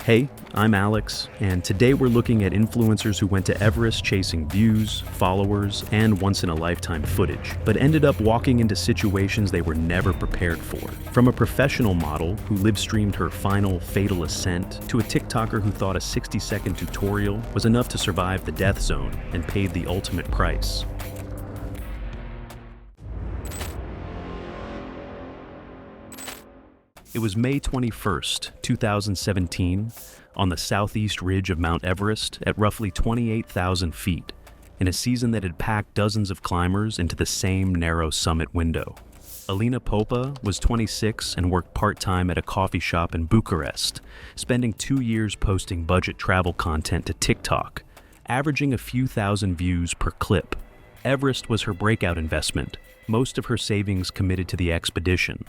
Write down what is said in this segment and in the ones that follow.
Hey, I'm Alex, and today we're looking at influencers who went to Everest chasing views, followers, and once-in-a-lifetime footage, but ended up walking into situations they were never prepared for. From a professional model who live-streamed her final fatal ascent, to a TikToker who thought a 60-second tutorial was enough to survive the death zone and paid the ultimate price. It was May 21st, 2017, on the southeast ridge of Mount Everest at roughly 28,000 feet, in a season that had packed dozens of climbers into the same narrow summit window. Alina Popa was 26 and worked part-time at a coffee shop in Bucharest, spending 2 years posting budget travel content to TikTok, averaging a few thousand views per clip. Everest was her breakout investment, most of her savings committed to the expedition.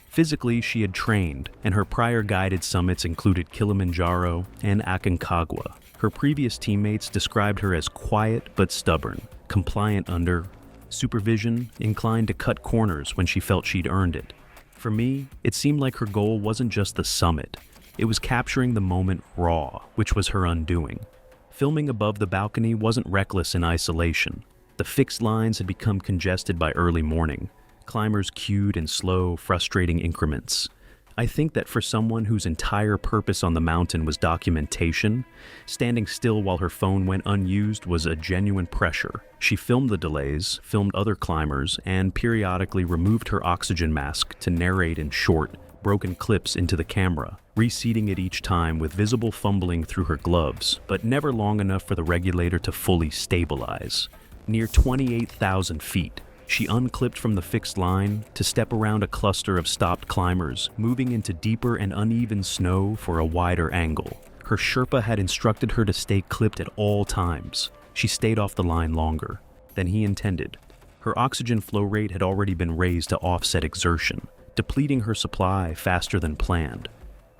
Physically, she had trained, and her prior guided summits included Kilimanjaro and Aconcagua. Her previous teammates described her as quiet but stubborn, compliant under supervision, inclined to cut corners when she felt she'd earned it. For me, it seemed like her goal wasn't just the summit. It was capturing the moment raw, which was her undoing. Filming above the balcony wasn't reckless in isolation. The fixed lines had become congested by early morning. Climbers queued in slow, frustrating increments. I think that for someone whose entire purpose on the mountain was documentation, standing still while her phone went unused was a genuine pressure. She filmed the delays, filmed other climbers, and periodically removed her oxygen mask to narrate in short, broken clips into the camera, reseating it each time with visible fumbling through her gloves, but never long enough for the regulator to fully stabilize. Near 28,000 feet, she unclipped from the fixed line to step around a cluster of stopped climbers, moving into deeper and uneven snow for a wider angle. Her Sherpa had instructed her to stay clipped at all times. She stayed off the line longer than he intended. Her oxygen flow rate had already been raised to offset exertion, depleting her supply faster than planned.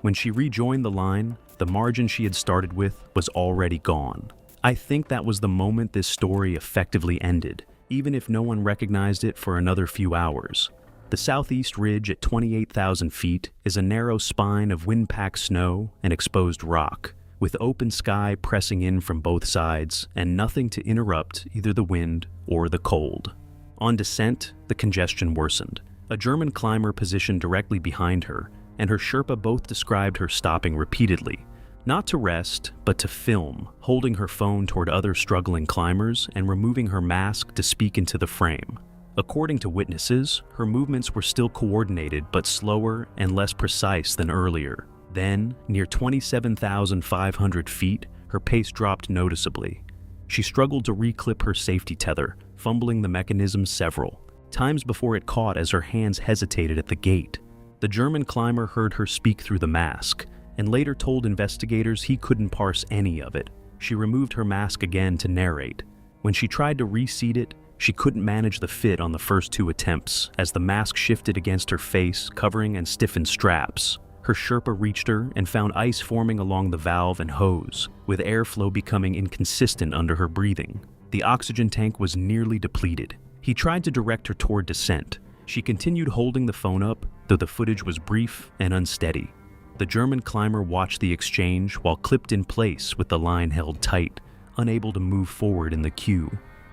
When she rejoined the line, the margin she had started with was already gone. I think that was the moment this story effectively ended, even if no one recognized it for another few hours. The southeast ridge at 28,000 feet is a narrow spine of wind-packed snow and exposed rock, with open sky pressing in from both sides and nothing to interrupt either the wind or the cold. On descent, the congestion worsened. A German climber positioned directly behind her, and her Sherpa both described her stopping repeatedly, not to rest, but to film, holding her phone toward other struggling climbers and removing her mask to speak into the frame. According to witnesses, her movements were still coordinated but slower and less precise than earlier. Then, near 27,500 feet, her pace dropped noticeably. She struggled to reclip her safety tether, fumbling the mechanism several times before it caught as her hands hesitated at the gate. The German climber heard her speak through the mask, and later told investigators he couldn't parse any of it. She removed her mask again to narrate. When she tried to reseat it, she couldn't manage the fit on the first 2 attempts, as the mask shifted against her face, covering and stiffened straps. Her Sherpa reached her and found ice forming along the valve and hose, with airflow becoming inconsistent under her breathing. The oxygen tank was nearly depleted. He tried to direct her toward descent. She continued holding the phone up, though the footage was brief and unsteady. The German climber watched the exchange while clipped in place with the line held tight, unable to move forward in the queue.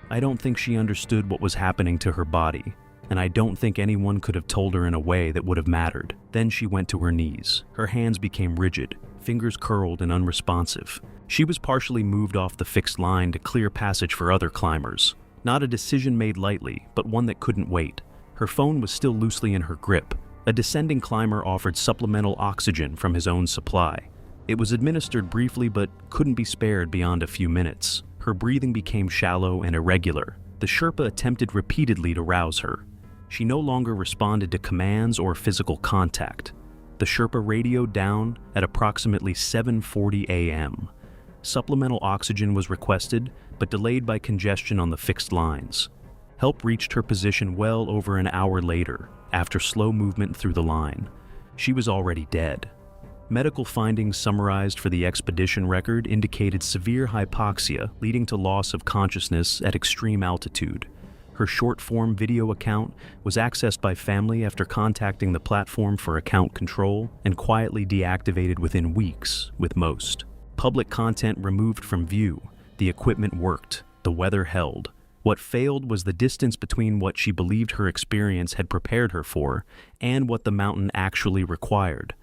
I don't think she understood what was happening to her body, and I don't think anyone could have told her in a way that would have mattered. Then she went to her knees. Her hands became rigid, fingers curled and unresponsive. She was partially moved off the fixed line to clear passage for other climbers. Not a decision made lightly, but one that couldn't wait. Her phone was still loosely in her grip. A descending climber offered supplemental oxygen from his own supply. It was administered briefly but couldn't be spared beyond a few minutes. Her breathing became shallow and irregular. The Sherpa attempted repeatedly to rouse her. She no longer responded to commands or physical contact. The Sherpa radioed down at approximately 7:40 a.m. Supplemental oxygen was requested, but delayed by congestion on the fixed lines. Help reached her position well over an hour later, after slow movement through the line. She was already dead. Medical findings summarized for the expedition record indicated severe hypoxia leading to loss of consciousness at extreme altitude. Her short-form video account was accessed by family after contacting the platform for account control and quietly deactivated within weeks, with most. Public content removed from view. The equipment worked. The weather held. What failed was the distance between what she believed her experience had prepared her for and what the mountain actually required.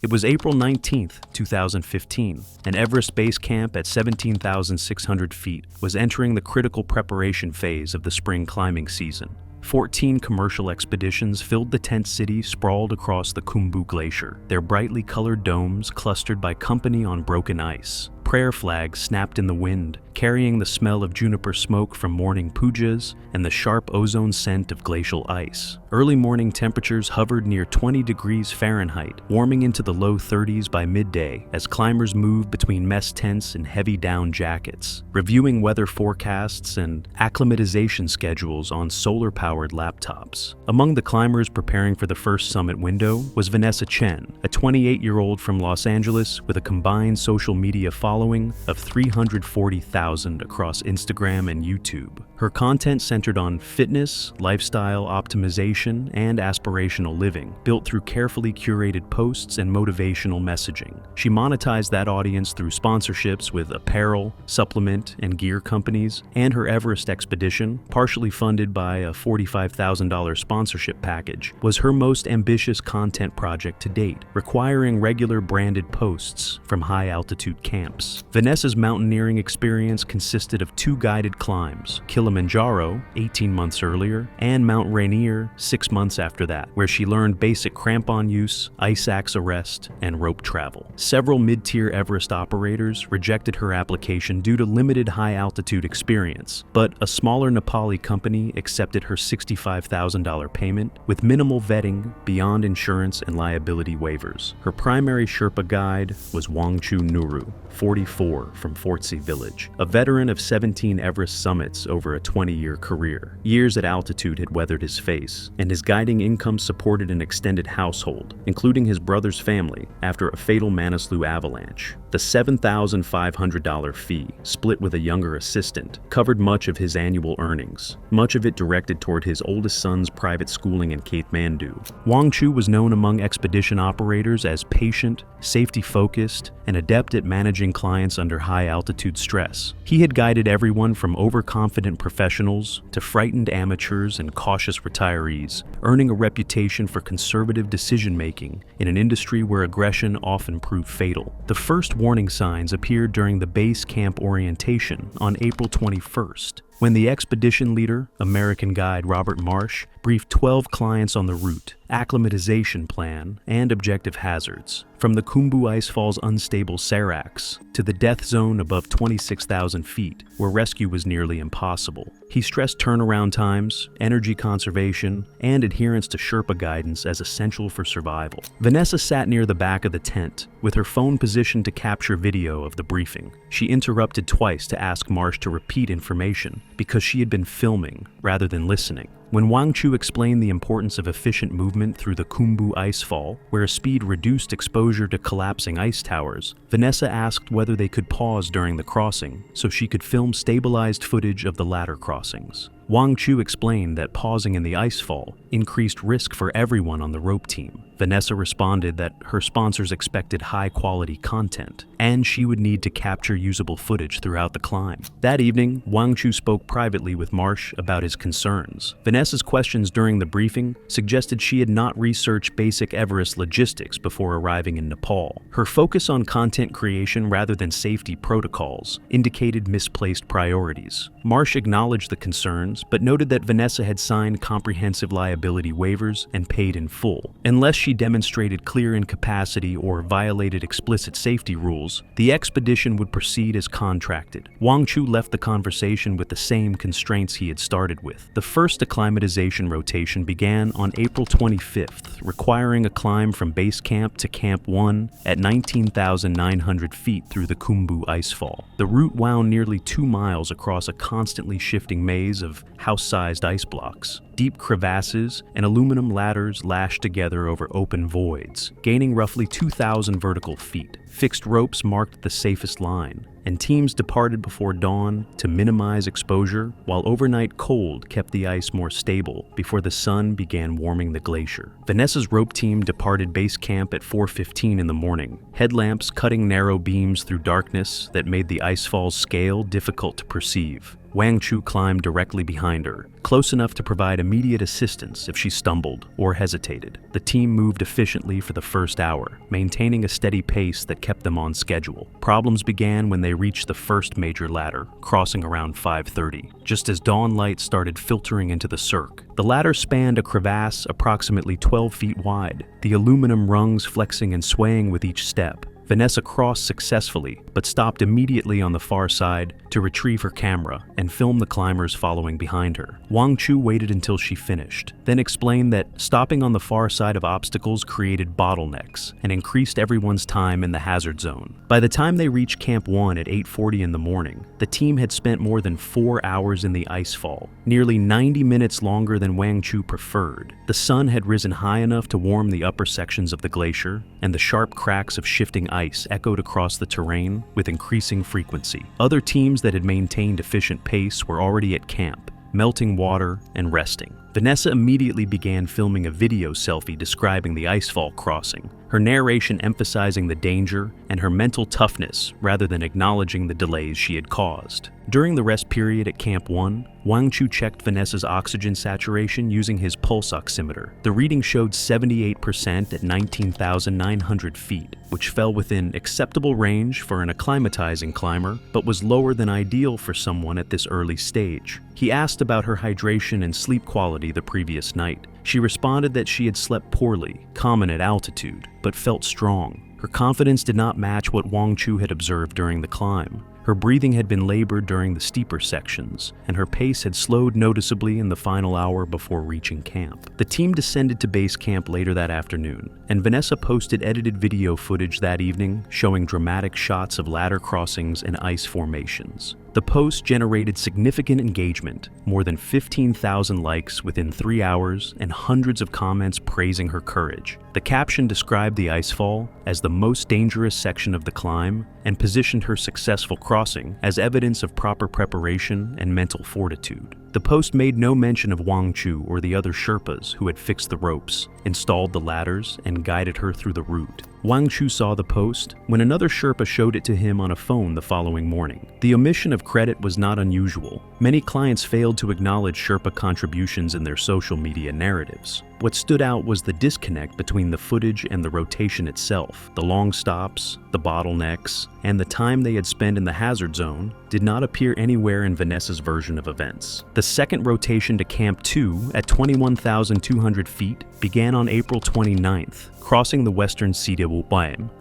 It was April 19, 2015, and Everest Base Camp at 17,600 feet was entering the critical preparation phase of the spring climbing season. 14 commercial expeditions filled the tent city sprawled across the Khumbu Glacier, their brightly colored domes clustered by company on broken ice. Prayer flags snapped in the wind, carrying the smell of juniper smoke from morning pujas and the sharp ozone scent of glacial ice. Early morning temperatures hovered near 20 degrees Fahrenheit, warming into the low 30s by midday as climbers moved between mess tents and heavy down jackets, reviewing weather forecasts and acclimatization schedules on solar-powered laptops. Among the climbers preparing for the first summit window was Vanessa Chen, a 28-year-old from Los Angeles with a combined social media following of 340,000 across Instagram and YouTube. Her content centered on fitness, lifestyle optimization, and aspirational living, built through carefully curated posts and motivational messaging. She monetized that audience through sponsorships with apparel, supplement, and gear companies, and her Everest expedition, partially funded by a $45,000 sponsorship package, was her most ambitious content project to date, requiring regular branded posts from high-altitude camps. Vanessa's mountaineering experience consisted of 2 guided climbs, Kilimanjaro, 18 months earlier, and Mount Rainier, 6 months after that, where she learned basic crampon use, ice axe arrest, and rope travel. Several mid-tier Everest operators rejected her application due to limited high-altitude experience, but a smaller Nepali company accepted her $65,000 payment with minimal vetting beyond insurance and liability waivers. Her primary Sherpa guide was Wangchu Nuru, 44, from Fortsy Village, a veteran of 17 Everest summits over a 20-year career. Years at altitude had weathered his face, and his guiding income supported an extended household, including his brother's family, after a fatal Manaslu avalanche. The $7,500 fee, split with a younger assistant, covered much of his annual earnings, much of it directed toward his oldest son's private schooling in Kathmandu. Wangchu was known among expedition operators as patient, safety-focused, and adept at managing clients under high-altitude stress. He had guided everyone from overconfident professionals to frightened amateurs and cautious retirees, earning a reputation for conservative decision-making in an industry where aggression often proved fatal. The first warning signs appeared during the base camp orientation on April 21st, when the expedition leader, American guide Robert Marsh, briefed 12 clients on the route, acclimatization plan, and objective hazards. From the Khumbu Icefall's unstable seracs to the death zone above 26,000 feet, where rescue was nearly impossible. He stressed turnaround times, energy conservation, and adherence to Sherpa guidance as essential for survival. Vanessa sat near the back of the tent, with her phone positioned to capture video of the briefing. She interrupted twice to ask Marsh to repeat information, because she had been filming rather than listening. When Wangchu explained the importance of efficient movement through the Khumbu Icefall, where speed reduced exposure to collapsing ice towers, Vanessa asked whether they could pause during the crossing so she could film stabilized footage of the latter crossings. Wangchu explained that pausing in the icefall increased risk for everyone on the rope team. Vanessa responded that her sponsors expected high-quality content, and she would need to capture usable footage throughout the climb. That evening, Wangchu spoke privately with Marsh about his concerns. Vanessa's questions during the briefing suggested she had not researched basic Everest logistics before arriving in Nepal. Her focus on content creation rather than safety protocols indicated misplaced priorities. Marsh acknowledged the concerns, but noted that Vanessa had signed comprehensive liability waivers and paid in full. Unless she demonstrated clear incapacity or violated explicit safety rules, the expedition would proceed as contracted. Wangchu left the conversation with the same constraints he had started with. The first acclimatization rotation began on April 25th, requiring a climb from base camp to Camp 1 at 19,900 feet through the Khumbu Icefall. The route wound nearly 2 miles across a constantly shifting maze of house-sized ice blocks. deep crevasses and aluminum ladders lashed together over open voids, gaining roughly 2,000 vertical feet. Fixed ropes marked the safest line, and teams departed before dawn to minimize exposure, while overnight cold kept the ice more stable before the sun began warming the glacier. Vanessa's rope team departed base camp at 4:15 in the morning, headlamps cutting narrow beams through darkness that made the icefall's scale difficult to perceive. Wang Chu climbed directly behind her, close enough to provide immediate assistance if she stumbled or hesitated. The team moved efficiently for the first hour, maintaining a steady pace that kept them on schedule. Problems began when they reached the first major ladder, crossing around 5:30, just as dawn light started filtering into the cirque. The ladder spanned a crevasse approximately 12 feet wide, the aluminum rungs flexing and swaying with each step. Vanessa crossed successfully, but stopped immediately on the far side to retrieve her camera and film the climbers following behind her. Wang Chu waited until she finished, then explained that stopping on the far side of obstacles created bottlenecks and increased everyone's time in the hazard zone. By the time they reached Camp 1 at 8:40 in the morning, the team had spent more than 4 hours in the icefall, nearly 90 minutes longer than Wang Chu preferred. The sun had risen high enough to warm the upper sections of the glacier, and the sharp cracks of shifting ice echoed across the terrain with increasing frequency. Other teams that had maintained efficient pace were already at camp, melting water and resting. Vanessa immediately began filming a video selfie describing the icefall crossing, her narration emphasizing the danger and her mental toughness rather than acknowledging the delays she had caused. During the rest period at Camp 1, Wang Chu checked Vanessa's oxygen saturation using his pulse oximeter. The reading showed 78% at 19,900 feet, which fell within acceptable range for an acclimatizing climber, but was lower than ideal for someone at this early stage. He asked about her hydration and sleep quality the previous night. She responded that she had slept poorly, common at altitude, but felt strong. Her confidence did not match what Wang Chu had observed during the climb. Her breathing had been labored during the steeper sections, and her pace had slowed noticeably in the final hour before reaching camp. The team descended to base camp later that afternoon, and Vanessa posted edited video footage that evening showing dramatic shots of ladder crossings and ice formations. The post generated significant engagement, more than 15,000 likes within 3 hours, and hundreds of comments praising her courage. The caption described the icefall as the most dangerous section of the climb and positioned her successful crossing as evidence of proper preparation and mental fortitude. The post made no mention of Wang Chu or the other Sherpas who had fixed the ropes, installed the ladders, and guided her through the route. Wang Chu saw the post when another Sherpa showed it to him on a phone the following morning. The omission of credit was not unusual. Many clients failed to acknowledge Sherpa contributions in their social media narratives. What stood out was the disconnect between the footage and the rotation itself. The long stops, the bottlenecks, and the time they had spent in the hazard zone did not appear anywhere in Vanessa's version of events. The second rotation to Camp 2 at 21,200 feet began on April 29th, crossing the western Sidewu,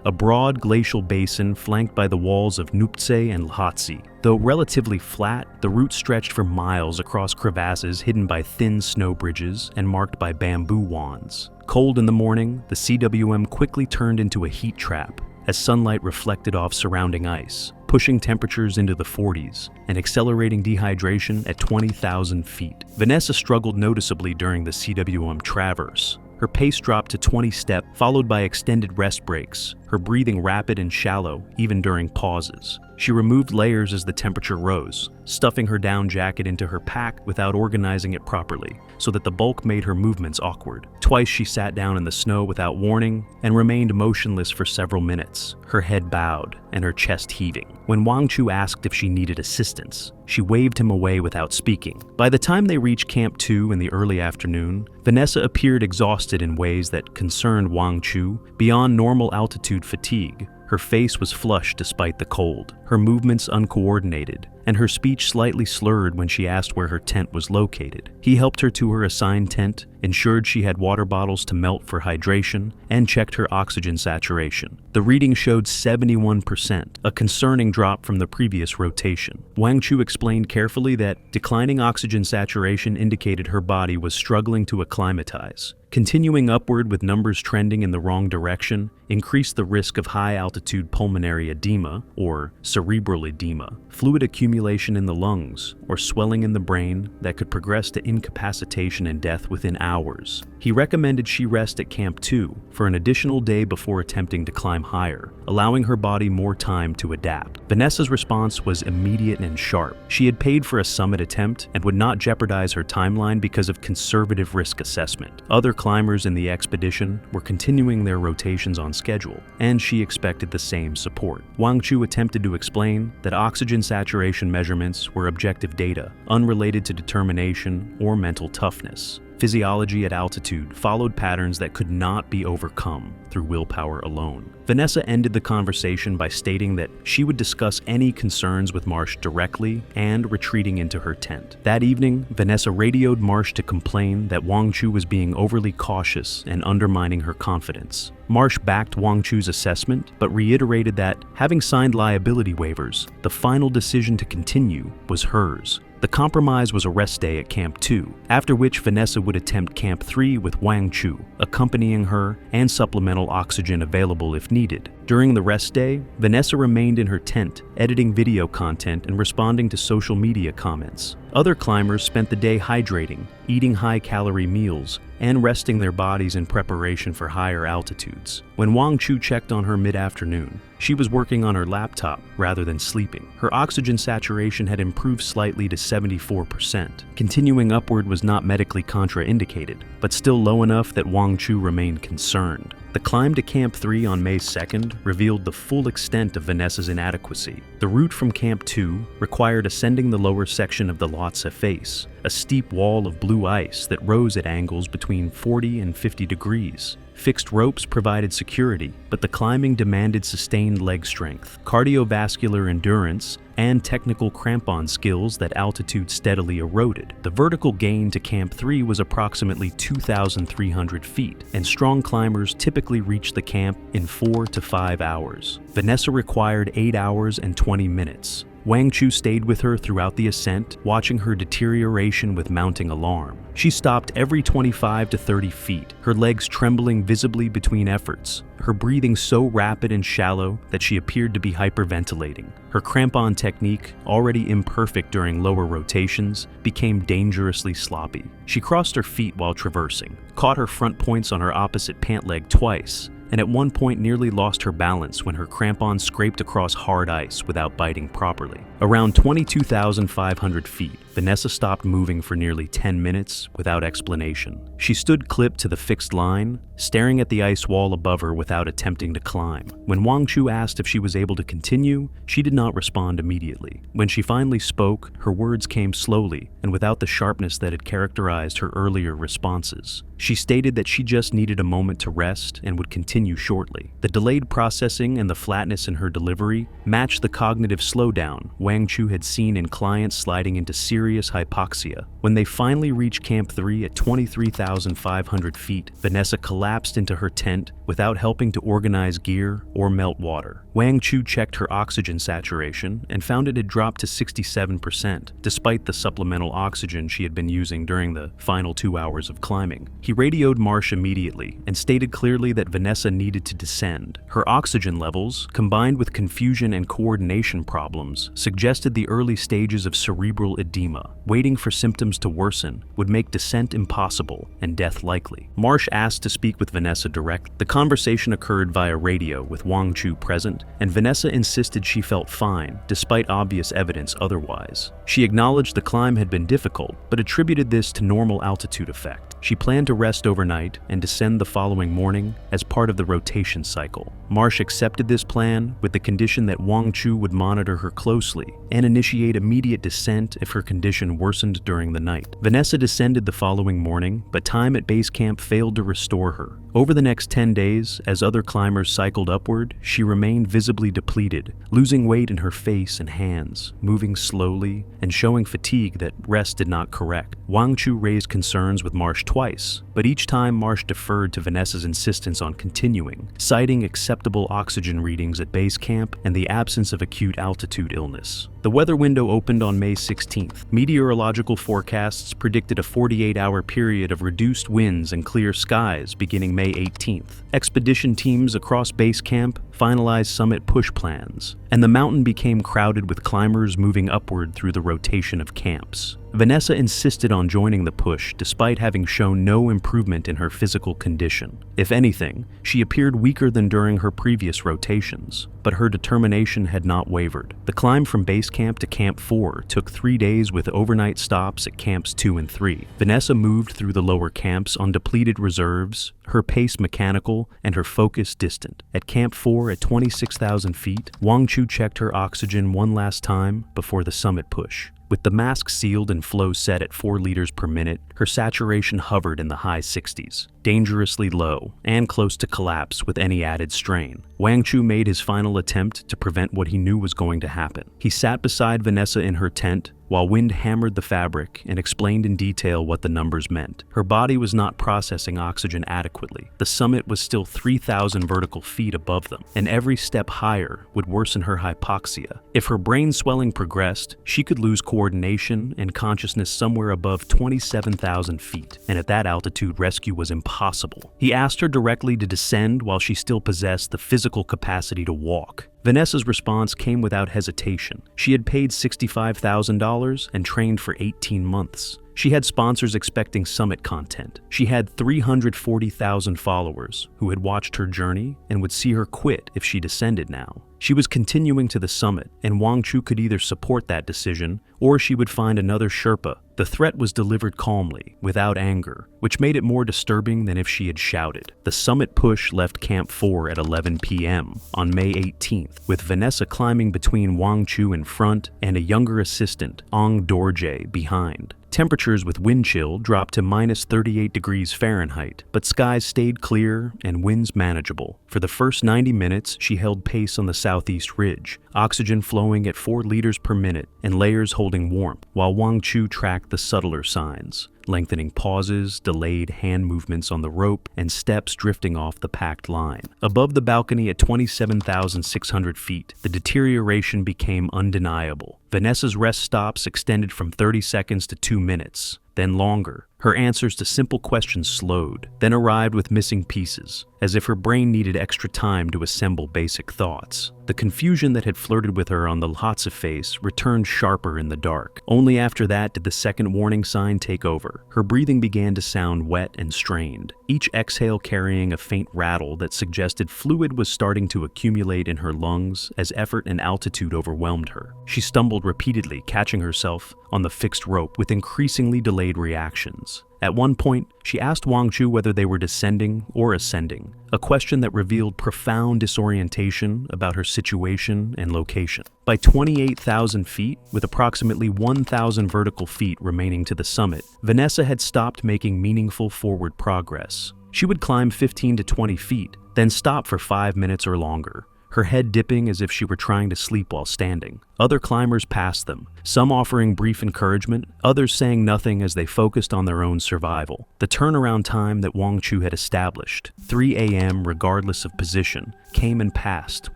a broad glacial basin flanked by the walls of Nuptse and Lhatse. Though relatively flat, the route stretched for miles across crevasses hidden by thin snow bridges and marked by bamboo wands. Cold in the morning, the CWM quickly turned into a heat trap as sunlight reflected off surrounding ice, pushing temperatures into the 40s and accelerating dehydration at 20,000 feet. Vanessa struggled noticeably during the CWM traverse. Her pace dropped to 20 steps, followed by extended rest breaks, her breathing rapid and shallow even during pauses. She removed layers as the temperature rose, stuffing her down jacket into her pack without organizing it properly, so that the bulk made her movements awkward. Twice she sat down in the snow without warning and remained motionless for several minutes, her head bowed and her chest heaving. When Wang Chu asked if she needed assistance, she waved him away without speaking. By the time they reached Camp 2 in the early afternoon, Vanessa appeared exhausted in ways that concerned Wang Chu beyond normal altitude fatigue. Her face was flushed despite the cold, her movements uncoordinated, and her speech slightly slurred when she asked where her tent was located. He helped her to her assigned tent, ensured she had water bottles to melt for hydration, and checked her oxygen saturation. The reading showed 71%, a concerning drop from the previous rotation. Wang Chu explained carefully that declining oxygen saturation indicated her body was struggling to acclimatize. Continuing upward with numbers trending in the wrong direction increased the risk of high-altitude pulmonary edema, or cerebral edema, fluid accumulation in the lungs, or swelling in the brain that could progress to incapacitation and death within hours. He recommended she rest at Camp 2 for an additional day before attempting to climb higher, allowing her body more time to adapt. Vanessa's response was immediate and sharp. She had paid for a summit attempt and would not jeopardize her timeline because of conservative risk assessment. Other climbers in the expedition were continuing their rotations on schedule, and she expected the same support. Wang Chu attempted to explain that oxygen saturation measurements were objective data, unrelated to determination or mental toughness. Physiology at altitude followed patterns that could not be overcome through willpower alone. Vanessa ended the conversation by stating that she would discuss any concerns with Marsh directly and retreating into her tent. That evening, Vanessa radioed Marsh to complain that Wang Chu was being overly cautious and undermining her confidence. Marsh backed Wang Chu's assessment, but reiterated that, having signed liability waivers, the final decision to continue was hers. The compromise was a rest day at Camp 2, after which Vanessa would attempt Camp 3 with Wang Chu, accompanying her and supplemental oxygen available if needed. During the rest day, Vanessa remained in her tent, editing video content and responding to social media comments. Other climbers spent the day hydrating, eating high-calorie meals, and resting their bodies in preparation for higher altitudes. When Wang Chu checked on her mid-afternoon, she was working on her laptop rather than sleeping. Her oxygen saturation had improved slightly to 74%. Continuing upward was not medically contraindicated, but still low enough that Wang Chu remained concerned. The climb to Camp 3 on May 2nd revealed the full extent of Vanessa's inadequacy. The route from Camp 2 required ascending the lower section of the Lhotse face, a steep wall of blue ice that rose at angles between 40 and 50 degrees. Fixed ropes provided security, but the climbing demanded sustained leg strength, cardiovascular endurance, and technical crampon skills that altitude steadily eroded. The vertical gain to Camp 3 was approximately 2,300 feet, and strong climbers typically reach the camp in 4 to 5 hours. Vanessa required 8 hours and 20 minutes. Wang Chu stayed with her throughout the ascent, watching her deterioration with mounting alarm. She stopped every 25 to 30 feet, her legs trembling visibly between efforts, her breathing so rapid and shallow that she appeared to be hyperventilating. Her crampon technique, already imperfect during lower rotations, became dangerously sloppy. She crossed her feet while traversing, caught her front points on her opposite pant leg twice, and at one point nearly lost her balance when her crampon scraped across hard ice without biting properly. Around 22,500 feet, Vanessa stopped moving for nearly 10 minutes without explanation. She stood clipped to the fixed line, staring at the ice wall above her without attempting to climb. When Wang Chu asked if she was able to continue, she did not respond immediately. When she finally spoke, her words came slowly and without the sharpness that had characterized her earlier responses. She stated that she just needed a moment to rest and would continue shortly. The delayed processing and the flatness in her delivery matched the cognitive slowdown Wang Chu had seen in clients sliding into serious hypoxia. When they finally reached Camp 3 at 23,500 feet, Vanessa collapsed into her tent without helping to organize gear or melt water. Wang Chu checked her oxygen saturation and found it had dropped to 67%, despite the supplemental oxygen she had been using during the final 2 hours of climbing. He radioed Marsh immediately and stated clearly that Vanessa needed to descend. Her oxygen levels, combined with confusion and coordination problems, suggested the early stages of cerebral edema. Waiting for symptoms to worsen would make descent impossible and death likely. Marsh asked to speak with Vanessa direct. The conversation occurred via radio with Wang Chu present, and Vanessa insisted she felt fine, despite obvious evidence otherwise. She acknowledged the climb had been difficult, but attributed this to normal altitude effect. She planned to rest overnight and descend the following morning as part of the rotation cycle. Marsh accepted this plan with the condition that Wang Chu would monitor her closely and initiate immediate descent if her condition worsened during the night. Vanessa descended the following morning, but time at base camp failed to restore her, Over the next 10 days, as other climbers cycled upward, she remained visibly depleted, losing weight in her face and hands, moving slowly, and showing fatigue that rest did not correct. Wang Chu raised concerns with Marsh twice, but each time Marsh deferred to Vanessa's insistence on continuing, citing acceptable oxygen readings at base camp and the absence of acute altitude illness. The weather window opened on May 16th. Meteorological forecasts predicted a 48-hour period of reduced winds and clear skies beginning May 18th. Expedition teams across base camp finalized summit push plans, and the mountain became crowded with climbers moving upward through the rotation of camps. Vanessa insisted on joining the push despite having shown no improvement in her physical condition. If anything, she appeared weaker than during her previous rotations, but her determination had not wavered. The climb from base camp to Camp 4 took 3 days with overnight stops at Camps 2 and 3. Vanessa moved through the lower camps on depleted reserves, her pace mechanical and her focus distant. At Camp 4 at 26,000 feet, Wang Chu checked her oxygen one last time before the summit push. With the mask sealed and flow set at 4 liters per minute, her saturation hovered in the high 60s, dangerously low and close to collapse with any added strain. Wang Chu made his final attempt to prevent what he knew was going to happen. He sat beside Vanessa in her tent while wind hammered the fabric and explained in detail what the numbers meant. Her body was not processing oxygen adequately. The summit was still 3,000 vertical feet above them, and every step higher would worsen her hypoxia. If her brain swelling progressed, she could lose coordination and consciousness somewhere above 27,000 feet, and at that altitude rescue was impossible. He asked her directly to descend while she still possessed the physical capacity to walk. Vanessa's response came without hesitation. She had paid $65,000 and trained for 18 months. She had sponsors expecting summit content. She had 340,000 followers who had watched her journey and would see her quit if she descended now. She was continuing to the summit, and Wang Chu could either support that decision or she would find another Sherpa. The threat was delivered calmly, without anger, which made it more disturbing than if she had shouted. The summit push left Camp 4 at 11 p.m. on May 18th, with Vanessa climbing between Wang Chu in front and a younger assistant, Ong Dorje, behind. Temperatures with wind chill dropped to minus 38 degrees Fahrenheit, but skies stayed clear and winds manageable. For the first 90 minutes, she held pace on the southeast ridge, oxygen flowing at 4 liters per minute and layers holding warmth, while Wang Chu tracked the subtler signs, lengthening pauses, delayed hand movements on the rope, and steps drifting off the packed line. Above the balcony at 27,600 feet, the deterioration became undeniable. Vanessa's rest stops extended from 30 seconds to 2 minutes, then longer. Her answers to simple questions slowed, then arrived with missing pieces, as if her brain needed extra time to assemble basic thoughts. The confusion that had flirted with her on the Lhasa face returned sharper in the dark. Only after that did the second warning sign take over. Her breathing began to sound wet and strained, each exhale carrying a faint rattle that suggested fluid was starting to accumulate in her lungs as effort and altitude overwhelmed her. She stumbled repeatedly, catching herself on the fixed rope with increasingly delayed reactions. At one point, she asked Wang Chu whether they were descending or ascending, a question that revealed profound disorientation about her situation and location. By 28,000 feet, with approximately 1,000 vertical feet remaining to the summit, Vanessa had stopped making meaningful forward progress. She would climb 15 to 20 feet, then stop for 5 minutes or longer, her head dipping as if she were trying to sleep while standing. Other climbers passed them, some offering brief encouragement, others saying nothing as they focused on their own survival. The turnaround time that Wang Chu had established, 3 a.m. regardless of position, came and passed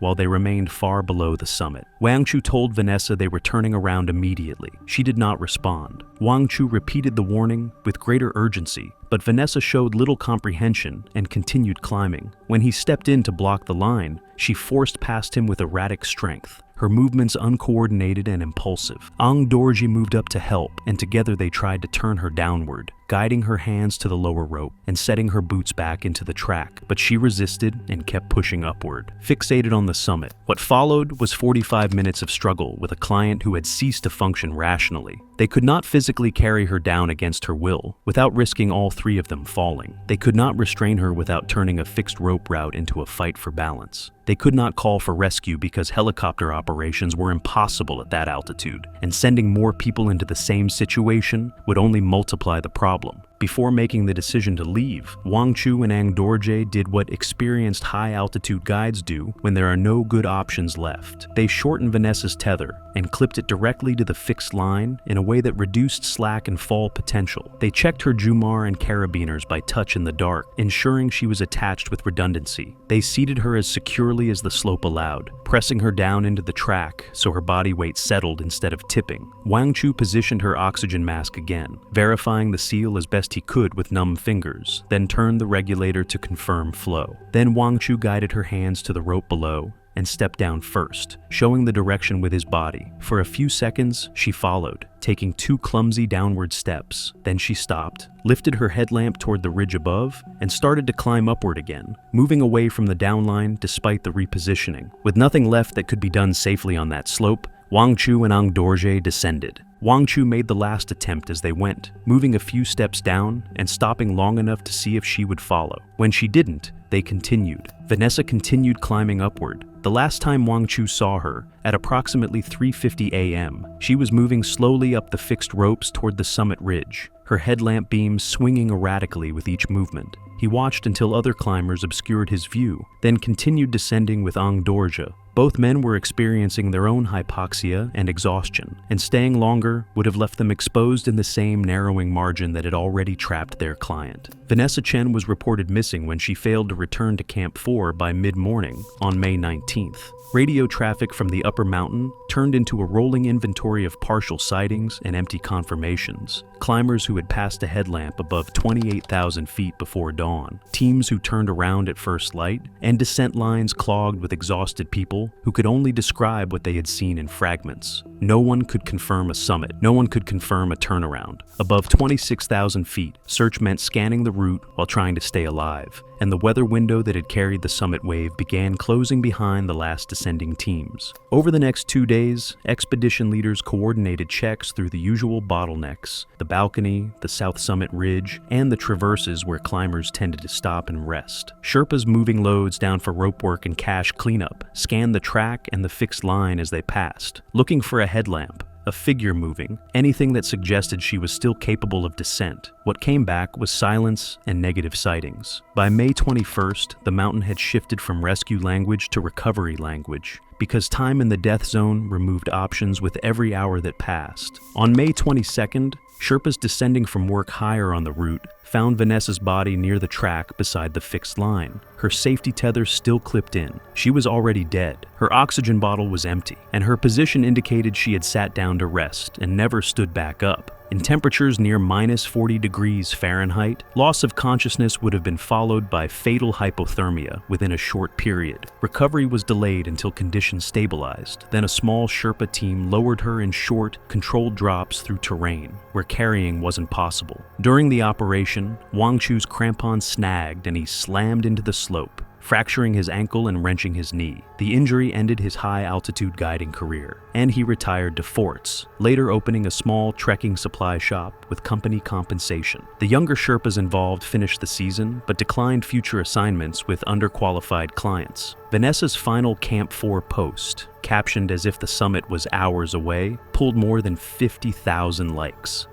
while they remained far below the summit. Wang Chu told Vanessa they were turning around immediately. She did not respond. Wang Chu repeated the warning with greater urgency, but Vanessa showed little comprehension and continued climbing. When he stepped in to block the line, she forced past him with erratic strength, her movements uncoordinated and impulsive. Ong Dorji moved up to help, and together they tried to turn her downward, guiding her hands to the lower rope and setting her boots back into the track, but she resisted and kept pushing upward, fixated on the summit. What followed was 45 minutes of struggle with a client who had ceased to function rationally. They could not physically carry her down against her will, without risking all 3 of them falling. They could not restrain her without turning a fixed rope route into a fight for balance. They could not call for rescue because helicopter operations were impossible at that altitude, and sending more people into the same situation would only multiply the problem. Before making the decision to leave, Wang Chu and Ang Dorje did what experienced high-altitude guides do when there are no good options left. They shortened Vanessa's tether and clipped it directly to the fixed line in a way that reduced slack and fall potential. They checked her Jumar and carabiners by touch in the dark, ensuring she was attached with redundancy. They seated her as securely as the slope allowed, pressing her down into the track so her body weight settled instead of tipping. Wang Chu positioned her oxygen mask again, verifying the seal as best he could with numb fingers, then turned the regulator to confirm flow. Then Wang Chu guided her hands to the rope below and stepped down first, showing the direction with his body. For a few seconds, she followed, taking 2 clumsy downward steps. Then she stopped, lifted her headlamp toward the ridge above, and started to climb upward again, moving away from the downline despite the repositioning. With nothing left that could be done safely on that slope, Wang Chu and Ang Dorje descended. Wang Chu made the last attempt as they went, moving a few steps down and stopping long enough to see if she would follow. When she didn't, they continued. Vanessa continued climbing upward. The last time Wang Chu saw her, at approximately 3:50 a.m., she was moving slowly up the fixed ropes toward the summit ridge, her headlamp beams swinging erratically with each movement. He watched until other climbers obscured his view, then continued descending with Ang Dorje. Both men were experiencing their own hypoxia and exhaustion, and staying longer would have left them exposed in the same narrowing margin that had already trapped their client. Vanessa Chen was reported missing when she failed to return to Camp 4 by mid-morning on May 19th. Radio traffic from the upper mountain turned into a rolling inventory of partial sightings and empty confirmations. Climbers who had passed a headlamp above 28,000 feet before dawn, teams who turned around at first light, and descent lines clogged with exhausted people who could only describe what they had seen in fragments. No one could confirm a summit. No one could confirm a turnaround. Above 26,000 feet, search meant scanning the route while trying to stay alive, and the weather window that had carried the summit wave began closing behind the last descending teams. Over the next 2 days, expedition leaders coordinated checks through the usual bottlenecks, the balcony, the South Summit Ridge, and the traverses where climbers tended to stop and rest. Sherpas moving loads down for rope work and cache cleanup scanned the track and the fixed line as they passed, looking for a headlamp, a figure moving, anything that suggested she was still capable of descent. What came back was silence and negative sightings. By May 21st, the mountain had shifted from rescue language to recovery language, because time in the death zone removed options with every hour that passed. On May 22nd, Sherpas descending from work higher on the route found Vanessa's body near the track beside the fixed line, her safety tether still clipped in. She was already dead. Her oxygen bottle was empty, and her position indicated she had sat down to rest and never stood back up. In temperatures near -40 degrees Fahrenheit, loss of consciousness would have been followed by fatal hypothermia within a short period. Recovery was delayed until conditions stabilized. Then a small Sherpa team lowered her in short, controlled drops through terrain, where carrying wasn't possible. During the operation, Wang Chu's crampon snagged and he slammed into the slope, fracturing his ankle and wrenching his knee. The injury ended his high-altitude guiding career, and he retired to forts, later opening a small trekking supply shop with company compensation. The younger Sherpas involved finished the season, but declined future assignments with underqualified clients. Vanessa's final Camp 4 post, captioned as if the summit was hours away, pulled more than 50,000 likes.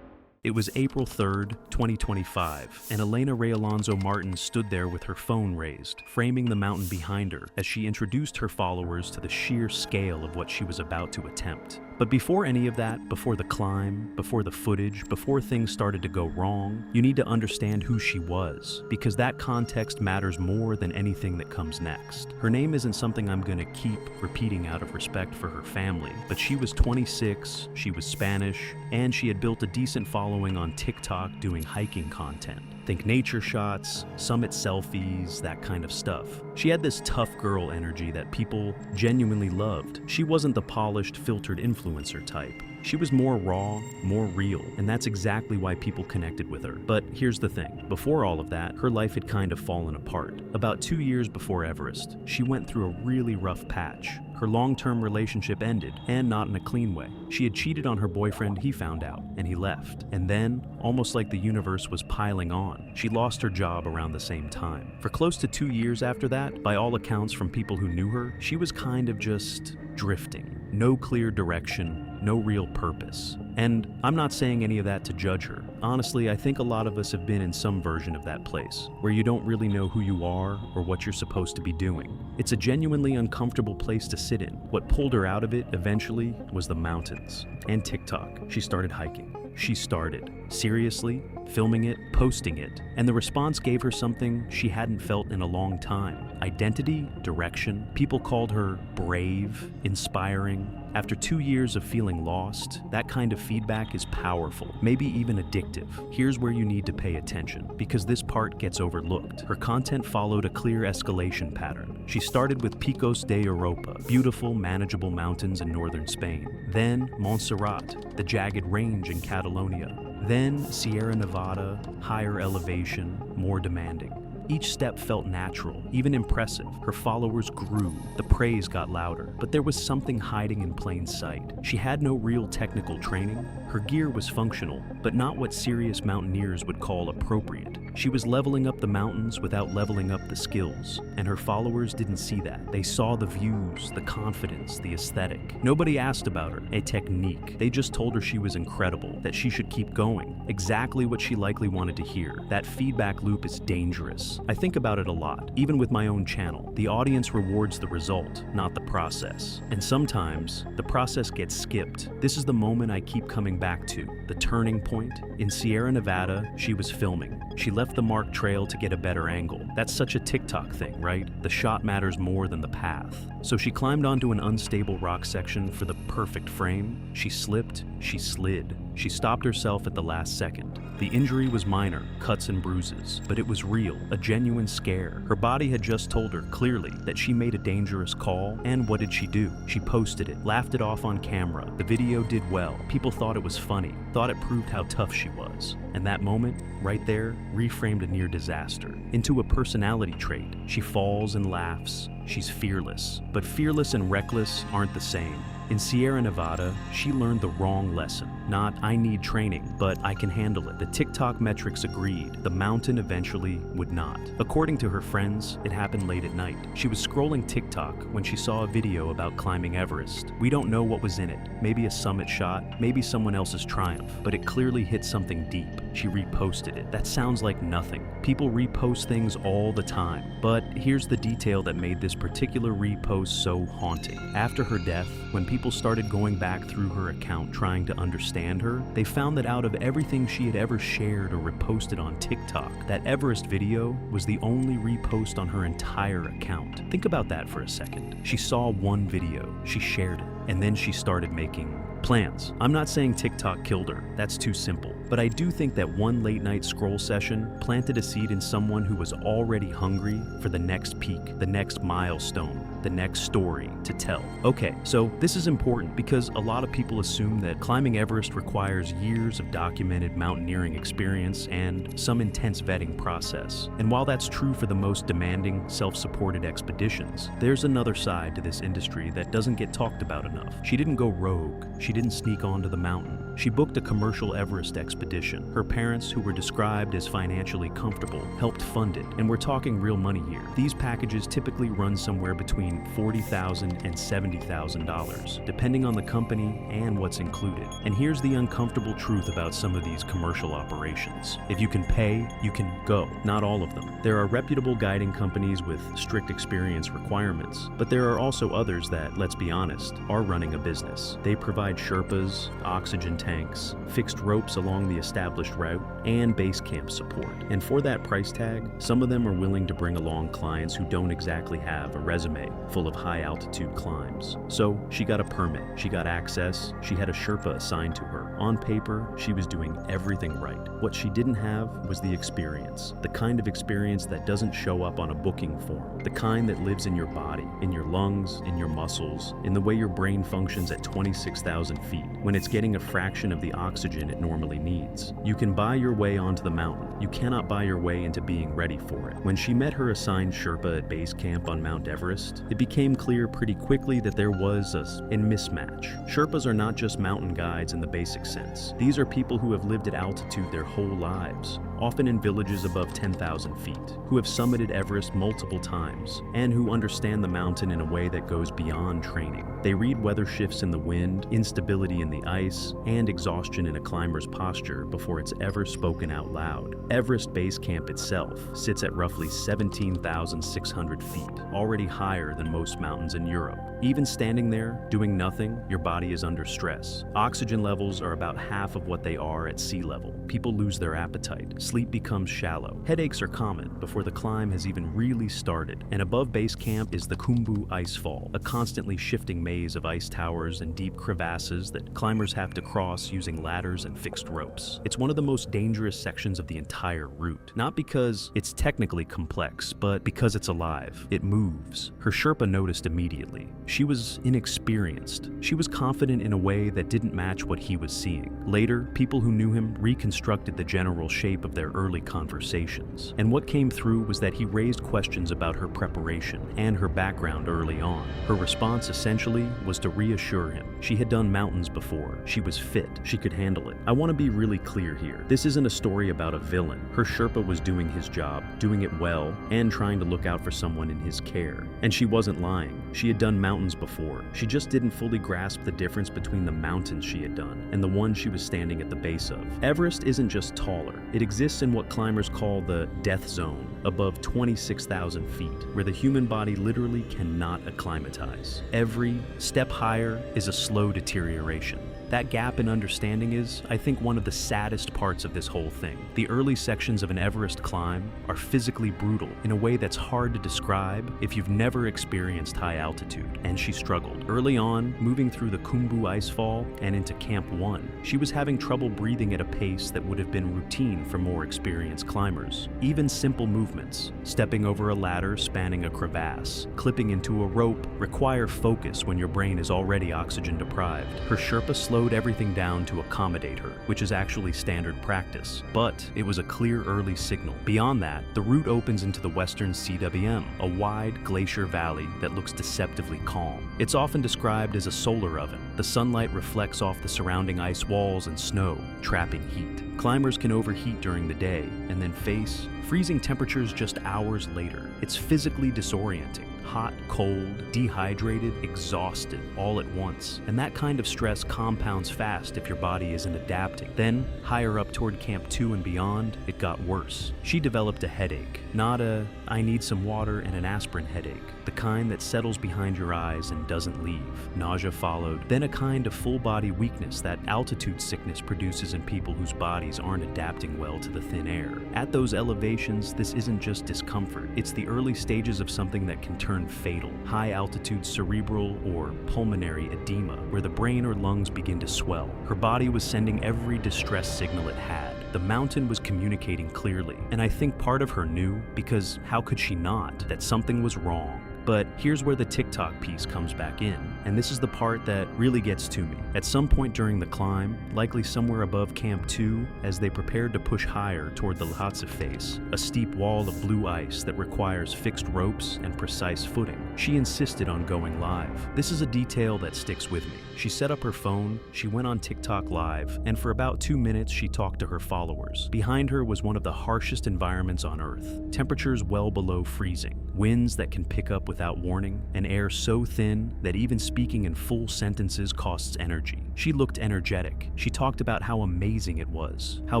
It was April 3rd, 2025, and Elena Ray Alonso Martin stood there with her phone raised, framing the mountain behind her as she introduced her followers to the sheer scale of what she was about to attempt. But before any of that, before the climb, before the footage, before things started to go wrong, you need to understand who she was, because that context matters more than anything that comes next. Her name isn't something I'm gonna keep repeating out of respect for her family, but she was 26, she was Spanish, and she had built a decent following on TikTok doing hiking content. Think nature shots, summit selfies, that kind of stuff. She had this tough girl energy that people genuinely loved. She wasn't the polished, filtered influencer type. She was more raw, more real, and that's exactly why people connected with her. But here's the thing, before all of that, her life had kind of fallen apart. About 2 years before Everest, she went through a really rough patch. Her long-term relationship ended, and not in a clean way. She had cheated on her boyfriend, he found out, and he left. And then, almost like the universe was piling on, she lost her job around the same time. For close to 2 years after that, by all accounts from people who knew her, she was kind of just drifting. No clear direction, no real purpose. And I'm not saying any of that to judge her. Honestly, I think a lot of us have been in some version of that place, where you don't really know who you are or what you're supposed to be doing. It's a genuinely uncomfortable place to sit in. What pulled her out of it eventually was the mountains and TikTok. She started hiking. She started, seriously, filming it, posting it, and the response gave her something she hadn't felt in a long time. Identity, direction. People called her brave, inspiring. After 2 years of feeling lost, that kind of feedback is powerful, maybe even addictive. Here's where you need to pay attention, because this part gets overlooked. Her content followed a clear escalation pattern. She started with Picos de Europa, beautiful, manageable mountains in northern Spain. Then Montserrat, the jagged range in Catalonia. Then Sierra Nevada, higher elevation, more demanding. Each step felt natural, even impressive. Her followers grew, the praise got louder, but there was something hiding in plain sight. She had no real technical training. Her gear was functional, but not what serious mountaineers would call appropriate. She was leveling up the mountains without leveling up the skills, and her followers didn't see that. They saw the views, the confidence, the aesthetic. Nobody asked about her, a technique. They just told her she was incredible, that she should keep going. Exactly what she likely wanted to hear. That feedback loop is dangerous. I think about it a lot, even with my own channel. The audience rewards the result, not the process. And sometimes, the process gets skipped. This is the moment I keep coming back to, the turning point. In Sierra Nevada, she was filming. She left the marked trail to get a better angle. That's such a TikTok thing, right? The shot matters more than the path. So she climbed onto an unstable rock section for the perfect frame. She slipped, she slid. She stopped herself at the last second. The injury was minor, cuts and bruises, but it was real, a genuine scare. Her body had just told her clearly that she made a dangerous call, and what did she do? She posted it, laughed it off on camera. The video did well. People thought it was funny, thought it proved how tough she was. And that moment, right there, reframed a near disaster into a personality trait. She falls and laughs. She's fearless. But fearless and reckless aren't the same. In Sierra Nevada, she learned the wrong lesson. Not, I need training, but I can handle it. The TikTok metrics agreed. The mountain eventually would not. According to her friends, it happened late at night. She was scrolling TikTok when she saw a video about climbing Everest. We don't know what was in it. Maybe a summit shot, maybe someone else's triumph, but it clearly hit something deep. She reposted it. That sounds like nothing. People repost things all the time. But here's the detail that made this particular repost so haunting. After her death, when people started going back through her account trying to understand her, they found that out of everything she had ever shared or reposted on TikTok, that Everest video was the only repost on her entire account. Think about that for a second. She saw one video, she shared it, and then she started making plans. I'm not saying TikTok killed her, that's too simple. But I do think that one late night scroll session planted a seed in someone who was already hungry for the next peak, the next milestone, the next story to tell. Okay, so this is important because a lot of people assume that climbing Everest requires years of documented mountaineering experience and some intense vetting process. And while that's true for the most demanding, self-supported expeditions, there's another side to this industry that doesn't get talked about enough. She didn't go rogue. She didn't sneak onto the mountain. She booked a commercial Everest expedition. Her parents, who were described as financially comfortable, helped fund it, and we're talking real money here. These packages typically run somewhere between $40,000 and $70,000, depending on the company and what's included. And here's the uncomfortable truth about some of these commercial operations. If you can pay, you can go. Not all of them. There are reputable guiding companies with strict experience requirements, but there are also others that, let's be honest, are running a business. They provide Sherpas, oxygen tanks, fixed ropes along the established route, and base camp support. And for that price tag, some of them are willing to bring along clients who don't exactly have a resume full of high-altitude climbs. So she got a permit, she got access, she had a Sherpa assigned to her. On paper, she was doing everything right. What she didn't have was the experience, the kind of experience that doesn't show up on a booking form, the kind that lives in your body, in your lungs, in your muscles, in the way your brain functions at 26,000 feet, when it's getting a fraction of the oxygen it normally needs. You can buy your way onto the mountain. You cannot buy your way into being ready for it. When she met her assigned Sherpa at base camp on Mount Everest, it became clear pretty quickly that there was a mismatch. Sherpas are not just mountain guides in the basic sense. These are people who have lived at altitude their whole lives. often in villages above 10,000 feet, who have summited Everest multiple times, and who understand the mountain in a way that goes beyond training. They read weather shifts in the wind, instability in the ice, and exhaustion in a climber's posture before it's ever spoken out loud. Everest Base Camp itself sits at roughly 17,600 feet, already higher than most mountains in Europe. Even standing there, doing nothing, your body is under stress. Oxygen levels are about half of what they are at sea level. People lose their appetite. Sleep becomes shallow. Headaches are common before the climb has even really started. And above base camp is the Khumbu Icefall, a constantly shifting maze of ice towers and deep crevasses that climbers have to cross using ladders and fixed ropes. It's one of the most dangerous sections of the entire route. Not because it's technically complex, but because it's alive. It moves. Her Sherpa noticed immediately. She was inexperienced. She was confident in a way that didn't match what he was seeing. Later, people who knew him reconstructed the general shape of their early conversations. And what came through was that he raised questions about her preparation and her background early on. Her response essentially was to reassure him. She had done mountains before. She was fit. She could handle it. I want to be really clear here. This isn't a story about a villain. Her Sherpa was doing his job, doing it well, and trying to look out for someone in his care. And she wasn't lying. She had done mountains before. She just didn't fully grasp the difference between the mountains she had done and the one she was standing at the base of. Everest isn't just taller. It exists in what climbers call the death zone, above 26,000 feet, where the human body literally cannot acclimatize. Every step higher is a slow deterioration. That gap in understanding is, I think, one of the saddest parts of this whole thing. The early sections of an Everest climb are physically brutal in a way that's hard to describe if you've never experienced high altitude, and she struggled. Early on, moving through the Khumbu Icefall and into Camp 1, she was having trouble breathing at a pace that would have been routine for more experienced climbers. Even simple movements, stepping over a ladder spanning a crevasse, clipping into a rope, require focus when your brain is already oxygen deprived. Her Sherpa slowed everything down to accommodate her, which is actually standard practice. But it was a clear early signal. Beyond that, the route opens into the western CWM, a wide glacier valley that looks deceptively calm. It's often described as a solar oven. The sunlight reflects off the surrounding ice walls and snow, trapping heat. Climbers can overheat during the day and then face freezing temperatures just hours later. It's physically disorienting. Hot, cold, dehydrated, exhausted, all at once. And that kind of stress compounds fast if your body isn't adapting. Then, higher up toward Camp 2 and beyond, it got worse. She developed a headache. Not a, I need some water and an aspirin headache. The kind that settles behind your eyes and doesn't leave. Nausea followed. Then a kind of full-body weakness that altitude sickness produces in people whose bodies aren't adapting well to the thin air. At those elevations, this isn't just discomfort. It's the early stages of something that can turn fatal. High-altitude cerebral or pulmonary edema, where the brain or lungs begin to swell. Her body was sending every distress signal it had. The mountain was communicating clearly, and I think part of her knew, because how could she not, that something was wrong. But here's where the TikTok piece comes back in, and this is the part that really gets to me. At some point during the climb, likely somewhere above Camp 2, as they prepared to push higher toward the Lhotse face, a steep wall of blue ice that requires fixed ropes and precise footing, she insisted on going live. This is a detail that sticks with me. She set up her phone, she went on TikTok live, and for about 2 minutes she talked to her followers. Behind her was one of the harshest environments on Earth. Temperatures well below freezing, winds that can pick up without warning, and air so thin that even speaking in full sentences costs energy. She looked energetic. She talked about how amazing it was, how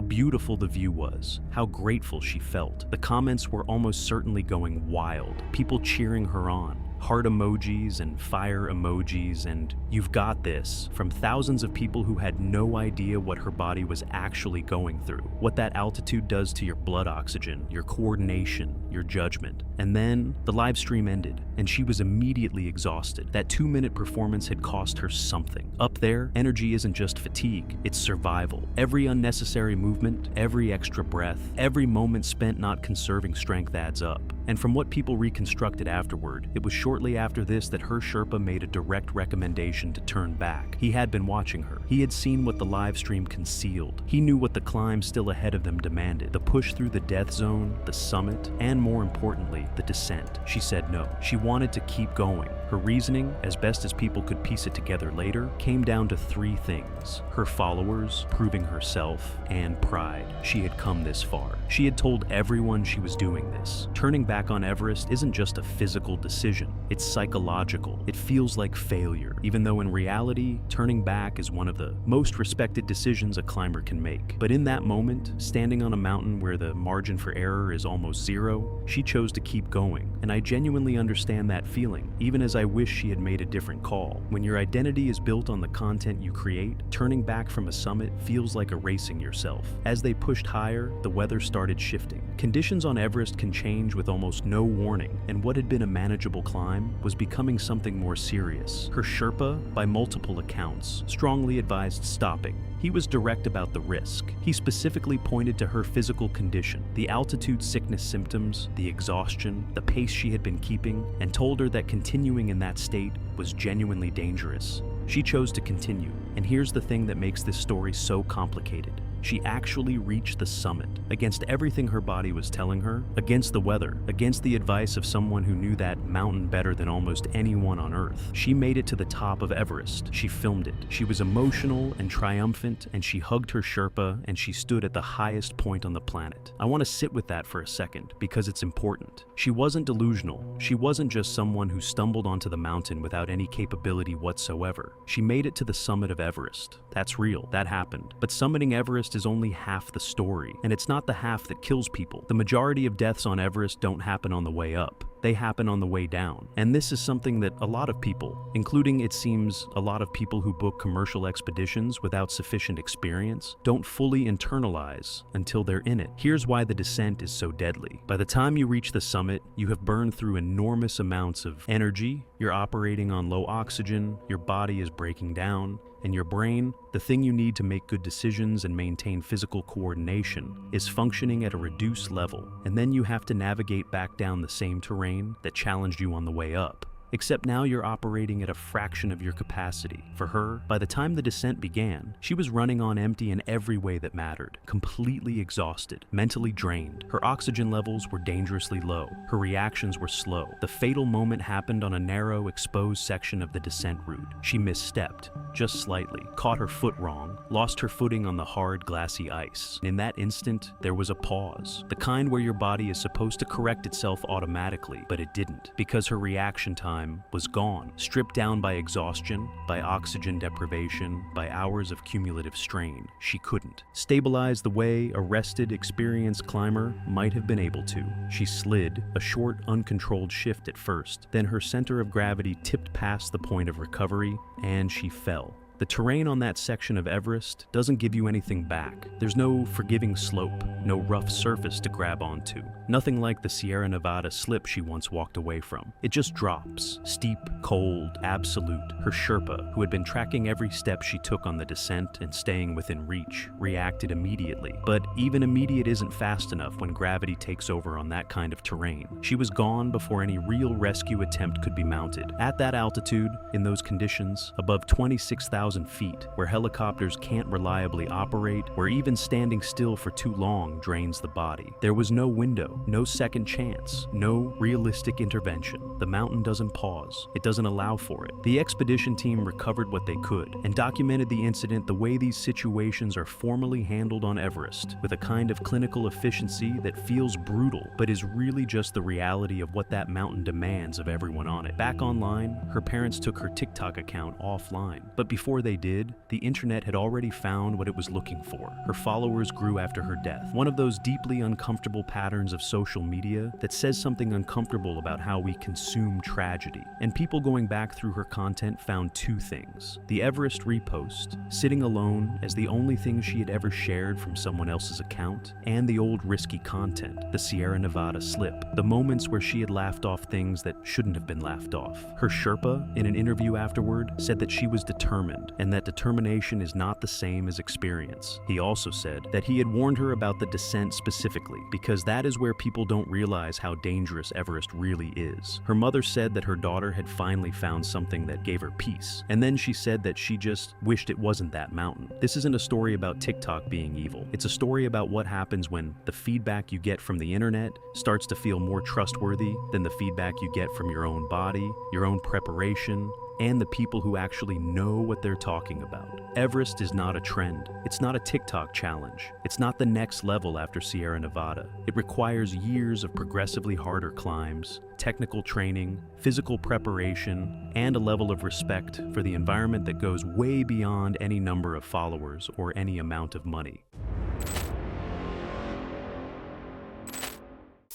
beautiful the view was, how grateful she felt. The comments were almost certainly going wild, people cheering her on. Heart emojis and fire emojis and "you've got this" from thousands of people who had no idea what her body was actually going through, what that altitude does to your blood oxygen, your coordination, your judgment. And then the live stream ended, and she was immediately exhausted. That 2-minute performance had cost her something. Up there, energy isn't just fatigue, it's survival. Every unnecessary movement, every extra breath, every moment spent not conserving strength adds up. And from what people reconstructed afterward, it was shortly after this that her Sherpa made a direct recommendation to turn back. He had been watching her. He had seen what the live stream concealed. He knew what the climb still ahead of them demanded. The push through the death zone, the summit, and and more importantly, the descent. She said no. She wanted to keep going. Her reasoning, as best as people could piece it together later, came down to three things: her followers, proving herself, and pride. She had come this far. She had told everyone she was doing this. Turning back on Everest isn't just a physical decision, it's psychological. It feels like failure, even though in reality, turning back is one of the most respected decisions a climber can make. But in that moment, standing on a mountain where the margin for error is almost zero, she chose to keep going. And I genuinely understand that feeling, even as I wish she had made a different call. When your identity is built on the content you create, turning back from a summit feels like erasing yourself. As they pushed higher, the weather started shifting. Conditions on Everest can change with almost no warning, and what had been a manageable climb was becoming something more serious. Her Sherpa, by multiple accounts, strongly advised stopping. He was direct about the risk. He specifically pointed to her physical condition, the altitude sickness symptoms, the exhaustion, the pace she had been keeping, and told her that continuing in that state was genuinely dangerous. She chose to continue, and here's the thing that makes this story so complicated. She actually reached the summit, against everything her body was telling her, against the weather, against the advice of someone who knew that mountain better than almost anyone on Earth. She made it to the top of Everest. She filmed it. She was emotional and triumphant, and she hugged her Sherpa, and she stood at the highest point on the planet. I want to sit with that for a second, because it's important. She wasn't delusional. She wasn't just someone who stumbled onto the mountain without any capability whatsoever. She made it to the summit of Everest. That's real. That happened. But summiting Everest is only half the story, and it's not the half that kills people. The majority of deaths on Everest don't happen on the way up. They happen on the way down. And this is something that a lot of people, including it seems a lot of people who book commercial expeditions without sufficient experience, don't fully internalize until they're in it. Here's why the descent is so deadly. By the time you reach the summit, you have burned through enormous amounts of energy, you're operating on low oxygen, your body is breaking down, and your brain, the thing you need to make good decisions and maintain physical coordination, is functioning at a reduced level, and then you have to navigate back down the same terrain that challenged you on the way up. Except now you're operating at a fraction of your capacity. For her, by the time the descent began, she was running on empty in every way that mattered, completely exhausted, mentally drained. Her oxygen levels were dangerously low. Her reactions were slow. The fatal moment happened on a narrow, exposed section of the descent route. She misstepped, just slightly, caught her foot wrong, lost her footing on the hard, glassy ice. In that instant, there was a pause, the kind where your body is supposed to correct itself automatically, but it didn't, because her reaction time was gone, stripped down by exhaustion, by oxygen deprivation, by hours of cumulative strain. She couldn't stabilize the way a rested, experienced climber might have been able to. She slid, a short, uncontrolled shift at first. Then her center of gravity tipped past the point of recovery, and she fell. The terrain on that section of Everest doesn't give you anything back. There's no forgiving slope, no rough surface to grab onto. Nothing like the Sierra Nevada slip she once walked away from. It just drops, steep, cold, absolute. Her Sherpa, who had been tracking every step she took on the descent and staying within reach, reacted immediately. But even immediate isn't fast enough when gravity takes over on that kind of terrain. She was gone before any real rescue attempt could be mounted. At that altitude, in those conditions, above 26,000 feet, where helicopters can't reliably operate, where even standing still for too long drains the body. There was no window, no second chance, no realistic intervention. The mountain doesn't pause. It doesn't allow for it. The expedition team recovered what they could and documented the incident the way these situations are formally handled on Everest, with a kind of clinical efficiency that feels brutal, but is really just the reality of what that mountain demands of everyone on it. Back online, her parents took her TikTok account offline, but before they did, the internet had already found what it was looking for. Her followers grew after her death. One of those deeply uncomfortable patterns of social media that says something uncomfortable about how we consume tragedy. And people going back through her content found two things: the Everest repost, sitting alone as the only thing she had ever shared from someone else's account, and the old risky content, the Sierra Nevada slip, the moments where she had laughed off things that shouldn't have been laughed off. Her Sherpa, in an interview afterward, said that she was determined. determined, and that determination is not the same as experience. He also said that he had warned her about the descent specifically, because that is where people don't realize how dangerous Everest really is. Her mother said that her daughter had finally found something that gave her peace, and then she said that she just wished it wasn't that mountain. This isn't a story about TikTok being evil. It's a story about what happens when the feedback you get from the internet starts to feel more trustworthy than the feedback you get from your own body, your own preparation, and the people who actually know what they're talking about. Everest is not a trend. It's not a TikTok challenge. It's not the next level after Sierra Nevada. It requires years of progressively harder climbs, technical training, physical preparation, and a level of respect for the environment that goes way beyond any number of followers or any amount of money.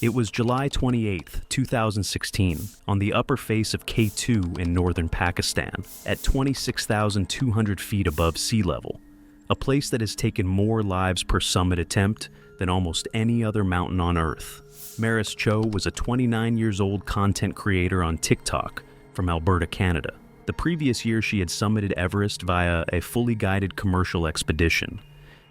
It was July 28, 2016, on the upper face of K2 in northern Pakistan, at 26,200 feet above sea level, a place that has taken more lives per summit attempt than almost any other mountain on Earth. Maris Cho was a 29-year-old content creator on TikTok from Alberta, Canada. The previous year, she had summited Everest via a fully guided commercial expedition,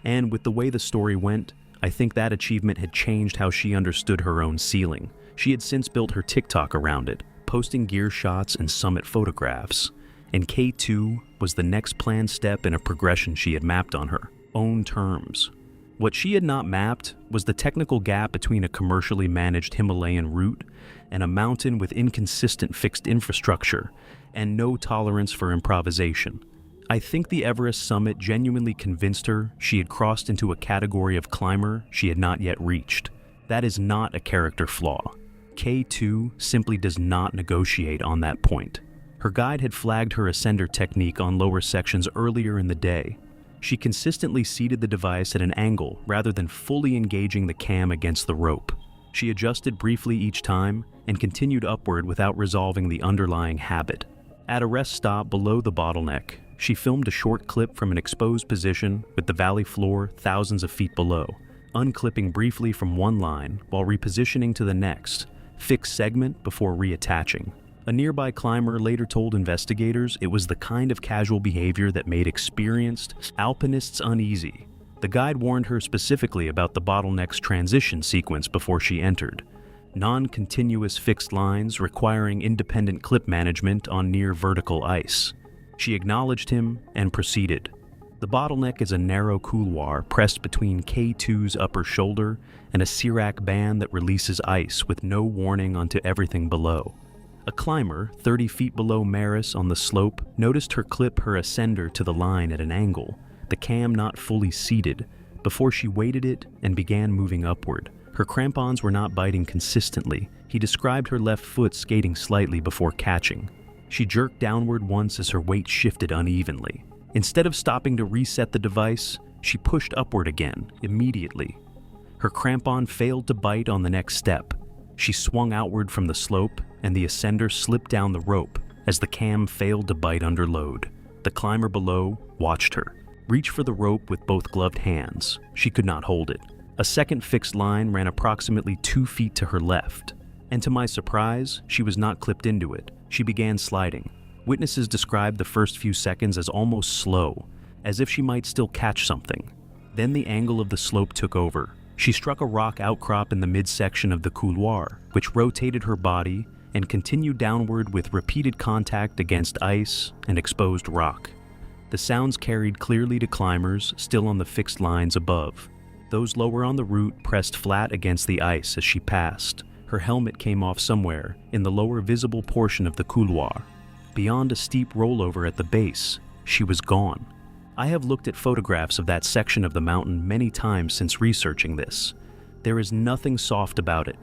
and with the way the story went, I think that achievement had changed how she understood her own ceiling. She had since built her TikTok around it, posting gear shots and summit photographs. And K2 was the next planned step in a progression she had mapped on her own terms. What she had not mapped was the technical gap between a commercially managed Himalayan route and a mountain with inconsistent fixed infrastructure and no tolerance for improvisation. I think the Everest summit genuinely convinced her she had crossed into a category of climber she had not yet reached. That is not a character flaw. K2 simply does not negotiate on that point. Her guide had flagged her ascender technique on lower sections earlier in the day. She consistently seated the device at an angle rather than fully engaging the cam against the rope. She adjusted briefly each time and continued upward without resolving the underlying habit. At a rest stop below the bottleneck, she filmed a short clip from an exposed position with the valley floor thousands of feet below, unclipping briefly from one line while repositioning to the next, fixed segment before reattaching. A nearby climber later told investigators it was the kind of casual behavior that made experienced alpinists uneasy. The guide warned her specifically about the bottleneck's transition sequence before she entered: non-continuous fixed lines requiring independent clip management on near vertical ice. She acknowledged him and proceeded. The bottleneck is a narrow couloir pressed between K2's upper shoulder and a Sirac band that releases ice with no warning onto everything below. A climber 30 feet below Maris on the slope noticed her clip her ascender to the line at an angle, the cam not fully seated, before she weighted it and began moving upward. Her crampons were not biting consistently. He described her left foot skating slightly before catching. She jerked downward once as her weight shifted unevenly. Instead of stopping to reset the device, she pushed upward again, immediately. Her crampon failed to bite on the next step. She swung outward from the slope, and the ascender slipped down the rope as the cam failed to bite under load. The climber below watched her. Reach for the rope with both gloved hands. She could not hold it. A second fixed line ran approximately 2 feet to her left, and to my surprise, she was not clipped into it. She began sliding. Witnesses described the first few seconds as almost slow, as if she might still catch something. Then the angle of the slope took over. She struck a rock outcrop in the midsection of the couloir, which rotated her body and continued downward with repeated contact against ice and exposed rock. The sounds carried clearly to climbers still on the fixed lines above. Those lower on the route pressed flat against the ice as she passed. Her helmet came off somewhere in the lower visible portion of the couloir. Beyond a steep rollover at the base, she was gone. I have looked at photographs of that section of the mountain many times since researching this. There is nothing soft about it.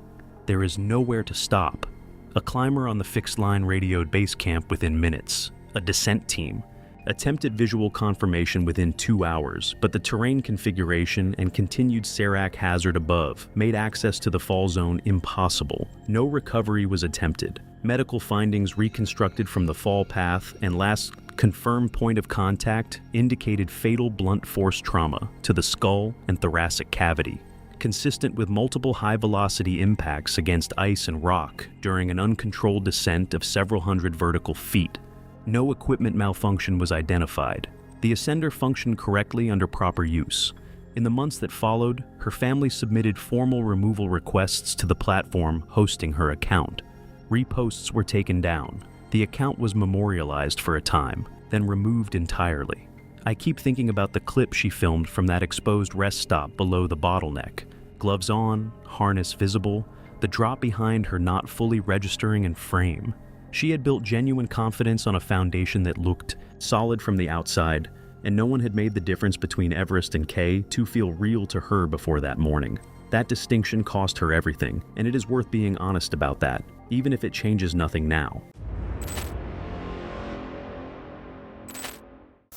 There is nowhere to stop. A climber on the fixed line radioed base camp within minutes. A descent team attempted visual confirmation within 2 hours, but the terrain configuration and continued Serac hazard above made access to the fall zone impossible. No recovery was attempted. Medical findings reconstructed from the fall path and last confirmed point of contact indicated fatal blunt force trauma to the skull and thoracic cavity, consistent with multiple high-velocity impacts against ice and rock during an uncontrolled descent of several hundred vertical feet. No equipment malfunction was identified. The ascender functioned correctly under proper use. In the months that followed, her family submitted formal removal requests to the platform hosting her account. Reposts were taken down. The account was memorialized for a time, then removed entirely. I keep thinking about the clip she filmed from that exposed rest stop below the bottleneck. Gloves on, harness visible, the drop behind her not fully registering in frame. She had built genuine confidence on a foundation that looked solid from the outside, and no one had made the difference between Everest and Kay to feel real to her before that morning. That distinction cost her everything, and it is worth being honest about that, even if it changes nothing now.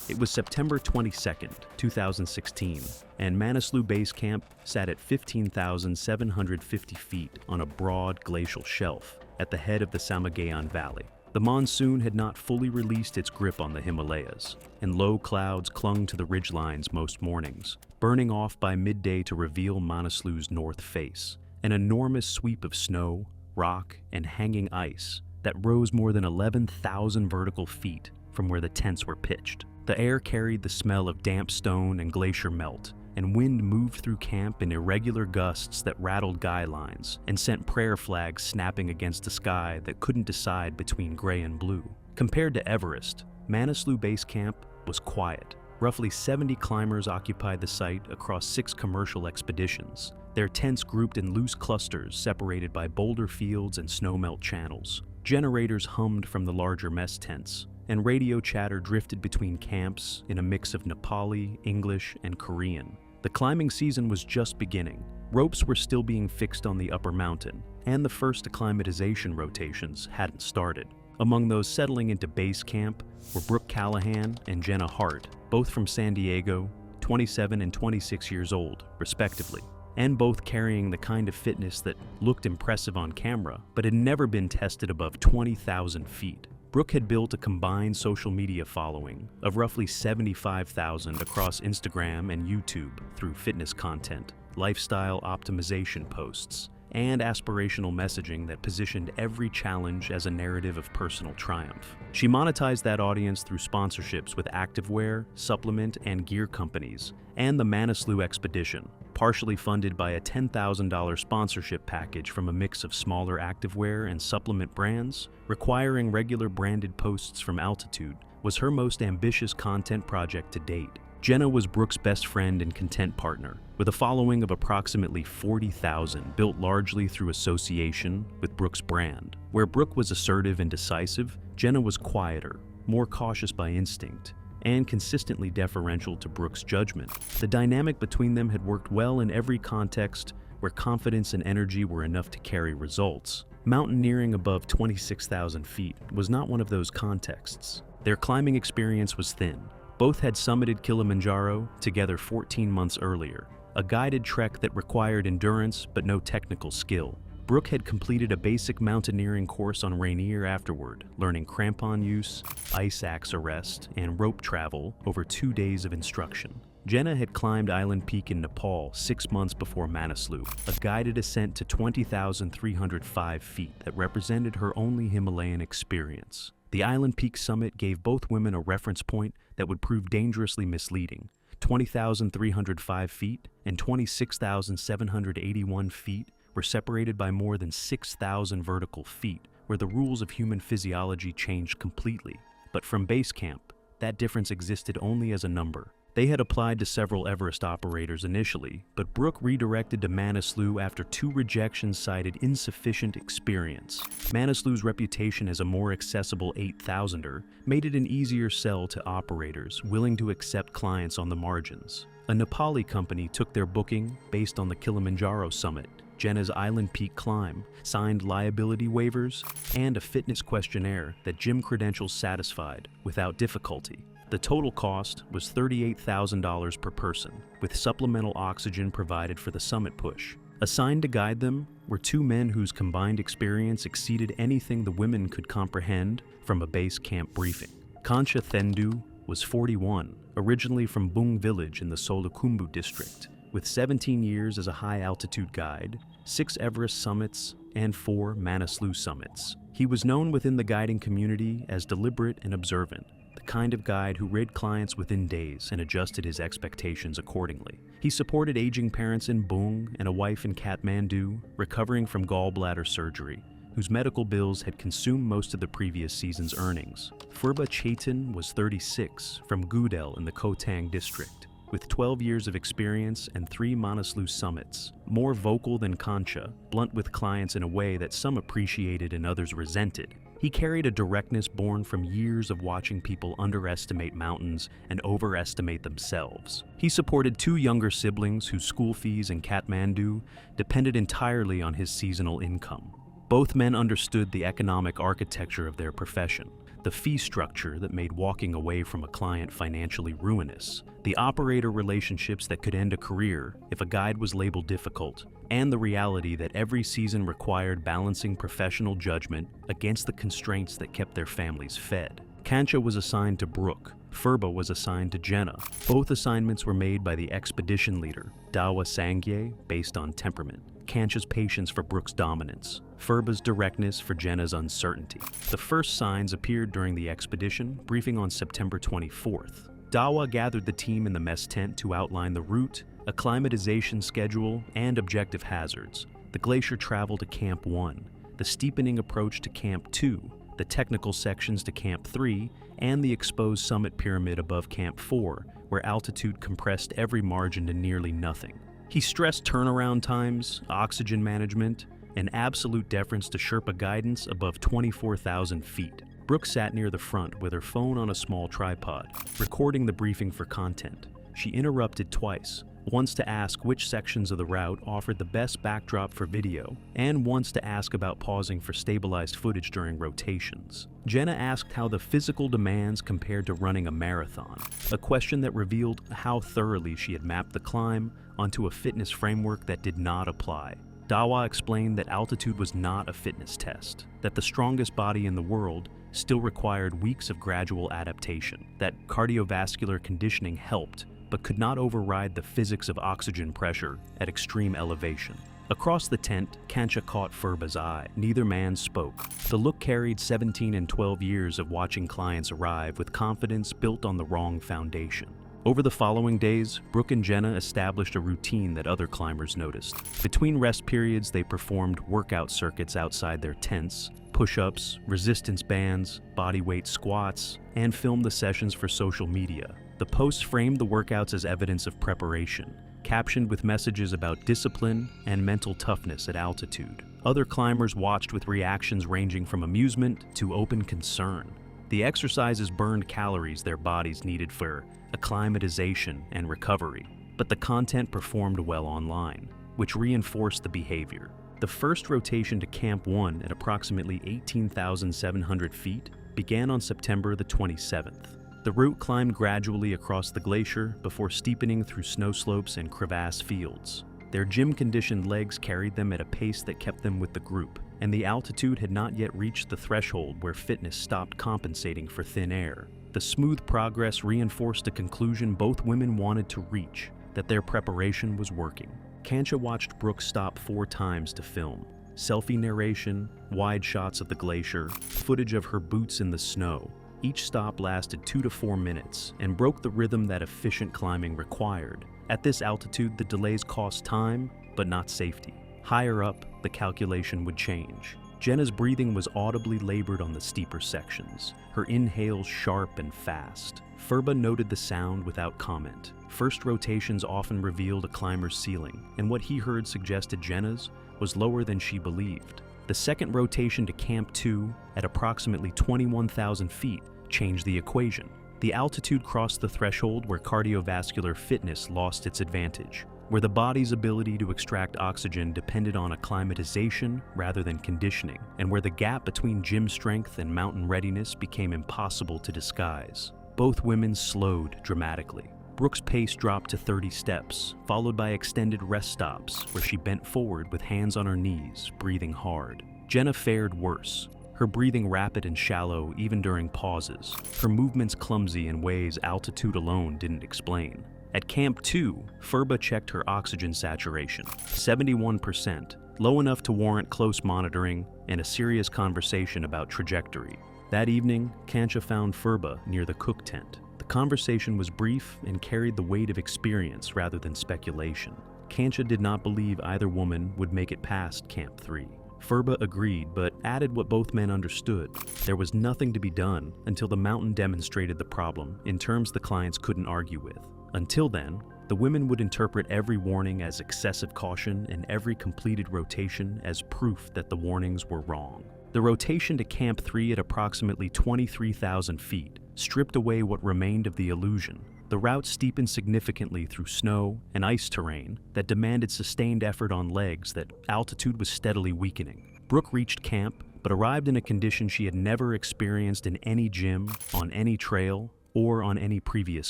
It was September 22nd, 2016, and Manaslu Base Camp sat at 15,750 feet on a broad glacial shelf at the head of the Samagayan Valley. The monsoon had not fully released its grip on the Himalayas, and low clouds clung to the ridgelines most mornings, burning off by midday to reveal Manaslu's north face, an enormous sweep of snow, rock, and hanging ice that rose more than 11,000 vertical feet from where the tents were pitched. The air carried the smell of damp stone and glacier melt, and wind moved through camp in irregular gusts that rattled guy lines and sent prayer flags snapping against a sky that couldn't decide between gray and blue. Compared to Everest, Manaslu Base Camp was quiet. Roughly 70 climbers occupied the site across 6 commercial expeditions, their tents grouped in loose clusters separated by boulder fields and snowmelt channels. Generators hummed from the larger mess tents, and radio chatter drifted between camps in a mix of Nepali, English, and Korean. The climbing season was just beginning. Ropes were still being fixed on the upper mountain, and the first acclimatization rotations hadn't started. Among those settling into base camp were Brooke Callahan and Jenna Hart, both from San Diego, 27 and 26 years old, respectively, and both carrying the kind of fitness that looked impressive on camera, but had never been tested above 20,000 feet. Brooke had built a combined social media following of roughly 75,000 across Instagram and YouTube through fitness content, lifestyle optimization posts, and aspirational messaging that positioned every challenge as a narrative of personal triumph. She monetized that audience through sponsorships with activewear, supplement, and gear companies, and the Manaslu Expedition, partially funded by a $10,000 sponsorship package from a mix of smaller activewear and supplement brands, requiring regular branded posts from altitude, was her most ambitious content project to date. Jenna was Brooke's best friend and content partner, with a following of approximately 40,000 built largely through association with Brooke's brand. Where Brooke was assertive and decisive, Jenna was quieter, more cautious by instinct, and consistently deferential to Brooke's judgment. The dynamic between them had worked well in every context where confidence and energy were enough to carry results. Mountaineering above 26,000 feet was not one of those contexts. Their climbing experience was thin. Both had summited Kilimanjaro together 14 months earlier, a guided trek that required endurance but no technical skill. Brooke had completed a basic mountaineering course on Rainier afterward, learning crampon use, ice axe arrest, and rope travel over 2 days of instruction. Jenna had climbed Island Peak in Nepal 6 months before Manaslu, a guided ascent to 20,305 feet that represented her only Himalayan experience. The Island Peak summit gave both women a reference point that would prove dangerously misleading. 20,305 feet and 26,781 feet were separated by more than 6,000 vertical feet, where the rules of human physiology changed completely. But from base camp, that difference existed only as a number. They had applied to several Everest operators initially, but Brooke redirected to Manaslu after 2 rejections cited insufficient experience. Manaslu's reputation as a more accessible 8,000er made it an easier sell to operators willing to accept clients on the margins. A Nepali company took their booking based on the Kilimanjaro summit, Jenna's Island Peak climb, signed liability waivers, and a fitness questionnaire that gym credentials satisfied without difficulty. The total cost was $38,000 per person, with supplemental oxygen provided for the summit push. Assigned to guide them were 2 men whose combined experience exceeded anything the women could comprehend from a base camp briefing. Kancha Thendu was 41, originally from Bung village in the Solukhumbu district, with 17 years as a high-altitude guide, 6 Everest summits, and 4 Manaslu summits. He He was known within the guiding community as deliberate and observant, the kind of guide who read clients within days and adjusted his expectations accordingly. He supported aging parents in Bung and a wife in Kathmandu, recovering from gallbladder surgery, whose medical bills had consumed most of the previous season's earnings. Furba Chaitan was 36, from Gudel in the Kotang district, with 12 years of experience and 3 Manaslu summits. More vocal than Kancha, blunt with clients in a way that some appreciated and others resented. He carried a directness born from years of watching people underestimate mountains and overestimate themselves. He supported 2 younger siblings whose school fees in Kathmandu depended entirely on his seasonal income. Both men understood the economic architecture of their profession, the fee structure that made walking away from a client financially ruinous, the operator relationships that could end a career if a guide was labeled difficult, and the reality that every season required balancing professional judgment against the constraints that kept their families fed. Kancha was assigned to Brooke. Furba was assigned to Jenna. Both assignments were made by the expedition leader, Dawa Sangye, based on temperament. Kancha's patience for Brooke's dominance, Furba's directness for Jenna's uncertainty. The first signs appeared during the expedition, briefing on September 24th. Dawa gathered the team in the mess tent to outline the route, acclimatization schedule, and objective hazards. The glacier travel to Camp 1, the steepening approach to Camp 2, the technical sections to Camp 3, and the exposed summit pyramid above Camp 4, where altitude compressed every margin to nearly nothing. He stressed turnaround times, oxygen management, and absolute deference to Sherpa guidance above 24,000 feet. Brooke sat near the front with her phone on a small tripod, recording the briefing for content. She interrupted twice, once to ask which sections of the route offered the best backdrop for video, and once to ask about pausing for stabilized footage during rotations. Jenna asked how the physical demands compared to running a marathon, a question that revealed how thoroughly she had mapped the climb onto a fitness framework that did not apply. Dawa explained that altitude was not a fitness test, that the strongest body in the world still required weeks of gradual adaptation, that cardiovascular conditioning helped, but could not override the physics of oxygen pressure at extreme elevation. Across the tent, Kancha caught Furba's eye. Neither man spoke. The look carried 17 and 12 years of watching clients arrive with confidence built on the wrong foundation. Over the following days, Brooke and Jenna established a routine that other climbers noticed. Between rest periods, they performed workout circuits outside their tents, push-ups, resistance bands, bodyweight squats, and filmed the sessions for social media. The posts framed the workouts as evidence of preparation, captioned with messages about discipline and mental toughness at altitude. Other climbers watched with reactions ranging from amusement to open concern. The exercises burned calories their bodies needed for acclimatization and recovery, but the content performed well online, which reinforced the behavior. The first rotation to Camp 1 at approximately 18,700 feet began on September the 27th. The route climbed gradually across the glacier before steepening through snow slopes and crevasse fields. Their gym-conditioned legs carried them at a pace that kept them with the group, and the altitude had not yet reached the threshold where fitness stopped compensating for thin air. The smooth progress reinforced a conclusion both women wanted to reach, that their preparation was working. Kancha watched Brooke stop 4 times to film. Selfie narration, wide shots of the glacier, footage of her boots in the snow. Each stop lasted 2 to 4 minutes and broke the rhythm that efficient climbing required. At this altitude, the delays cost time, but not safety. Higher up, the calculation would change. Jenna's breathing was audibly labored on the steeper sections, her inhales sharp and fast. Furba noted the sound without comment. First rotations often revealed a climber's ceiling, and what he heard suggested Jenna's was lower than she believed. The second rotation to Camp 2, at approximately 21,000 feet, changed the equation. The altitude crossed the threshold where cardiovascular fitness lost its advantage, where the body's ability to extract oxygen depended on acclimatization rather than conditioning, and where the gap between gym strength and mountain readiness became impossible to disguise. Both women slowed dramatically. Brooke's pace dropped to 30 steps, followed by extended rest stops where she bent forward with hands on her knees, breathing hard. Jenna fared worse, her breathing rapid and shallow even during pauses, her movements clumsy in ways altitude alone didn't explain. At Camp 2, Furba checked her oxygen saturation, 71%, low enough to warrant close monitoring and a serious conversation about trajectory. That evening, Kancha found Furba near the cook tent. The conversation was brief and carried the weight of experience rather than speculation. Kancha did not believe either woman would make it past Camp 3. Furba agreed, but added what both men understood. There was nothing to be done until the mountain demonstrated the problem in terms the clients couldn't argue with. Until then, the women would interpret every warning as excessive caution and every completed rotation as proof that the warnings were wrong. The rotation to Camp 3 at approximately 23,000 feet stripped away what remained of the illusion. The route steepened significantly through snow and ice terrain that demanded sustained effort on legs that altitude was steadily weakening. Brooke reached camp, but arrived in a condition she had never experienced in any gym, on any trail, or on any previous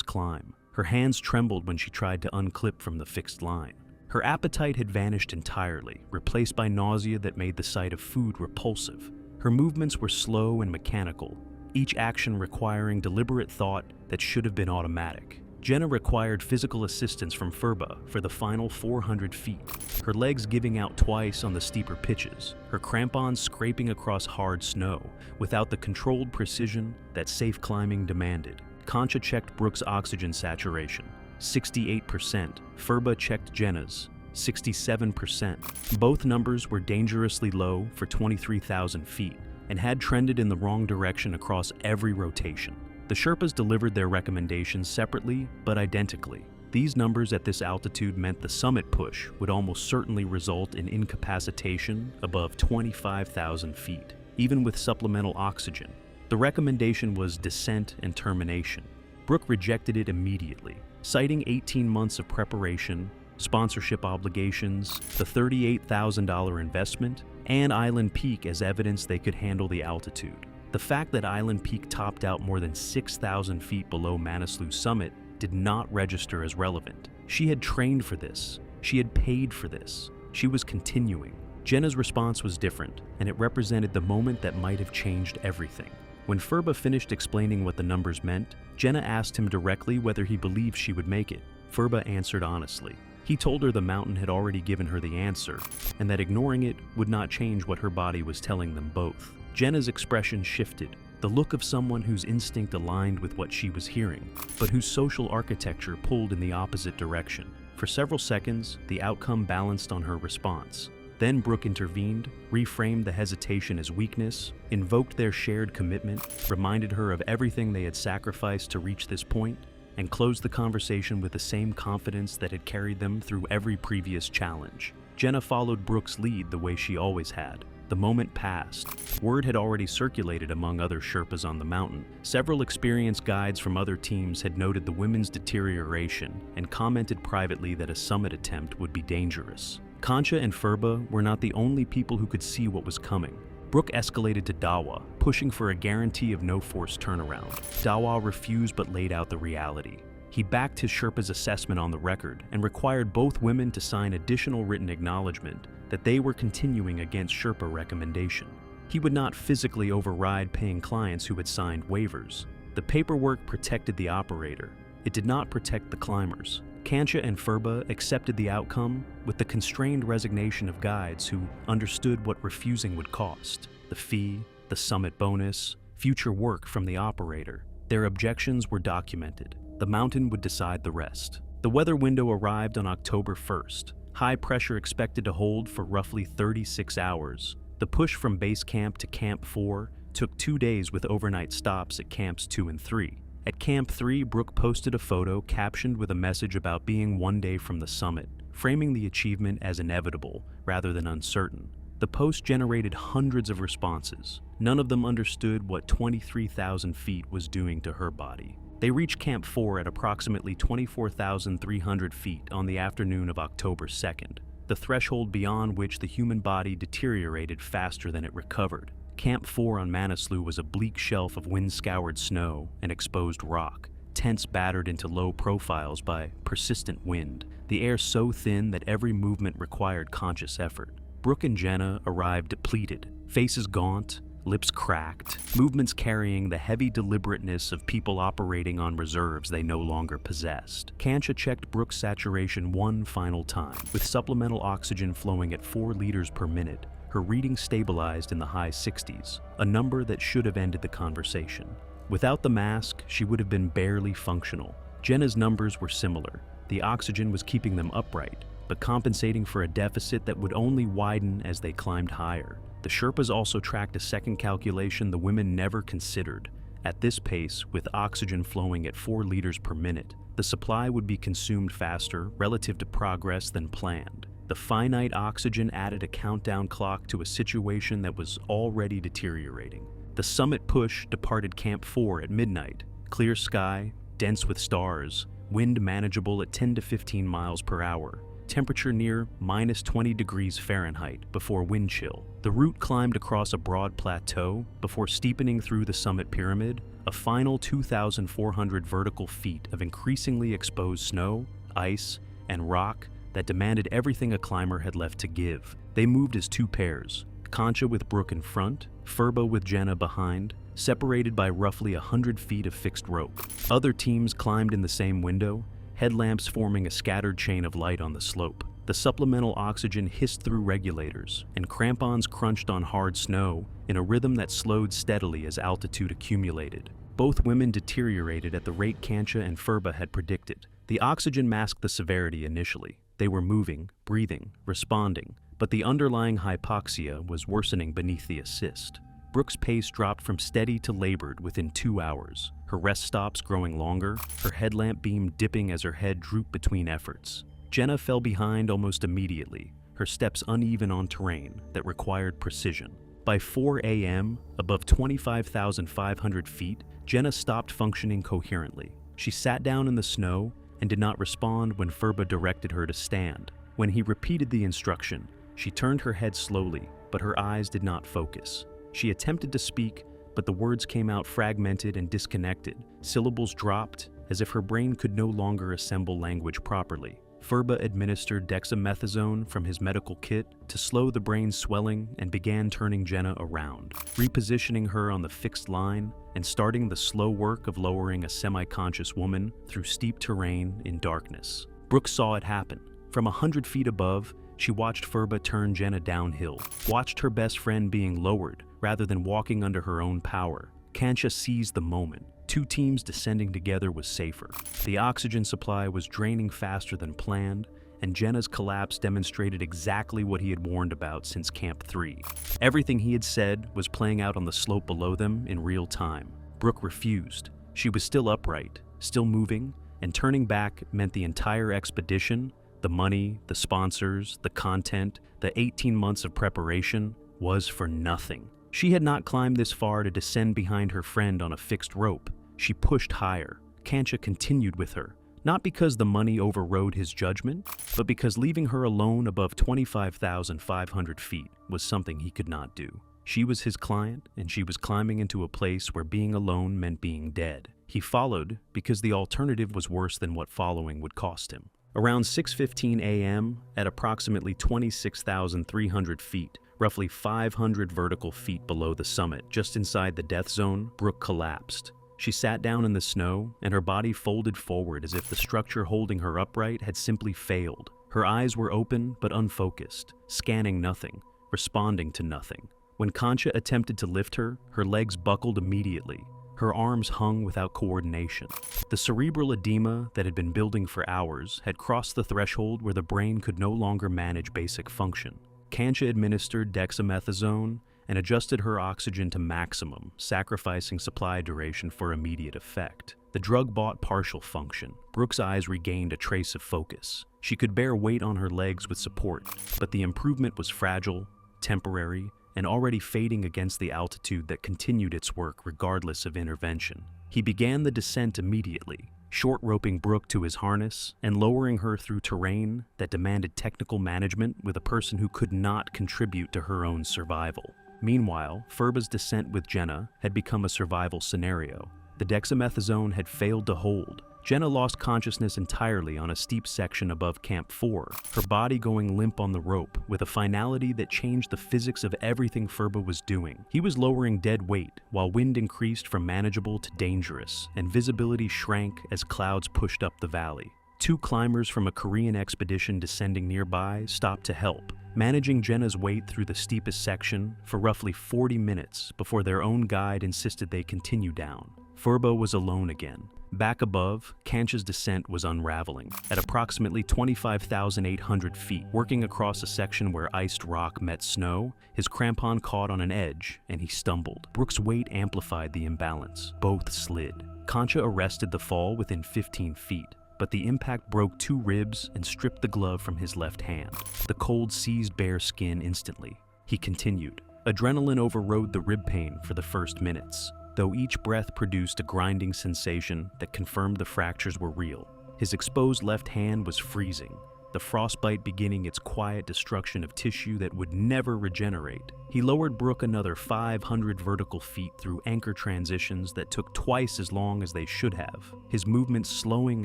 climb. Her hands trembled when she tried to unclip from the fixed line. Her appetite had vanished entirely, replaced by nausea that made the sight of food repulsive. Her movements were slow and mechanical, each action requiring deliberate thought that should have been automatic. Jenna required physical assistance from Furba for the final 400 feet, her legs giving out twice on the steeper pitches, her crampons scraping across hard snow without the controlled precision that safe climbing demanded. Kancha checked Brooke's oxygen saturation, 68%. Furba checked Jenna's, 67%. Both numbers were dangerously low for 23,000 feet and had trended in the wrong direction across every rotation. The Sherpas delivered their recommendations separately but identically. These numbers at this altitude meant the summit push would almost certainly result in incapacitation above 25,000 feet, even with supplemental oxygen. The recommendation was descent and termination. Brooke rejected it immediately, citing 18 months of preparation, sponsorship obligations, the $38,000 investment, and Island Peak as evidence they could handle the altitude. The fact that Island Peak topped out more than 6,000 feet below Manaslu's summit did not register as relevant. She had trained for this. She had paid for this. She was continuing. Jenna's response was different, and it represented the moment that might have changed everything. When Furba finished explaining what the numbers meant, Jenna asked him directly whether he believed she would make it. Furba answered honestly. He told her the mountain had already given her the answer, and that ignoring it would not change what her body was telling them both. Jenna's expression shifted, the look of someone whose instinct aligned with what she was hearing, but whose social architecture pulled in the opposite direction. For several seconds, the outcome balanced on her response. Then Brooke intervened, reframed the hesitation as weakness, invoked their shared commitment, reminded her of everything they had sacrificed to reach this point, and closed the conversation with the same confidence that had carried them through every previous challenge. Jenna followed Brooke's lead the way she always had. The moment passed. Word had already circulated among other Sherpas on the mountain. Several experienced guides from other teams had noted the women's deterioration and commented privately that a summit attempt would be dangerous. Kancha and Furba were not the only people who could see what was coming. Brooke escalated to Dawa, pushing for a guarantee of no forced turnaround. Dawa refused but laid out the reality. He backed his Sherpa's assessment on the record and required both women to sign additional written acknowledgement that they were continuing against Sherpa recommendation. He would not physically override paying clients who had signed waivers. The paperwork protected the operator. It did not protect the climbers. Kancha and Furba accepted the outcome with the constrained resignation of guides who understood what refusing would cost: the fee, the summit bonus, future work from the operator. Their objections were documented. The mountain would decide the rest. The weather window arrived on October 1st. High pressure expected to hold for roughly 36 hours. The push from base camp to Camp 4 took 2 days with overnight stops at Camps 2 and 3. At Camp 3, Brooke posted a photo captioned with a message about being 1 day from the summit, framing the achievement as inevitable rather than uncertain. The post generated hundreds of responses. None of them understood what 23,000 feet was doing to her body. They reached Camp 4 at approximately 24,300 feet on the afternoon of October 2nd, the threshold beyond which the human body deteriorated faster than it recovered. Camp 4 on Manaslu was a bleak shelf of wind-scoured snow and exposed rock, tents battered into low profiles by persistent wind, the air so thin that every movement required conscious effort. Brooke and Jenna arrived depleted, faces gaunt, lips cracked, movements carrying the heavy deliberateness of people operating on reserves they no longer possessed. Kancha checked Brooke's saturation one final time. With supplemental oxygen flowing at 4 liters per minute, her reading stabilized in the high 60s, a number that should have ended the conversation. Without the mask, she would have been barely functional. Jenna's numbers were similar. The oxygen was keeping them upright, but compensating for a deficit that would only widen as they climbed higher. The Sherpas also tracked a second calculation the women never considered. At this pace, with oxygen flowing at 4 liters per minute, the supply would be consumed faster relative to progress than planned. The finite oxygen added a countdown clock to a situation that was already deteriorating. The summit push departed Camp 4 at midnight. Clear sky, dense with stars, wind manageable at 10 to 15 miles per hour. Temperature near minus 20 degrees Fahrenheit before wind chill. The route climbed across a broad plateau before steepening through the summit pyramid, a final 2,400 vertical feet of increasingly exposed snow, ice, and rock that demanded everything a climber had left to give. They moved as 2 pairs, Kancha with Brooke in front, Furba with Jenna behind, separated by roughly 100 feet of fixed rope. Other teams climbed in the same window, headlamps forming a scattered chain of light on the slope. The supplemental oxygen hissed through regulators, and crampons crunched on hard snow in a rhythm that slowed steadily as altitude accumulated. Both women deteriorated at the rate Kancha and Furba had predicted. The oxygen masked the severity initially. They were moving, breathing, responding, but the underlying hypoxia was worsening beneath the assist. Brooke's pace dropped from steady to labored within 2 hours, her rest stops growing longer, her headlamp beam dipping as her head drooped between efforts. Jenna fell behind almost immediately, her steps uneven on terrain that required precision. By 4 a.m., above 25,500 feet, Jenna stopped functioning coherently. She sat down in the snow and did not respond when Furba directed her to stand. When he repeated the instruction, she turned her head slowly, but her eyes did not focus. She attempted to speak, but the words came out fragmented and disconnected. Syllables dropped, as if her brain could no longer assemble language properly. Furba administered dexamethasone from his medical kit to slow the brain's swelling and began turning Jenna around, repositioning her on the fixed line and starting the slow work of lowering a semi-conscious woman through steep terrain in darkness. Brooke saw it happen. From 100 feet above, she watched Furba turn Jenna downhill, watched her best friend being lowered rather than walking under her own power. Kancha seized the moment. 2 teams descending together was safer. The oxygen supply was draining faster than planned, and Jenna's collapse demonstrated exactly what he had warned about since Camp 3. Everything he had said was playing out on the slope below them in real time. Brooke refused. She was still upright, still moving, and turning back meant the entire expedition, the money, the sponsors, the content, the 18 months of preparation, was for nothing. She had not climbed this far to descend behind her friend on a fixed rope. She pushed higher. Kancha continued with her, not because the money overrode his judgment, but because leaving her alone above 25,500 feet was something he could not do. She was his client, and she was climbing into a place where being alone meant being dead. He followed because the alternative was worse than what following would cost him. Around 6:15 a.m., at approximately 26,300 feet, roughly 500 vertical feet below the summit, just inside the death zone, Brooke collapsed. She sat down in the snow, and her body folded forward as if the structure holding her upright had simply failed. Her eyes were open but unfocused, scanning nothing, responding to nothing. When Kancha attempted to lift her, her legs buckled immediately. Her arms hung without coordination. The cerebral edema that had been building for hours had crossed the threshold where the brain could no longer manage basic function. Kancha administered dexamethasone and adjusted her oxygen to maximum, sacrificing supply duration for immediate effect. The drug bought partial function. Brooke's eyes regained a trace of focus. She could bear weight on her legs with support, but the improvement was fragile, temporary, and already fading against the altitude that continued its work regardless of intervention. He began the descent immediately, short-roping Brooke to his harness and lowering her through terrain that demanded technical management with a person who could not contribute to her own survival. Meanwhile, Furba's descent with Jenna had become a survival scenario. The dexamethasone had failed to hold. Jenna lost consciousness entirely on a steep section above Camp 4, her body going limp on the rope, with a finality that changed the physics of everything Furba was doing. He was lowering dead weight, while wind increased from manageable to dangerous, and visibility shrank as clouds pushed up the valley. 2 climbers from a Korean expedition descending nearby stopped to help, managing Jenna's weight through the steepest section for roughly 40 minutes before their own guide insisted they continue down. Furba was alone again. Back above, Kancha's descent was unraveling. At approximately 25,800 feet, working across a section where iced rock met snow, his crampon caught on an edge, and he stumbled. Brooke's weight amplified the imbalance. Both slid. Kancha arrested the fall within 15 feet, but the impact broke 2 ribs and stripped the glove from his left hand. The cold seized bare skin instantly. He continued. Adrenaline overrode the rib pain for the first minutes, though each breath produced a grinding sensation that confirmed the fractures were real. His exposed left hand was freezing, the frostbite beginning its quiet destruction of tissue that would never regenerate. He lowered Brooke another 500 vertical feet through anchor transitions that took twice as long as they should have, his movements slowing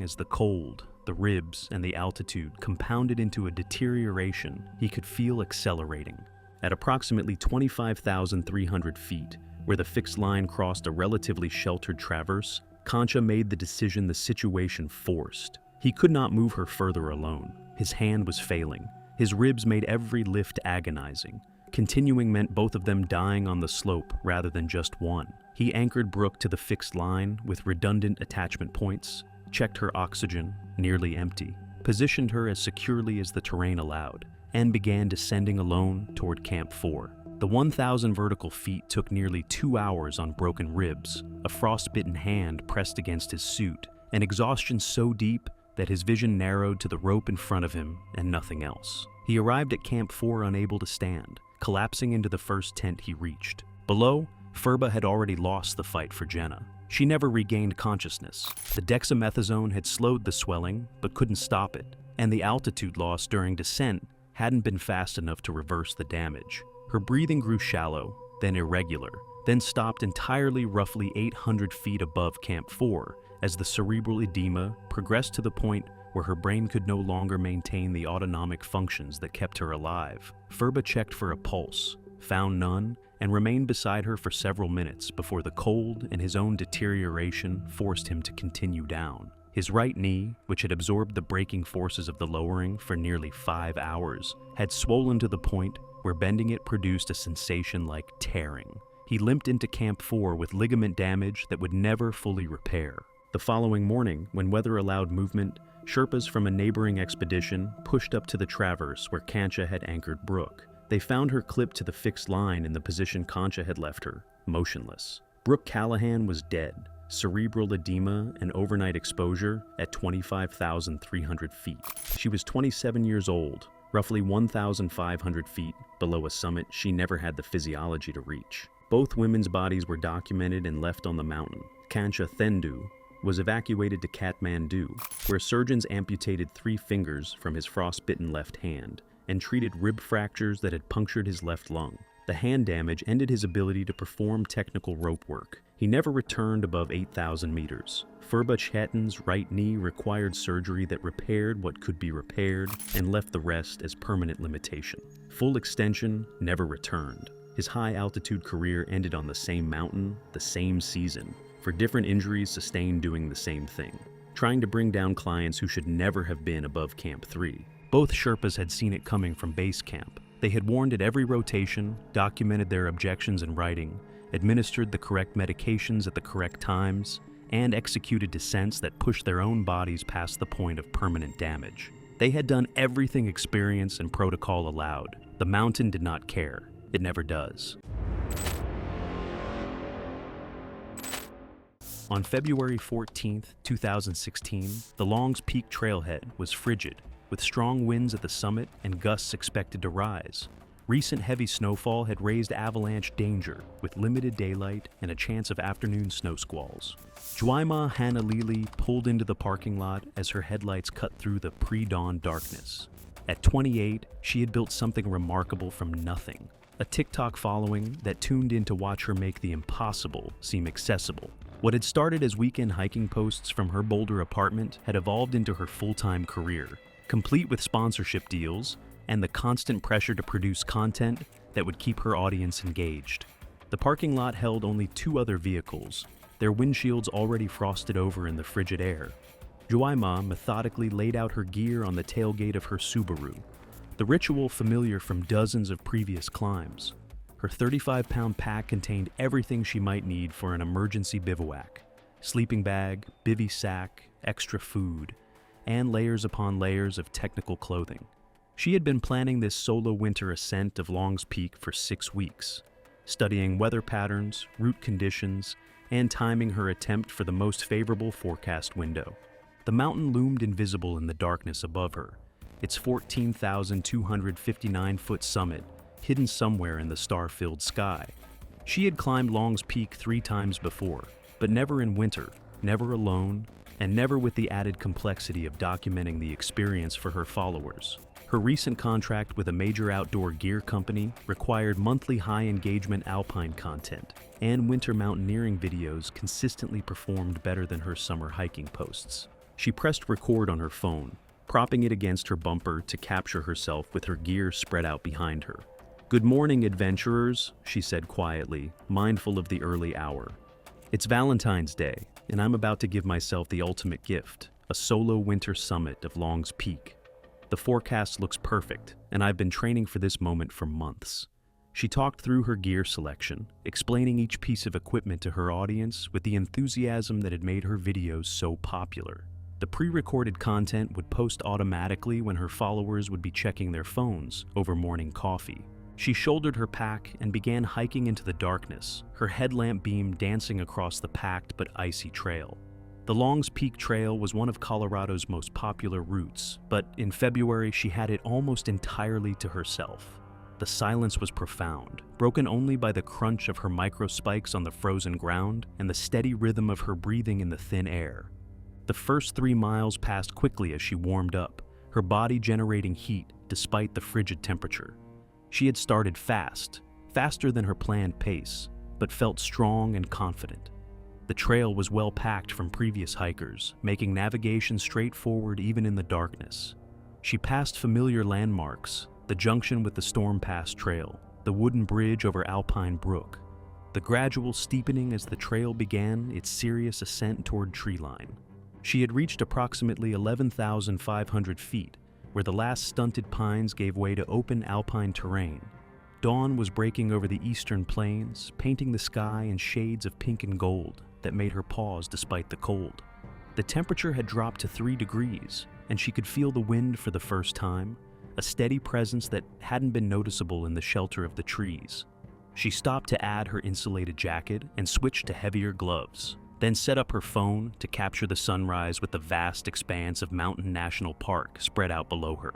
as the cold, the ribs, and the altitude compounded into a deterioration he could feel accelerating. At approximately 25,300 feet, where the fixed line crossed a relatively sheltered traverse, Kancha made the decision the situation forced. He could not move her further alone. His hand was failing. His ribs made every lift agonizing. Continuing meant both of them dying on the slope rather than just one. He anchored Brooke to the fixed line with redundant attachment points, checked her oxygen, nearly empty, positioned her as securely as the terrain allowed, and began descending alone toward Camp 4. The 1,000 vertical feet took nearly 2 hours on broken ribs, a frostbitten hand pressed against his suit, and exhaustion so deep that his vision narrowed to the rope in front of him and nothing else. He arrived at Camp 4 unable to stand, collapsing into the first tent he reached. Below, Furba had already lost the fight for Jenna. She never regained consciousness. The dexamethasone had slowed the swelling, but couldn't stop it, and the altitude loss during descent hadn't been fast enough to reverse the damage. Her breathing grew shallow, then irregular, then stopped entirely roughly 800 feet above Camp 4 as the cerebral edema progressed to the point where her brain could no longer maintain the autonomic functions that kept her alive. Furba checked for a pulse, found none, and remained beside her for several minutes before the cold and his own deterioration forced him to continue down. His right knee, which had absorbed the braking forces of the lowering for nearly 5 hours, had swollen to the point where bending it produced a sensation like tearing. He limped into Camp 4 with ligament damage that would never fully repair. The following morning, when weather allowed movement, Sherpas from a neighboring expedition pushed up to the traverse where Kancha had anchored Brooke. They found her clipped to the fixed line in the position Kancha had left her, motionless. Brooke Callahan was dead, cerebral edema and overnight exposure at 25,300 feet. She was 27 years old, roughly 1,500 feet below a summit she never had the physiology to reach. Both women's bodies were documented and left on the mountain. Kancha Thendu was evacuated to Kathmandu, where surgeons amputated 3 fingers from his frostbitten left hand and treated rib fractures that had punctured his left lung. The hand damage ended his ability to perform technical rope work. He never returned above 8,000 meters. Furba Chetan's right knee required surgery that repaired what could be repaired and left the rest as permanent limitation. Full extension never returned. His high-altitude career ended on the same mountain, the same season, for different injuries sustained doing the same thing, trying to bring down clients who should never have been above Camp 3. Both Sherpas had seen it coming from base camp. They had warned at every rotation, documented their objections in writing, administered the correct medications at the correct times, and executed descents that pushed their own bodies past the point of permanent damage. They had done everything experience and protocol allowed. The mountain did not care. It never does. On February 14, 2016, the Longs Peak trailhead was frigid, with strong winds at the summit and gusts expected to rise. Recent heavy snowfall had raised avalanche danger, with limited daylight and a chance of afternoon snow squalls. Juaima Hanalili pulled into the parking lot as her headlights cut through the pre-dawn darkness. At 28, she had built something remarkable from nothing, a TikTok following that tuned in to watch her make the impossible seem accessible. What had started as weekend hiking posts from her Boulder apartment had evolved into her full-time career, complete with sponsorship deals and the constant pressure to produce content that would keep her audience engaged. The parking lot held only 2 other vehicles, their windshields already frosted over in the frigid air. Joaima methodically laid out her gear on the tailgate of her Subaru, the ritual familiar from dozens of previous climbs. Her 35-pound pack contained everything she might need for an emergency bivouac: sleeping bag, bivy sack, extra food, and layers upon layers of technical clothing. She had been planning this solo winter ascent of Long's Peak for 6 weeks, studying weather patterns, route conditions, and timing her attempt for the most favorable forecast window. The mountain loomed invisible in the darkness above her, its 14,259-foot summit hidden somewhere in the star-filled sky. She had climbed Long's Peak 3 times before, but never in winter, never alone, and never with the added complexity of documenting the experience for her followers. Her recent contract with a major outdoor gear company required monthly high-engagement alpine content, and winter mountaineering videos consistently performed better than her summer hiking posts. She pressed record on her phone, propping it against her bumper to capture herself with her gear spread out behind her. "Good morning, adventurers," she said quietly, mindful of the early hour. "It's Valentine's Day, and I'm about to give myself the ultimate gift, a solo winter summit of Long's Peak. The forecast looks perfect, and I've been training for this moment for months." She talked through her gear selection, explaining each piece of equipment to her audience with the enthusiasm that had made her videos so popular. The pre-recorded content would post automatically when her followers would be checking their phones over morning coffee. She shouldered her pack and began hiking into the darkness, her headlamp beam dancing across the packed but icy trail. The Long's Peak Trail was one of Colorado's most popular routes, but in February she had it almost entirely to herself. The silence was profound, broken only by the crunch of her microspikes on the frozen ground and the steady rhythm of her breathing in the thin air. The first 3 miles passed quickly as she warmed up, her body generating heat despite the frigid temperature. She had started fast, faster than her planned pace, but felt strong and confident. The trail was well packed from previous hikers, making navigation straightforward even in the darkness. She passed familiar landmarks, the junction with the Storm Pass Trail, the wooden bridge over Alpine Brook, the gradual steepening as the trail began its serious ascent toward treeline. She had reached approximately 11,500 feet, where the last stunted pines gave way to open alpine terrain. Dawn was breaking over the eastern plains, painting the sky in shades of pink and gold that made her pause despite the cold. The temperature had dropped to 3 degrees, and she could feel the wind for the first time, a steady presence that hadn't been noticeable in the shelter of the trees. She stopped to add her insulated jacket and switched to heavier gloves, then set up her phone to capture the sunrise with the vast expanse of Mountain National Park spread out below her.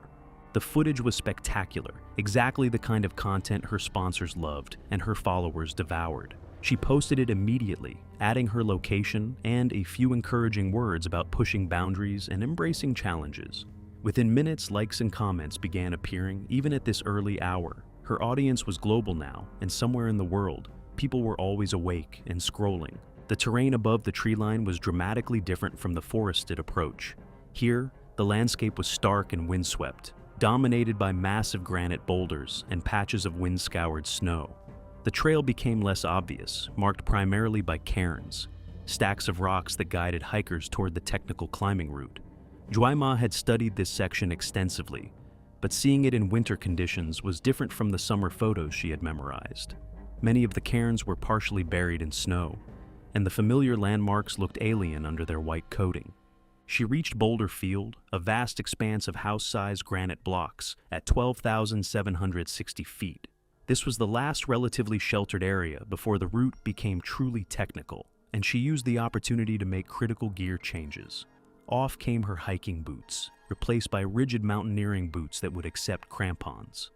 The footage was spectacular, exactly the kind of content her sponsors loved and her followers devoured. She posted it immediately, adding her location and a few encouraging words about pushing boundaries and embracing challenges. Within minutes, likes and comments began appearing, even at this early hour. Her audience was global now, and somewhere in the world, people were always awake and scrolling. The terrain above the treeline was dramatically different from the forested approach. Here, the landscape was stark and windswept, dominated by massive granite boulders and patches of wind-scoured snow. The trail became less obvious, marked primarily by cairns, stacks of rocks that guided hikers toward the technical climbing route. Joaima had studied this section extensively, but seeing it in winter conditions was different from the summer photos she had memorized. Many of the cairns were partially buried in snow, and the familiar landmarks looked alien under their white coating. She reached Boulder Field, a vast expanse of house-sized granite blocks, at 12,760 feet. This was the last relatively sheltered area before the route became truly technical, and she used the opportunity to make critical gear changes. Off came her hiking boots, replaced by rigid mountaineering boots that would accept crampons.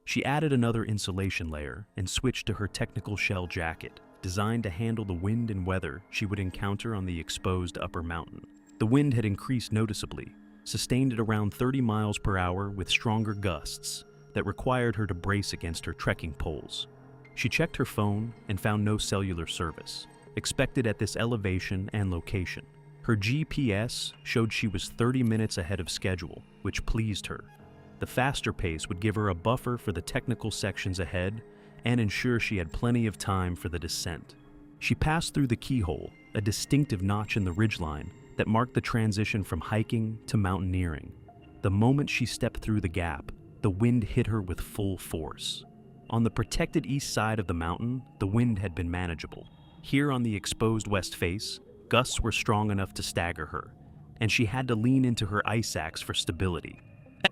She added another insulation layer and switched to her technical shell jacket, designed to handle the wind and weather she would encounter on the exposed upper mountain. The wind had increased noticeably, sustained at around 30 miles per hour with stronger gusts that required her to brace against her trekking poles. She checked her phone and found no cellular service. expected at this elevation and location. Her GPS showed she was 30 minutes ahead of schedule, which pleased her. The faster pace would give her a buffer for the technical sections ahead and ensure she had plenty of time for the descent. She passed through the keyhole, a distinctive notch in the ridgeline that marked the transition from hiking to mountaineering. The moment she stepped through the gap, the wind hit her with full force. On the protected east side of the mountain, the wind had been manageable. Here on the exposed west face, gusts were strong enough to stagger her, and she had to lean into her ice axe for stability.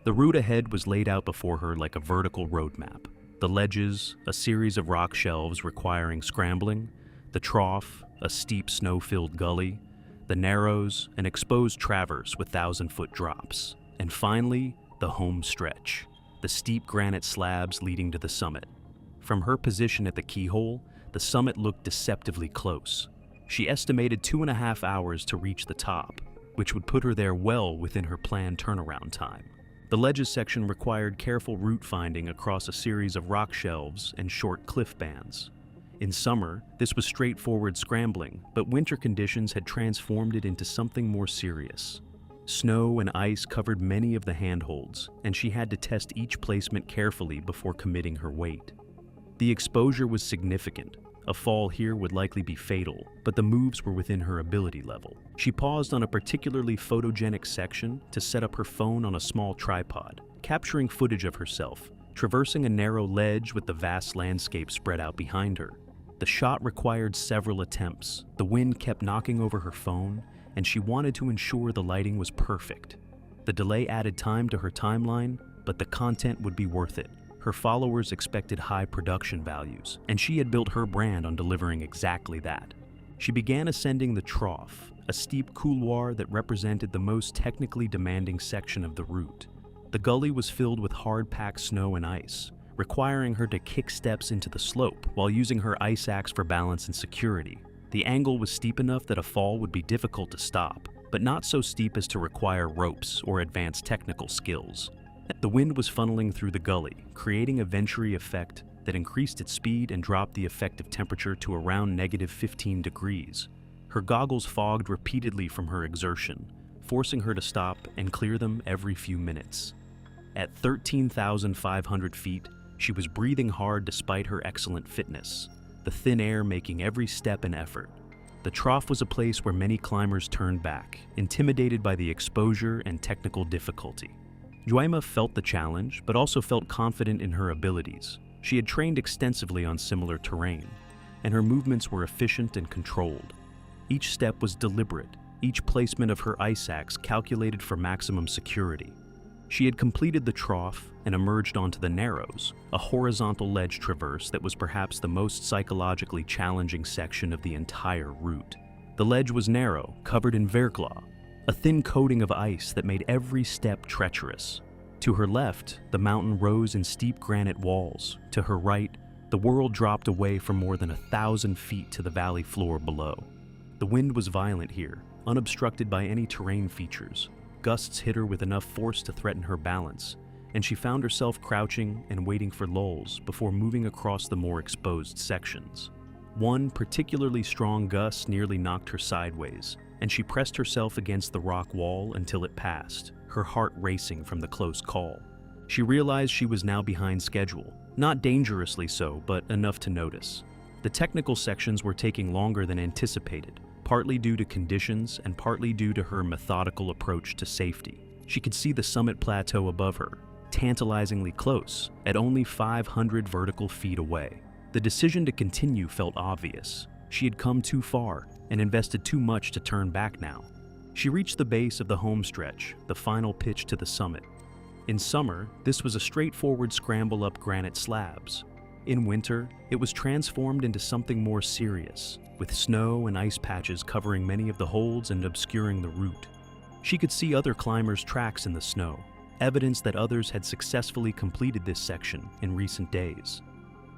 The route ahead was laid out before her like a vertical roadmap. The ledges, a series of rock shelves requiring scrambling, the trough, a steep snow-filled gully, the narrows, an exposed traverse with 1,000-foot drops, and finally, the home stretch, the steep granite slabs leading to the summit. From her position at the keyhole, the summit looked deceptively close. She estimated 2.5 hours to reach the top, which would put her there well within her planned turnaround time. The ledges section required careful route finding across a series of rock shelves and short cliff bands. In summer, this was straightforward scrambling, but winter conditions had transformed it into something more serious. Snow and ice covered many of the handholds, and she had to test each placement carefully before committing her weight. The exposure was significant. A fall here would likely be fatal, but the moves were within her ability level. She paused on a particularly photogenic section to set up her phone on a small tripod, capturing footage of herself, traversing a narrow ledge with the vast landscape spread out behind her. The shot required several attempts. The wind kept knocking over her phone, and she wanted to ensure the lighting was perfect. The delay added time to her timeline, but the content would be worth it. Her followers expected high production values, and she had built her brand on delivering exactly that. She began ascending the trough, a steep couloir that represented the most technically demanding section of the route. The gully was filled with hard-packed snow and ice, requiring her to kick steps into the slope while using her ice axe for balance and security. The angle was steep enough that a fall would be difficult to stop, but not so steep as to require ropes or advanced technical skills. The wind was funneling through the gully, creating a venturi effect that increased its speed and dropped the effective temperature to around -15 degrees. Her goggles fogged repeatedly from her exertion, forcing her to stop and clear them every few minutes. At 13,500 feet, she was breathing hard despite her excellent fitness, the thin air making every step an effort. The trough was a place where many climbers turned back, intimidated by the exposure and technical difficulty. Joaima felt the challenge, but also felt confident in her abilities. She had trained extensively on similar terrain, and her movements were efficient and controlled. Each step was deliberate, each placement of her ice axe calculated for maximum security. She had completed the trough and emerged onto the narrows, a horizontal ledge traverse that was perhaps the most psychologically challenging section of the entire route. The ledge was narrow, covered in verglas, a thin coating of ice that made every step treacherous. To her left, the mountain rose in steep granite walls. To her right, the world dropped away for more than 1,000 feet to the valley floor below. The wind was violent here, unobstructed by any terrain features. Gusts hit her with enough force to threaten her balance, and she found herself crouching and waiting for lulls before moving across the more exposed sections. One particularly strong gust nearly knocked her sideways, and she pressed herself against the rock wall until it passed, her heart racing from the close call. She realized she was now behind schedule, not dangerously so, but enough to notice. The technical sections were taking longer than anticipated, partly due to conditions and partly due to her methodical approach to safety. She could see the summit plateau above her, tantalizingly close, at only 500 vertical feet away. The decision to continue felt obvious. She had come too far and invested too much to turn back now. She reached the base of the home stretch, the final pitch to the summit. In summer, this was a straightforward scramble up granite slabs. In winter, it was transformed into something more serious, with snow and ice patches covering many of the holds and obscuring the route. She could see other climbers' tracks in the snow, evidence that others had successfully completed this section in recent days.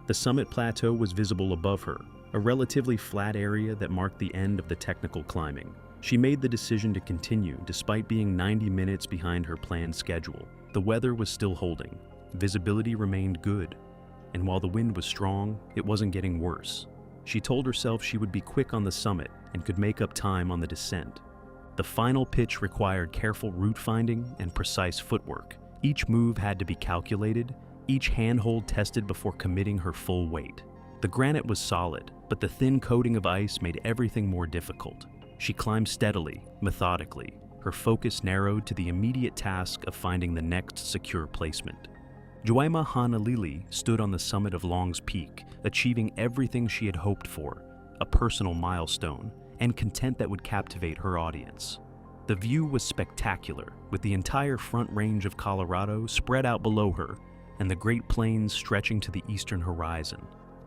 The summit plateau was visible above her, a relatively flat area that marked the end of the technical climbing. She made the decision to continue despite being 90 minutes behind her planned schedule. The weather was still holding, visibility remained good, and while the wind was strong, it wasn't getting worse. She told herself she would be quick on the summit and could make up time on the descent. The final pitch required careful route finding and precise footwork. Each move had to be calculated, each handhold tested before committing her full weight. The granite was solid, but the thin coating of ice made everything more difficult. She climbed steadily, methodically, her focus narrowed to the immediate task of finding the next secure placement. Juwaima Hanalili stood on the summit of Long's Peak, achieving everything she had hoped for, a personal milestone, and content that would captivate her audience. The view was spectacular, with the entire Front Range of Colorado spread out below her and the Great Plains stretching to the eastern horizon.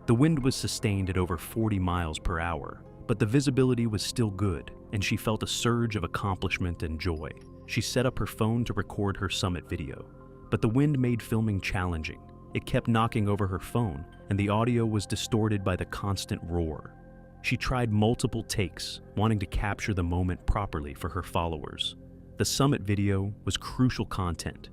The wind was sustained at over 40 miles per hour, but the visibility was still good, and she felt a surge of accomplishment and joy. She set up her phone to record her summit video, but the wind made filming challenging. It kept knocking over her phone, and the audio was distorted by the constant roar. She tried multiple takes, wanting to capture the moment properly for her followers. The summit video was crucial content.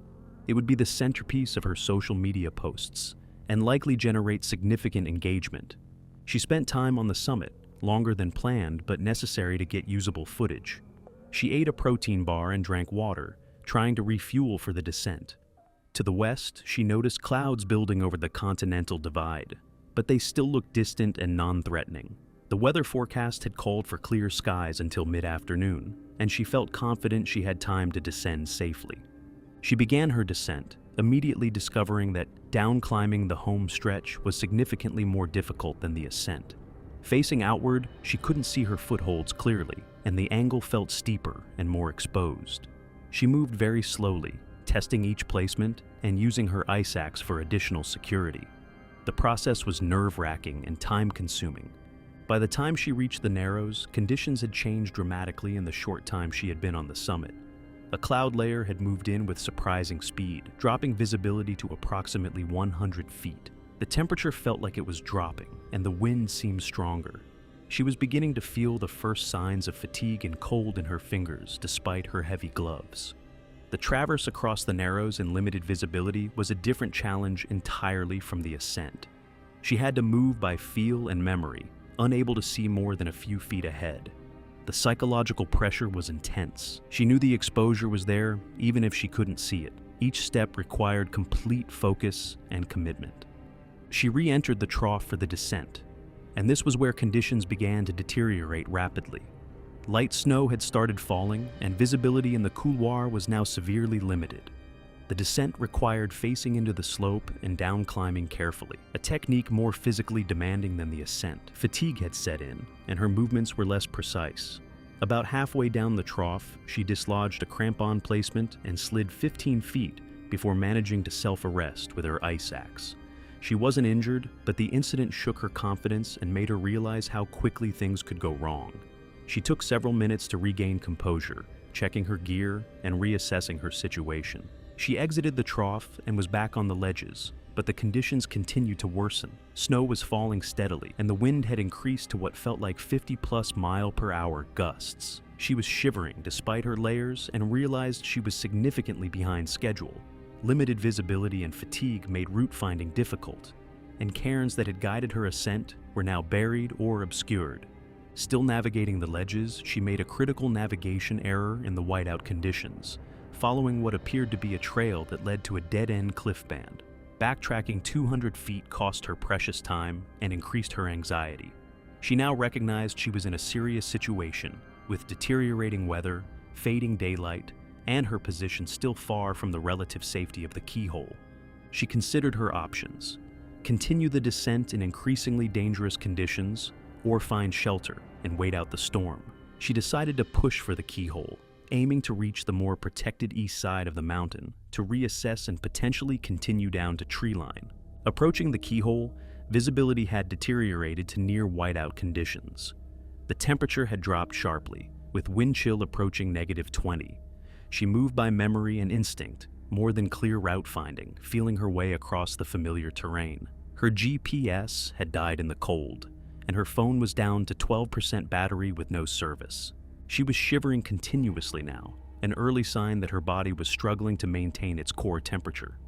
It would be the centerpiece of her social media posts, and likely generate significant engagement. She spent time on the summit, longer than planned but necessary to get usable footage. She ate a protein bar and drank water, trying to refuel for the descent. To the west, she noticed clouds building over the continental divide, but they still looked distant and non-threatening. The weather forecast had called for clear skies until mid-afternoon, and she felt confident she had time to descend safely. She began her descent, immediately discovering that down-climbing the home stretch was significantly more difficult than the ascent. Facing outward, she couldn't see her footholds clearly, and the angle felt steeper and more exposed. She moved very slowly, testing each placement and using her ice axe for additional security. The process was nerve-wracking and time-consuming. By the time she reached the Narrows, conditions had changed dramatically in the short time she had been on the summit. A cloud layer had moved in with surprising speed, dropping visibility to approximately 100 feet. The temperature felt like it was dropping, and the wind seemed stronger. She was beginning to feel the first signs of fatigue and cold in her fingers, despite her heavy gloves. The traverse across the Narrows in limited visibility was a different challenge entirely from the ascent. She had to move by feel and memory, unable to see more than a few feet ahead. The psychological pressure was intense. She knew the exposure was there, even if she couldn't see it. Each step required complete focus and commitment. She re-entered the trough for the descent, and this was where conditions began to deteriorate rapidly. Light snow had started falling, and visibility in the couloir was now severely limited. The descent required facing into the slope and down-climbing carefully, a technique more physically demanding than the ascent. Fatigue had set in, and her movements were less precise. About halfway down the trough, she dislodged a crampon placement and slid 15 feet before managing to self-arrest with her ice axe. She wasn't injured, but the incident shook her confidence and made her realize how quickly things could go wrong. She took several minutes to regain composure, checking her gear and reassessing her situation. She exited the trough and was back on the ledges, but the conditions continued to worsen. Snow was falling steadily, and the wind had increased to what felt like 50+ mile-per-hour gusts. She was shivering despite her layers and realized she was significantly behind schedule. Limited visibility and fatigue made route finding difficult, and cairns that had guided her ascent were now buried or obscured. Still navigating the ledges, she made a critical navigation error in the whiteout conditions, following what appeared to be a trail that led to a dead-end cliff band. Backtracking 200 feet cost her precious time and increased her anxiety. She now recognized she was in a serious situation, with deteriorating weather, fading daylight, and her position still far from the relative safety of the keyhole. She considered her options: continue the descent in increasingly dangerous conditions, or find shelter and wait out the storm. She decided to push for the keyhole, aiming to reach the more protected east side of the mountain to reassess and potentially continue down to treeline. Approaching the keyhole, visibility had deteriorated to near whiteout conditions. The temperature had dropped sharply, with wind chill approaching -20. She moved by memory and instinct, more than clear route finding, feeling her way across the familiar terrain. Her GPS had died in the cold, and her phone was down to 12% battery with no service. She was shivering continuously now, an early sign that her body was struggling to maintain its core temperature.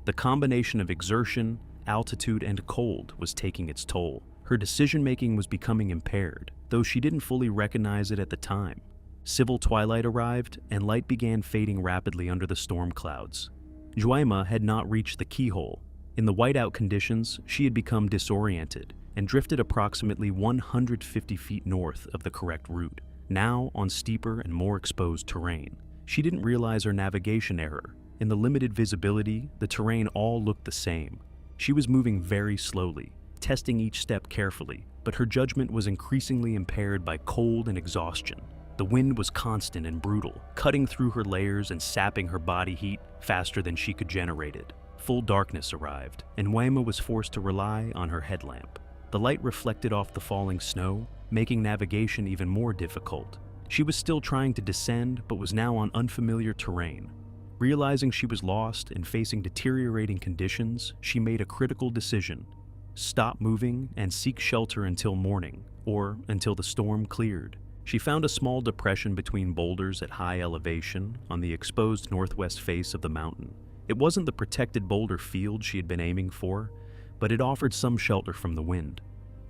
The combination of exertion, altitude, and cold was taking its toll. Her decision-making was becoming impaired, though she didn't fully recognize it at the time. Civil twilight arrived, and light began fading rapidly under the storm clouds. Juaima had not reached the keyhole. In the whiteout conditions, she had become disoriented and drifted approximately 150 feet north of the correct route, now on steeper and more exposed terrain. She didn't realize her navigation error. In the limited visibility, the terrain all looked the same. She was moving very slowly, testing each step carefully, but her judgment was increasingly impaired by cold and exhaustion. The wind was constant and brutal, cutting through her layers and sapping her body heat faster than she could generate it. Full darkness arrived, and Juaima was forced to rely on her headlamp. The light reflected off the falling snow, making navigation even more difficult. She was still trying to descend, but was now on unfamiliar terrain. Realizing she was lost and facing deteriorating conditions, she made a critical decision: stop moving and seek shelter until morning, or until the storm cleared. She found a small depression between boulders at high elevation on the exposed northwest face of the mountain. It wasn't the protected boulder field she had been aiming for, but it offered some shelter from the wind.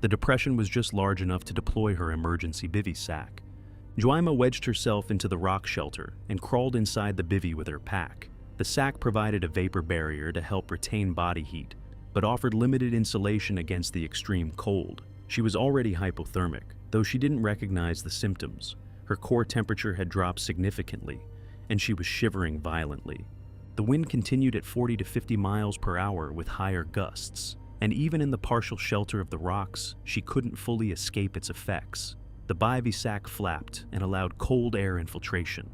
The depression was just large enough to deploy her emergency bivy sack. Juaima wedged herself into the rock shelter and crawled inside the bivy with her pack. The sack provided a vapor barrier to help retain body heat, but offered limited insulation against the extreme cold. She was already hypothermic, though she didn't recognize the symptoms. Her core temperature had dropped significantly, and she was shivering violently. The wind continued at 40 to 50 miles per hour with higher gusts, and even in the partial shelter of the rocks, she couldn't fully escape its effects. The bivy sack flapped and allowed cold air infiltration,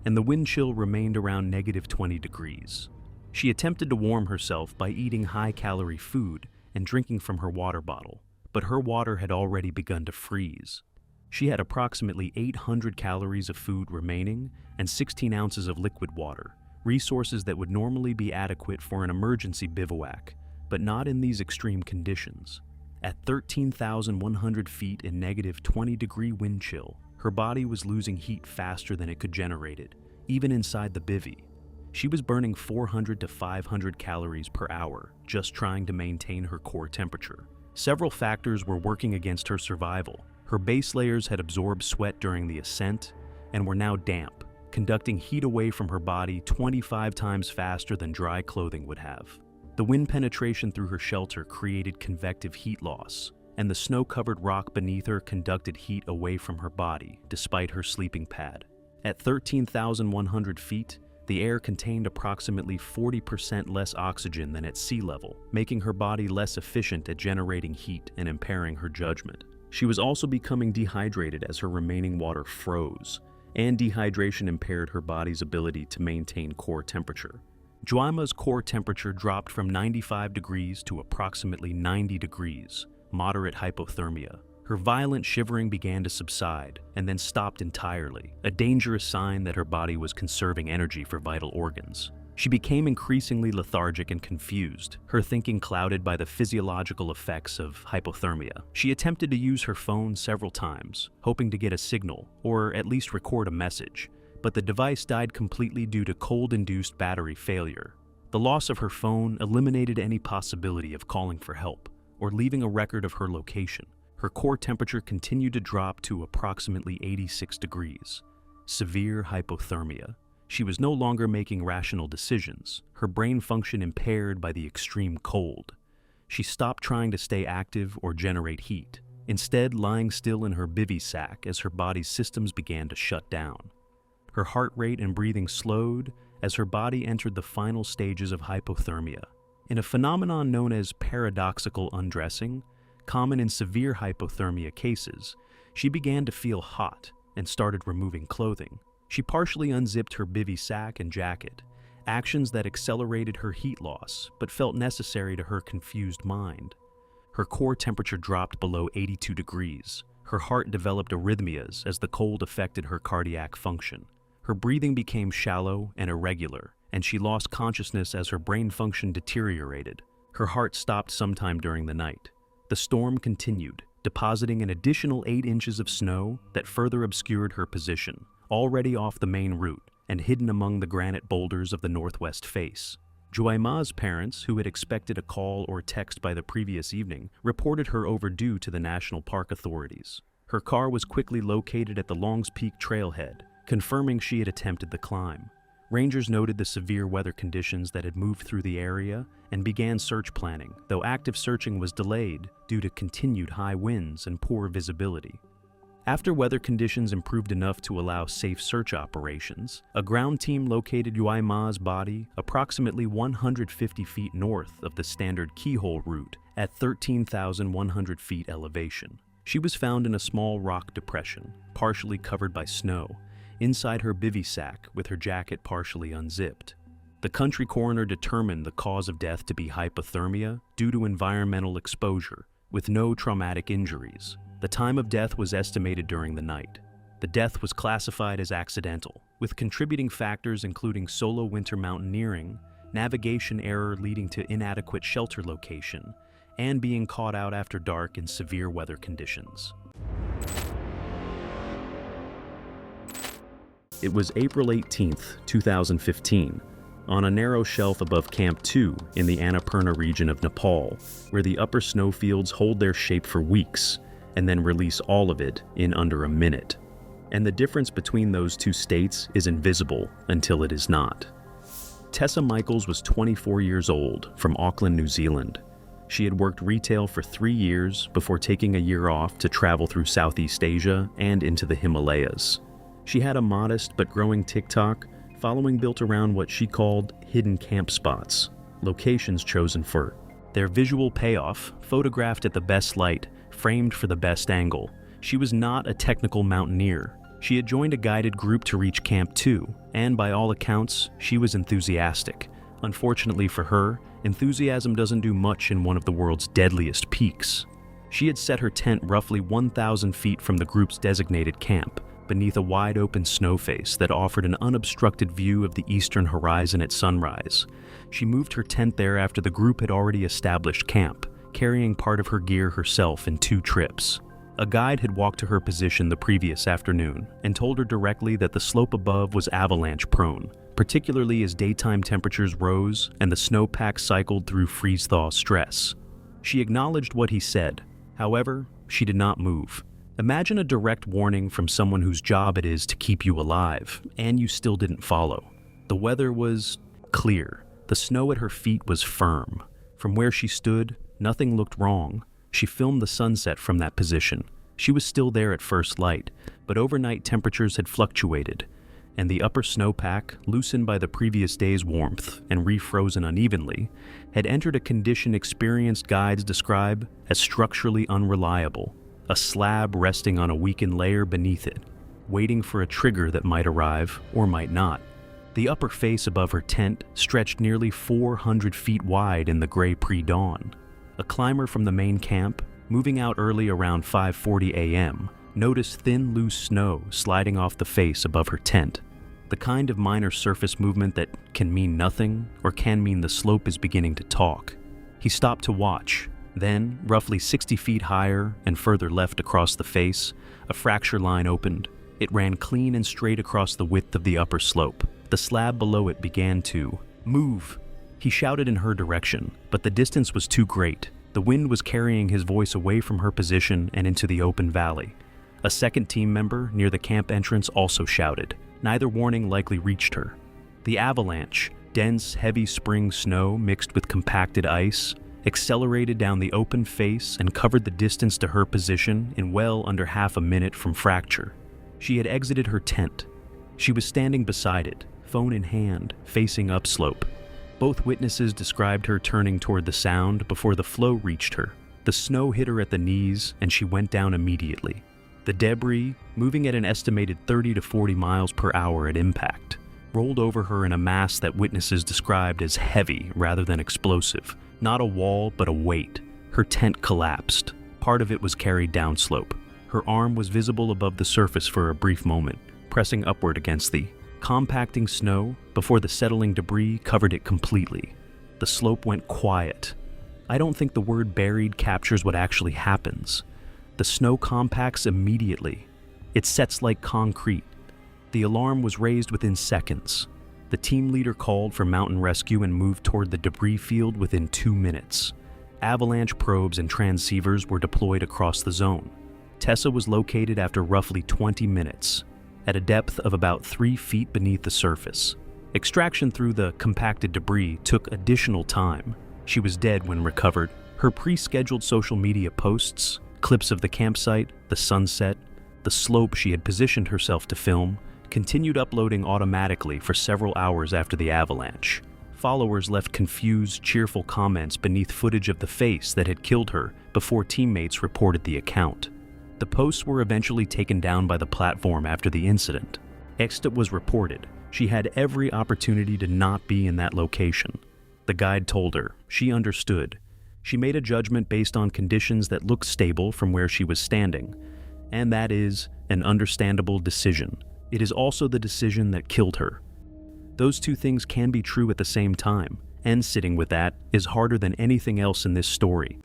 and the wind chill remained around -20 degrees. She attempted to warm herself by eating high-calorie food and drinking from her water bottle, but her water had already begun to freeze. She had approximately 800 calories of food remaining and 16 ounces of liquid water, resources that would normally be adequate for an emergency bivouac, but not in these extreme conditions. At 13,100 feet in -20-degree wind chill, her body was losing heat faster than it could generate it, even inside the bivy. She was burning 400 to 500 calories per hour just trying to maintain her core temperature. Several factors were working against her survival. Her base layers had absorbed sweat during the ascent and were now damp, conducting heat away from her body 25 times faster than dry clothing would have. The wind penetration through her shelter created convective heat loss, and the snow-covered rock beneath her conducted heat away from her body despite her sleeping pad. At 13,100 feet, the air contained approximately 40% less oxygen than at sea level, making her body less efficient at generating heat and impairing her judgment. She was also becoming dehydrated as her remaining water froze, and dehydration impaired her body's ability to maintain core temperature. Juaima's core temperature dropped from 95 degrees to approximately 90 degrees, moderate hypothermia. Her violent shivering began to subside and then stopped entirely, a dangerous sign that her body was conserving energy for vital organs. She became increasingly lethargic and confused, her thinking clouded by the physiological effects of hypothermia. She attempted to use her phone several times, hoping to get a signal or at least record a message, but the device died completely due to cold-induced battery failure. The loss of her phone eliminated any possibility of calling for help or leaving a record of her location. Her core temperature continued to drop to approximately 86 degrees. Severe hypothermia. She was no longer making rational decisions, her brain function impaired by the extreme cold. She stopped trying to stay active or generate heat, instead lying still in her bivy sack as her body's systems began to shut down. Her heart rate and breathing slowed as her body entered the final stages of hypothermia. In a phenomenon known as paradoxical undressing, common in severe hypothermia cases, she began to feel hot and started removing clothing. She partially unzipped her bivy sack and jacket, actions that accelerated her heat loss but felt necessary to her confused mind. Her core temperature dropped below 82 degrees. Her heart developed arrhythmias as the cold affected her cardiac function. Her breathing became shallow and irregular, and she lost consciousness as her brain function deteriorated. Her heart stopped sometime during the night. The storm continued, depositing an additional 8 inches of snow that further obscured her position, already off the main route and hidden among the granite boulders of the northwest face. Juaima's parents, who had expected a call or text by the previous evening, reported her overdue to the National Park authorities. Her car was quickly located at the Longs Peak trailhead, confirming she had attempted the climb. Rangers noted the severe weather conditions that had moved through the area and began search planning, though active searching was delayed due to continued high winds and poor visibility. After weather conditions improved enough to allow safe search operations, a ground team located Juaima's body approximately 150 feet north of the standard keyhole route at 13,100 feet elevation. She was found in a small rock depression, partially covered by snow, inside her bivy sack with her jacket partially unzipped. The country coroner determined the cause of death to be hypothermia due to environmental exposure, with no traumatic injuries. The time of death was estimated during the night. The death was classified as accidental, with contributing factors including solo winter mountaineering, navigation error leading to inadequate shelter location, and being caught out after dark in severe weather conditions. It was April 18, 2015, on a narrow shelf above Camp 2 in the Annapurna region of Nepal, where the upper snowfields hold their shape for weeks and then release all of it in under a minute. And the difference between those two states is invisible until it is not. Tessa Michaels was 24 years old, from Auckland, New Zealand. She had worked retail for 3 years before taking a year off to travel through Southeast Asia and into the Himalayas. She had a modest but growing TikTok following built around what she called hidden camp spots, locations chosen for their visual payoff, photographed at the best light, framed for the best angle. She was not a technical mountaineer. She had joined a guided group to reach Camp 2, and by all accounts, she was enthusiastic. Unfortunately for her, enthusiasm doesn't do much in one of the world's deadliest peaks. She had set her tent roughly 1,000 feet from the group's designated camp, beneath a wide-open snow face that offered an unobstructed view of the eastern horizon at sunrise. She moved her tent there after the group had already established camp, carrying part of her gear herself in 2 trips. A guide had walked to her position the previous afternoon and told her directly that the slope above was avalanche-prone, particularly as daytime temperatures rose and the snowpack cycled through freeze-thaw stress. She acknowledged what he said. However, she did not move. Imagine a direct warning from someone whose job it is to keep you alive, and you still didn't follow. The weather was clear. The snow at her feet was firm. From where she stood, nothing looked wrong. She filmed the sunset from that position. She was still there at first light, but overnight temperatures had fluctuated, and the upper snowpack, loosened by the previous day's warmth and refrozen unevenly, had entered a condition experienced guides describe as structurally unreliable, a slab resting on a weakened layer beneath it, waiting for a trigger that might arrive or might not. The upper face above her tent stretched nearly 400 feet wide in the gray pre-dawn. A climber from the main camp, moving out early around 5:40 a.m., noticed thin, loose snow sliding off the face above her tent, the kind of minor surface movement that can mean nothing or can mean the slope is beginning to talk. He stopped to watch. Then, roughly 60 feet higher and further left across the face, a fracture line opened. It ran clean and straight across the width of the upper slope. The slab below it began to move. He shouted in her direction, but the distance was too great. The wind was carrying his voice away from her position and into the open valley. A second team member near the camp entrance also shouted. Neither warning likely reached her. The avalanche, dense, heavy spring snow mixed with compacted ice, accelerated down the open face and covered the distance to her position in well under half a minute from fracture. She had exited her tent. She was standing beside it, phone in hand, facing upslope. Both witnesses described her turning toward the sound before the flow reached her. The snow hit her at the knees and she went down immediately. The debris, moving at an estimated 30 to 40 miles per hour at impact, rolled over her in a mass that witnesses described as heavy rather than explosive. Not a wall, but a weight. Her tent collapsed. Part of it was carried downslope. Her arm was visible above the surface for a brief moment, pressing upward against the compacting snow before the settling debris covered it completely. The slope went quiet. I don't think the word buried captures what actually happens. The snow compacts immediately. It sets like concrete. The alarm was raised within seconds. The team leader called for mountain rescue and moved toward the debris field within 2 minutes. Avalanche probes and transceivers were deployed across the zone. Tessa was located after roughly 20 minutes, at a depth of about 3 feet beneath the surface. Extraction through the compacted debris took additional time. She was dead when recovered. Her pre-scheduled social media posts, clips of the campsite, the sunset, the slope she had positioned herself to film, continued uploading automatically for several hours after the avalanche. Followers left confused, cheerful comments beneath footage of the face that had killed her before teammates reported the account. The posts were eventually taken down by the platform after the incident. Exit was reported. She had every opportunity to not be in that location. The guide told her. She understood. She made a judgment based on conditions that looked stable from where she was standing. And that is an understandable decision. It is also the decision that killed her. Those two things can be true at the same time, and sitting with that is harder than anything else in this story.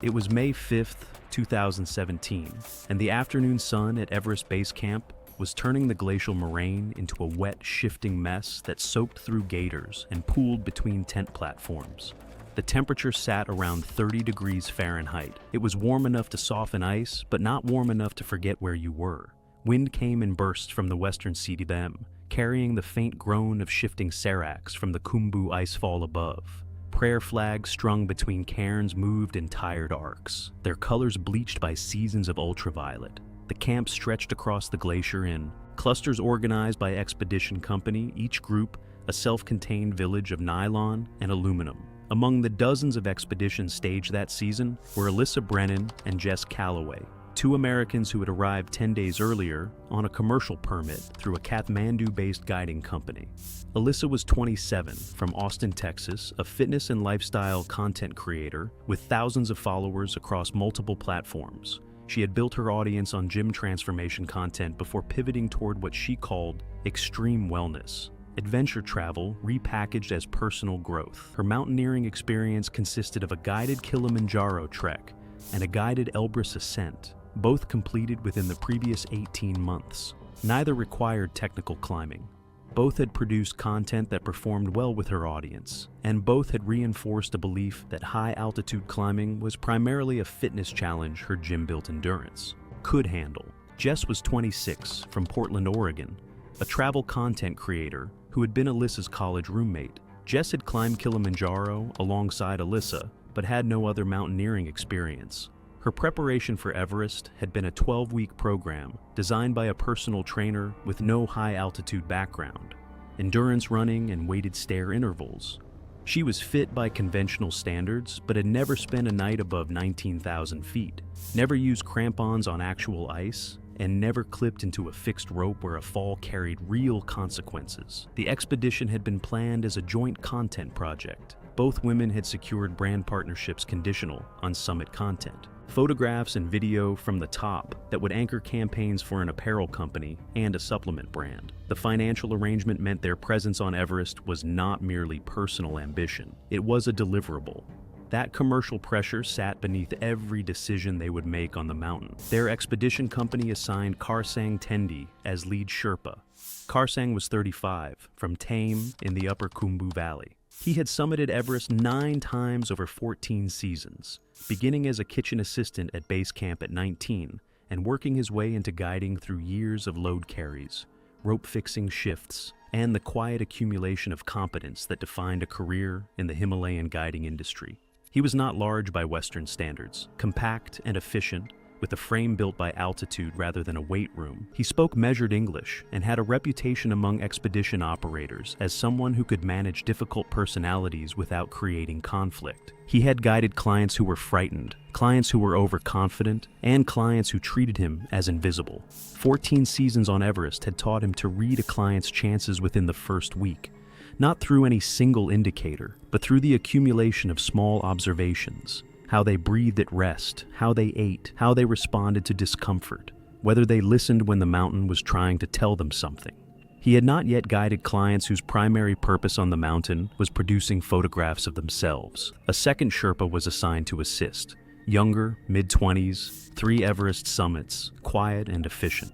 It was May 5th, 2017, and the afternoon sun at Everest Base Camp was turning the glacial moraine into a wet, shifting mess that soaked through gaiters and pooled between tent platforms. The temperature sat around 30 degrees Fahrenheit. It was warm enough to soften ice, but not warm enough to forget where you were. Wind came in bursts from the western CDM, carrying the faint groan of shifting seracs from the Khumbu icefall above. Prayer flags strung between cairns moved in tired arcs, their colors bleached by seasons of ultraviolet. The camp stretched across the glacier in clusters organized by Expedition Company, each group a self-contained village of nylon and aluminum. Among the dozens of expeditions staged that season were Alyssa Brennan and Jess Calloway, two Americans who had arrived 10 days earlier on a commercial permit through a Kathmandu-based guiding company. Alyssa was 27, from Austin, Texas, a fitness and lifestyle content creator with thousands of followers across multiple platforms. She had built her audience on gym transformation content before pivoting toward what she called extreme wellness. Adventure travel repackaged as personal growth. Her mountaineering experience consisted of a guided Kilimanjaro trek and a guided Elbrus ascent, both completed within the previous 18 months. Neither required technical climbing. Both had produced content that performed well with her audience, and both had reinforced a belief that high-altitude climbing was primarily a fitness challenge her gym-built endurance could handle. Jess was 26, from Portland, Oregon, a travel content creator who had been Alyssa's college roommate. Jess had climbed Kilimanjaro alongside Alyssa, but had no other mountaineering experience. Her preparation for Everest had been a 12-week program designed by a personal trainer with no high-altitude background, endurance running and weighted stair intervals. She was fit by conventional standards, but had never spent a night above 19,000 feet, never used crampons on actual ice, and never clipped into a fixed rope where a fall carried real consequences. The expedition had been planned as a joint content project. Both women had secured brand partnerships conditional on summit content. Photographs and video from the top that would anchor campaigns for an apparel company and a supplement brand. The financial arrangement meant their presence on Everest was not merely personal ambition. It was a deliverable. That commercial pressure sat beneath every decision they would make on the mountain. Their expedition company assigned Karsang Tendi as lead Sherpa. Karsang was 35, from Tame in the upper Khumbu Valley. He had summited Everest 9 times over 14 seasons, beginning as a kitchen assistant at base camp at 19 and working his way into guiding through years of load carries, rope-fixing shifts, and the quiet accumulation of competence that defined a career in the Himalayan guiding industry. He was not large by Western standards, compact and efficient, with a frame built by altitude rather than a weight room. He spoke measured English and had a reputation among expedition operators as someone who could manage difficult personalities without creating conflict. He had guided clients who were frightened, clients who were overconfident, and clients who treated him as invisible. 14 seasons on Everest had taught him to read a client's chances within the first week, not through any single indicator, but through the accumulation of small observations. How they breathed at rest, how they ate, how they responded to discomfort, whether they listened when the mountain was trying to tell them something. He had not yet guided clients whose primary purpose on the mountain was producing photographs of themselves. A second Sherpa was assigned to assist. Younger, mid-20s, 3 Everest summits, quiet and efficient.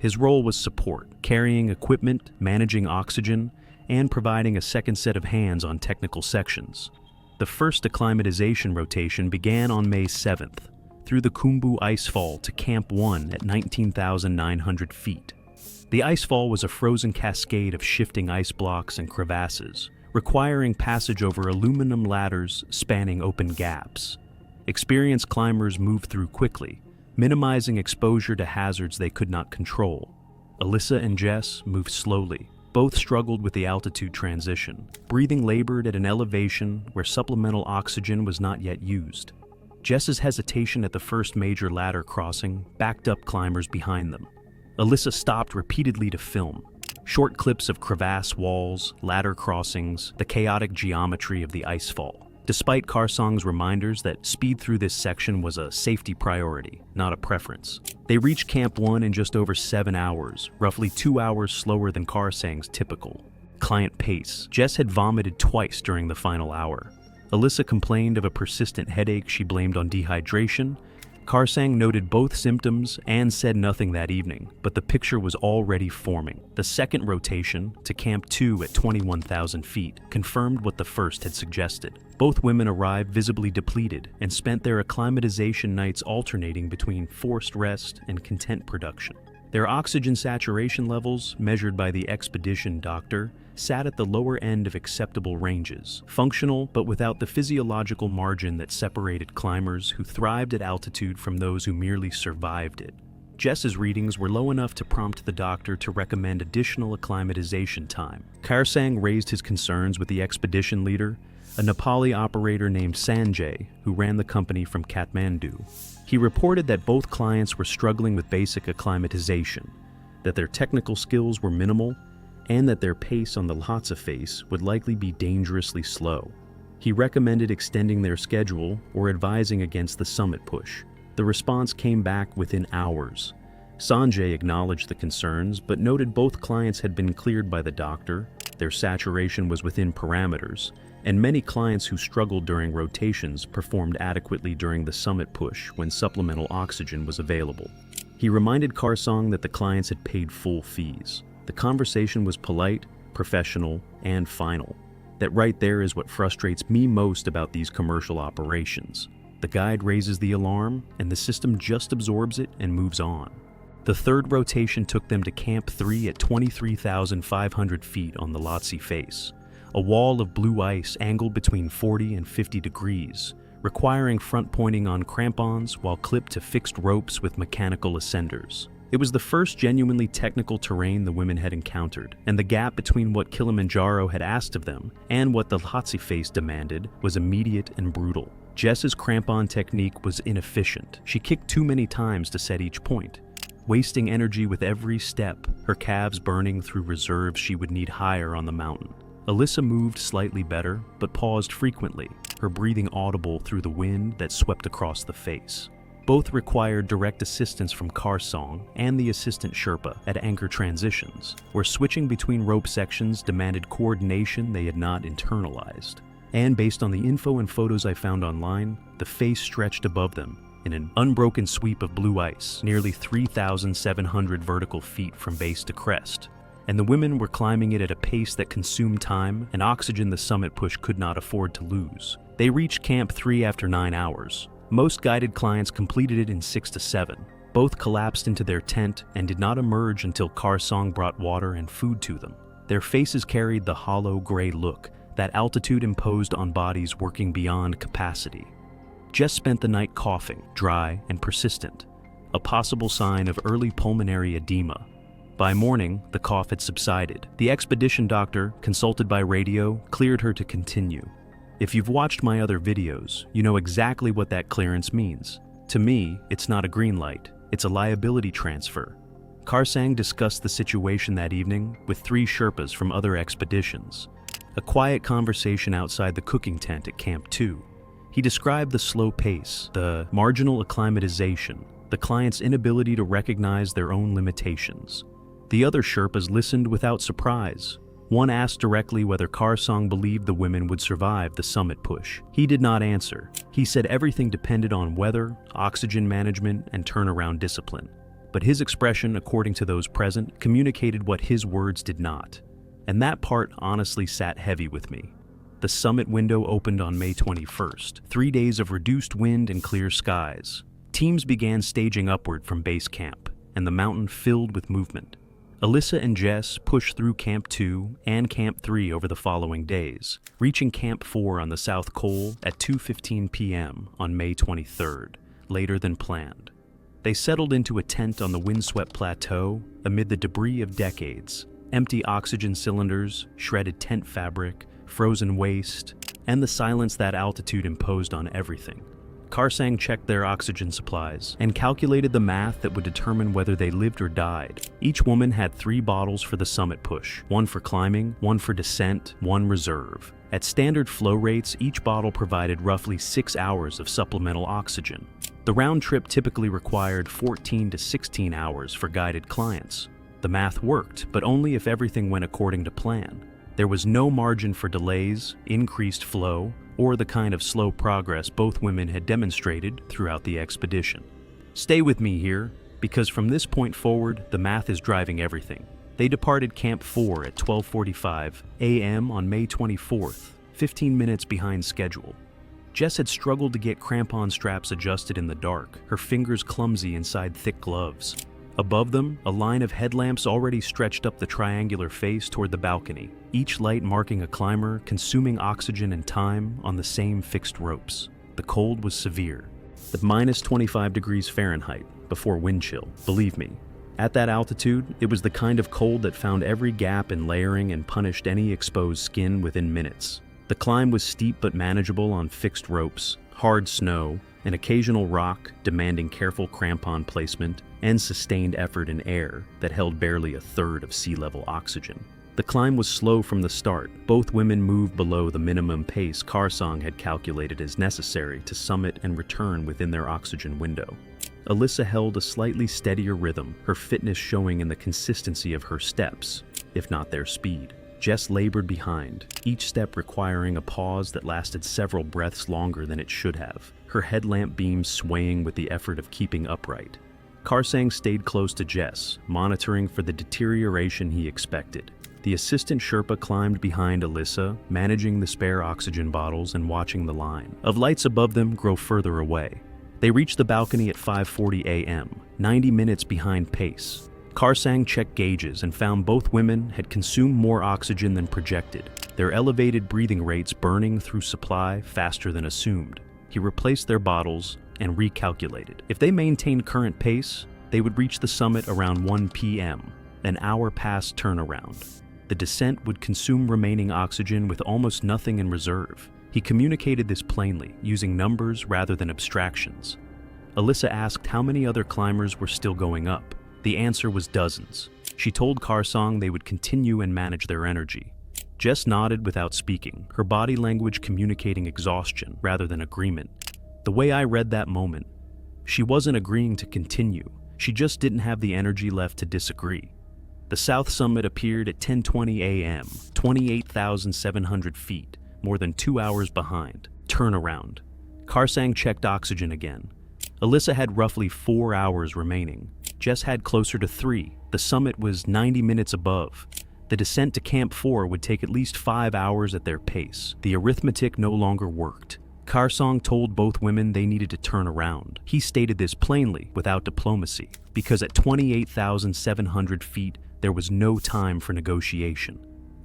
His role was support, carrying equipment, managing oxygen, and providing a second set of hands on technical sections. The first acclimatization rotation began on May 7th, through the Khumbu Icefall to Camp 1 at 19,900 feet. The icefall was a frozen cascade of shifting ice blocks and crevasses, requiring passage over aluminum ladders spanning open gaps. Experienced climbers moved through quickly, minimizing exposure to hazards they could not control. Alyssa and Jess moved slowly. Both struggled with the altitude transition. Breathing labored at an elevation where supplemental oxygen was not yet used. Jess's hesitation at the first major ladder crossing backed up climbers behind them. Alyssa stopped repeatedly to film. Short clips of crevasse walls, ladder crossings, the chaotic geometry of the icefall. Despite Karsang's reminders that speed through this section was a safety priority, not a preference. They reached Camp 1 in just over 7 hours, roughly 2 hours slower than Karsang's typical client pace. Jess had vomited twice during the final hour. Alyssa complained of a persistent headache she blamed on dehydration. Karsang noted both symptoms and said nothing that evening, but the picture was already forming. The second rotation, to Camp 2 at 21,000 feet, confirmed what the first had suggested. Both women arrived visibly depleted and spent their acclimatization nights alternating between forced rest and content production. Their oxygen saturation levels, measured by the expedition doctor, sat at the lower end of acceptable ranges, functional but without the physiological margin that separated climbers who thrived at altitude from those who merely survived it. Jess's readings were low enough to prompt the doctor to recommend additional acclimatization time. Karsang raised his concerns with the expedition leader, a Nepali operator named Sanjay, who ran the company from Kathmandu. He reported that both clients were struggling with basic acclimatization, that their technical skills were minimal, and that their pace on the Lhasa face would likely be dangerously slow. He recommended extending their schedule or advising against the summit push. The response came back within hours. Sanjay acknowledged the concerns, but noted both clients had been cleared by the doctor, their saturation was within parameters, and many clients who struggled during rotations performed adequately during the summit push when supplemental oxygen was available. He reminded Karsang that the clients had paid full fees. The conversation was polite, professional, and final. That right there is what frustrates me most about these commercial operations. The guide raises the alarm, and the system just absorbs it and moves on. The third rotation took them to Camp 3 at 23,500 feet on the Lhotse face, a wall of blue ice angled between 40 and 50 degrees, requiring front pointing on crampons while clipped to fixed ropes with mechanical ascenders. It was the first genuinely technical terrain the women had encountered, and the gap between what Kilimanjaro had asked of them and what the Lhotse face demanded was immediate and brutal. Jess's crampon technique was inefficient. She kicked too many times to set each point, wasting energy with every step, her calves burning through reserves she would need higher on the mountain. Alyssa moved slightly better, but paused frequently, her breathing audible through the wind that swept across the face. Both required direct assistance from Karsang and the assistant Sherpa at anchor transitions, where switching between rope sections demanded coordination they had not internalized. And based on the info and photos I found online, the face stretched above them in an unbroken sweep of blue ice, nearly 3,700 vertical feet from base to crest. And the women were climbing it at a pace that consumed time and oxygen the summit push could not afford to lose. They reached Camp 3 after 9 hours. Most guided clients completed it in 6 to 7. Both collapsed into their tent and did not emerge until Karsang brought water and food to them. Their faces carried the hollow gray look that altitude imposed on bodies working beyond capacity. Jess spent the night coughing, dry and persistent, a possible sign of early pulmonary edema. By morning, the cough had subsided. The expedition doctor, consulted by radio, cleared her to continue. If you've watched my other videos, you know exactly what that clearance means. To me, it's not a green light, it's a liability transfer. Karsang discussed the situation that evening with 3 Sherpas from other expeditions. A quiet conversation outside the cooking tent at Camp 2. He described the slow pace, the marginal acclimatization, the client's inability to recognize their own limitations. The other Sherpas listened without surprise. One asked directly whether Karsang believed the women would survive the summit push. He did not answer. He said everything depended on weather, oxygen management, and turnaround discipline. but his expression, according to those present, communicated what his words did not. And that part honestly sat heavy with me. The summit window opened on May 21st, 3 days of reduced wind and clear skies. Teams began staging upward from base camp, and the mountain filled with movement. Alyssa and Jess pushed through Camp 2 and Camp 3 over the following days, reaching Camp 4 on the South Col at 2:15 p.m. on May 23rd, later than planned. They settled into a tent on the windswept plateau amid the debris of decades, empty oxygen cylinders, shredded tent fabric, frozen waste, and the silence that altitude imposed on everything. Karsang checked their oxygen supplies and calculated the math that would determine whether they lived or died. Each woman had 3 bottles for the summit push, 1 for climbing, 1 for descent, 1 reserve. At standard flow rates, each bottle provided roughly 6 hours of supplemental oxygen. The round trip typically required 14 to 16 hours for guided clients. The math worked, but only if everything went according to plan. There was no margin for delays, increased flow, or the kind of slow progress both women had demonstrated throughout the expedition. Stay with me here, because from this point forward, the math is driving everything. They departed Camp 4 at 12:45 a.m. on May 24th, 15 minutes behind schedule. Jess had struggled to get crampon straps adjusted in the dark, her fingers clumsy inside thick gloves. Above them, a line of headlamps already stretched up the triangular face toward the balcony, each light marking a climber consuming oxygen and time on the same fixed ropes. The cold was severe, at minus 25 degrees Fahrenheit, before wind chill, believe me. At that altitude, it was the kind of cold that found every gap in layering and punished any exposed skin within minutes. The climb was steep but manageable on fixed ropes, hard snow, an occasional rock demanding careful crampon placement, and sustained effort in air that held barely a third of sea-level oxygen. The climb was slow from the start. Both women moved below the minimum pace Karsang had calculated as necessary to summit and return within their oxygen window. Alyssa held a slightly steadier rhythm, her fitness showing in the consistency of her steps, if not their speed. Jess labored behind, each step requiring a pause that lasted several breaths longer than it should have, her headlamp beams swaying with the effort of keeping upright. Karsang stayed close to Jess, monitoring for the deterioration he expected. The assistant Sherpa climbed behind Alyssa, managing the spare oxygen bottles and watching the line of lights above them grow further away. They reached the balcony at 5:40 a.m., 90 minutes behind pace. Karsang checked gauges and found both women had consumed more oxygen than projected, their elevated breathing rates burning through supply faster than assumed. He replaced their bottles and recalculated. If they maintained current pace, they would reach the summit around 1 p.m., an hour past turnaround. The descent would consume remaining oxygen with almost nothing in reserve. He communicated this plainly, using numbers rather than abstractions. Alyssa asked how many other climbers were still going up. The answer was dozens. She told Karsang they would continue and manage their energy. Jess nodded without speaking, her body language communicating exhaustion rather than agreement. The way I read that moment, she wasn't agreeing to continue. She just didn't have the energy left to disagree. The south summit appeared at 10:20 a.m., 28,700 feet, more than 2 hours behind. Turnaround. Karsang checked oxygen again. Alyssa had roughly 4 hours remaining. Jess had closer to 3. The summit was 90 minutes above. The descent to Camp 4 would take at least 5 hours at their pace. The arithmetic no longer worked. Karsang told both women they needed to turn around. He stated this plainly, without diplomacy, because at 28,700 feet, there was no time for negotiation.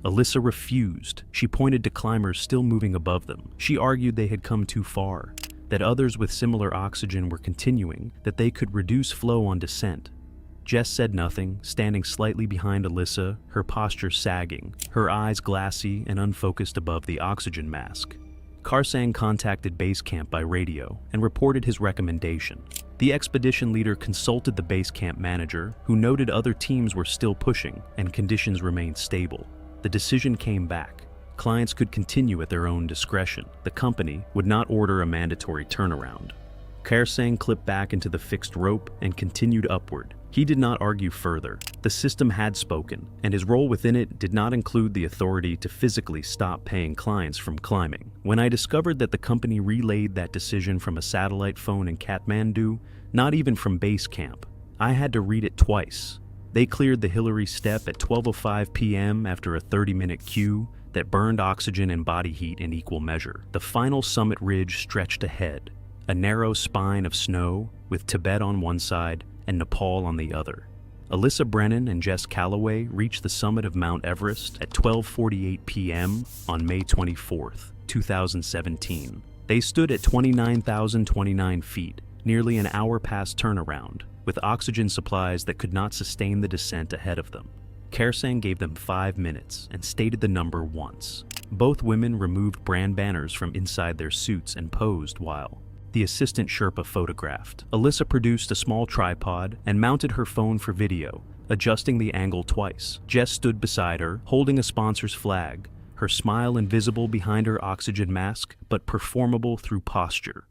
Alyssa refused. She pointed to climbers still moving above them. She argued they had come too far, that others with similar oxygen were continuing, that they could reduce flow on descent. Jess said nothing, standing slightly behind Alyssa, her posture sagging, her eyes glassy and unfocused above the oxygen mask. Karsang contacted base camp by radio and reported his recommendation. The expedition leader consulted the base camp manager, who noted other teams were still pushing and conditions remained stable. The decision came back. Clients could continue at their own discretion. The company would not order a mandatory turnaround. Karsang clipped back into the fixed rope and continued upward. He did not argue further. The system had spoken, and his role within it did not include the authority to physically stop paying clients from climbing. When I discovered that the company relayed that decision from a satellite phone in Kathmandu, not even from base camp, I had to read it twice. They cleared the Hillary step at 12:05 p.m. after a 30-minute queue that burned oxygen and body heat in equal measure. The final summit ridge stretched ahead, a narrow spine of snow with Tibet on one side and Nepal on the other. Alyssa Brennan and Jess Calloway reached the summit of Mount Everest at 12:48 p.m. on May 24, 2017. They stood at 29,029 feet, nearly an hour past turnaround, with oxygen supplies that could not sustain the descent ahead of them. Kairsang gave them 5 minutes and stated the number once. Both women removed brand banners from inside their suits and posed while the assistant Sherpa photographed. Alyssa produced a small tripod and mounted her phone for video, adjusting the angle twice. Jess stood beside her, holding a sponsor's flag, her smile invisible behind her oxygen mask, but performable through posture.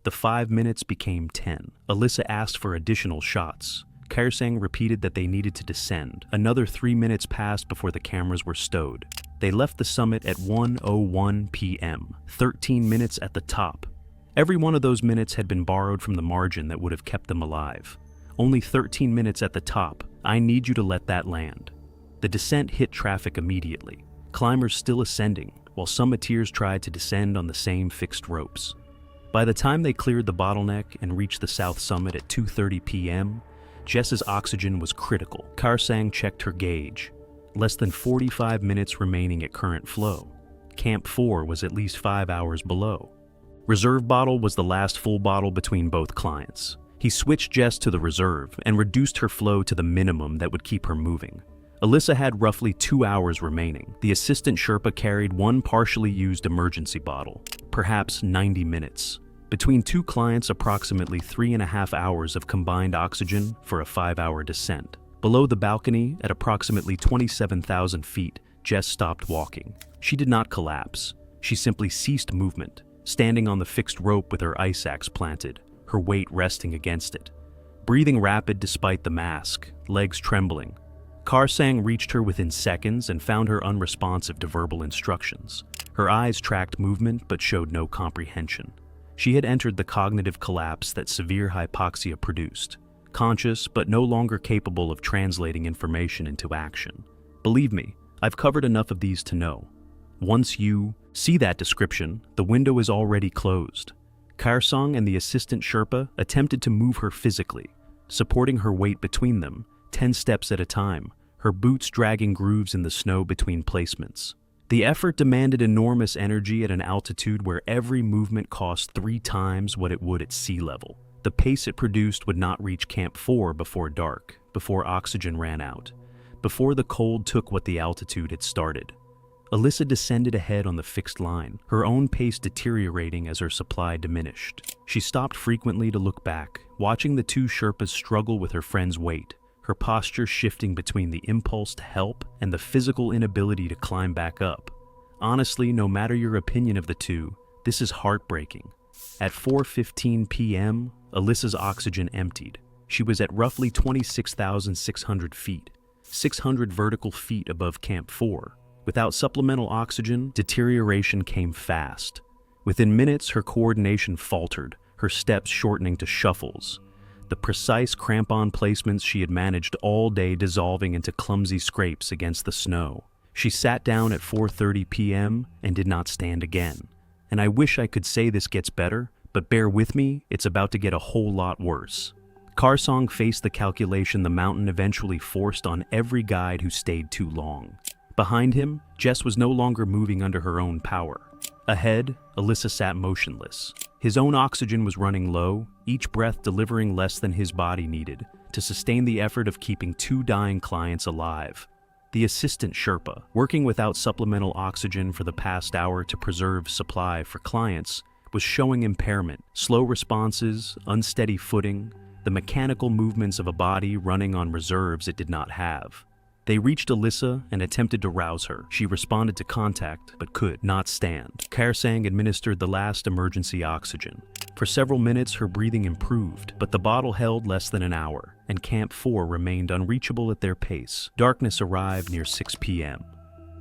The 5 minutes became 10. Alyssa asked for additional shots. Kairsang repeated that they needed to descend. Another 3 minutes passed before the cameras were stowed. They left the summit at 1:01 p.m., 13 minutes at the top. Every one of those minutes had been borrowed from the margin that would have kept them alive. Only 13 minutes at the top. I need you to let that land. The descent hit traffic immediately. Climbers still ascending, while summiteers tried to descend on the same fixed ropes. By the time they cleared the bottleneck and reached the south summit at 2:30 p.m., Jess's oxygen was critical. Kairsang checked her gauge. Less than 45 minutes remaining at current flow. Camp 4 was at least 5 hours below. Reserve bottle was the last full bottle between both clients. He switched Jess to the reserve and reduced her flow to the minimum that would keep her moving. Alyssa had roughly 2 hours remaining. The assistant Sherpa carried one partially used emergency bottle, perhaps 90 minutes. Between two clients, approximately 3.5 hours of combined oxygen for a 5-hour descent. Below the balcony, at approximately 27,000 feet, Jess stopped walking. She did not collapse. She simply ceased movement, standing on the fixed rope with her ice axe planted, her weight resting against it. Breathing rapid despite the mask, legs trembling. Kairsang reached her within seconds and found her unresponsive to verbal instructions. Her eyes tracked movement but showed no comprehension. She had entered the cognitive collapse that severe hypoxia produced, conscious but no longer capable of translating information into action. Believe me, I've covered enough of these to know. Once you see that description, the window is already closed. Kairsang and the assistant Sherpa attempted to move her physically, supporting her weight between them, 10 steps at a time, her boots dragging grooves in the snow between placements. The effort demanded enormous energy at an altitude where every movement cost 3 times what it would at sea level. The pace it produced would not reach Camp 4 before dark, before oxygen ran out, before the cold took what the altitude had started. Alyssa descended ahead on the fixed line, her own pace deteriorating as her supply diminished. She stopped frequently to look back, watching the two Sherpas struggle with her friend's weight, her posture shifting between the impulse to help and the physical inability to climb back up. Honestly, no matter your opinion of the two, this is heartbreaking. At 4:15 p.m., Alyssa's oxygen emptied. She was at roughly 26,600 feet, 600 vertical feet above Camp 4. Without supplemental oxygen, deterioration came fast. Within minutes, her coordination faltered, her steps shortening to shuffles. The precise crampon placements she had managed all day dissolving into clumsy scrapes against the snow. She sat down at 4:30 p.m. and did not stand again. And I wish I could say this gets better, but bear with me, it's about to get a whole lot worse. Kairsang faced the calculation the mountain eventually forced on every guide who stayed too long. Behind him, Jess was no longer moving under her own power. Ahead, Alyssa sat motionless. His own oxygen was running low, each breath delivering less than his body needed to sustain the effort of keeping 2 dying clients alive. The assistant Sherpa, working without supplemental oxygen for the past hour to preserve supply for clients, was showing impairment, slow responses, unsteady footing, the mechanical movements of a body running on reserves it did not have. They reached Alyssa and attempted to rouse her. She responded to contact, but could not stand. Kairsang administered the last emergency oxygen. For several minutes, her breathing improved, but the bottle held less than an hour, and Camp 4 remained unreachable at their pace. Darkness arrived near 6 p.m.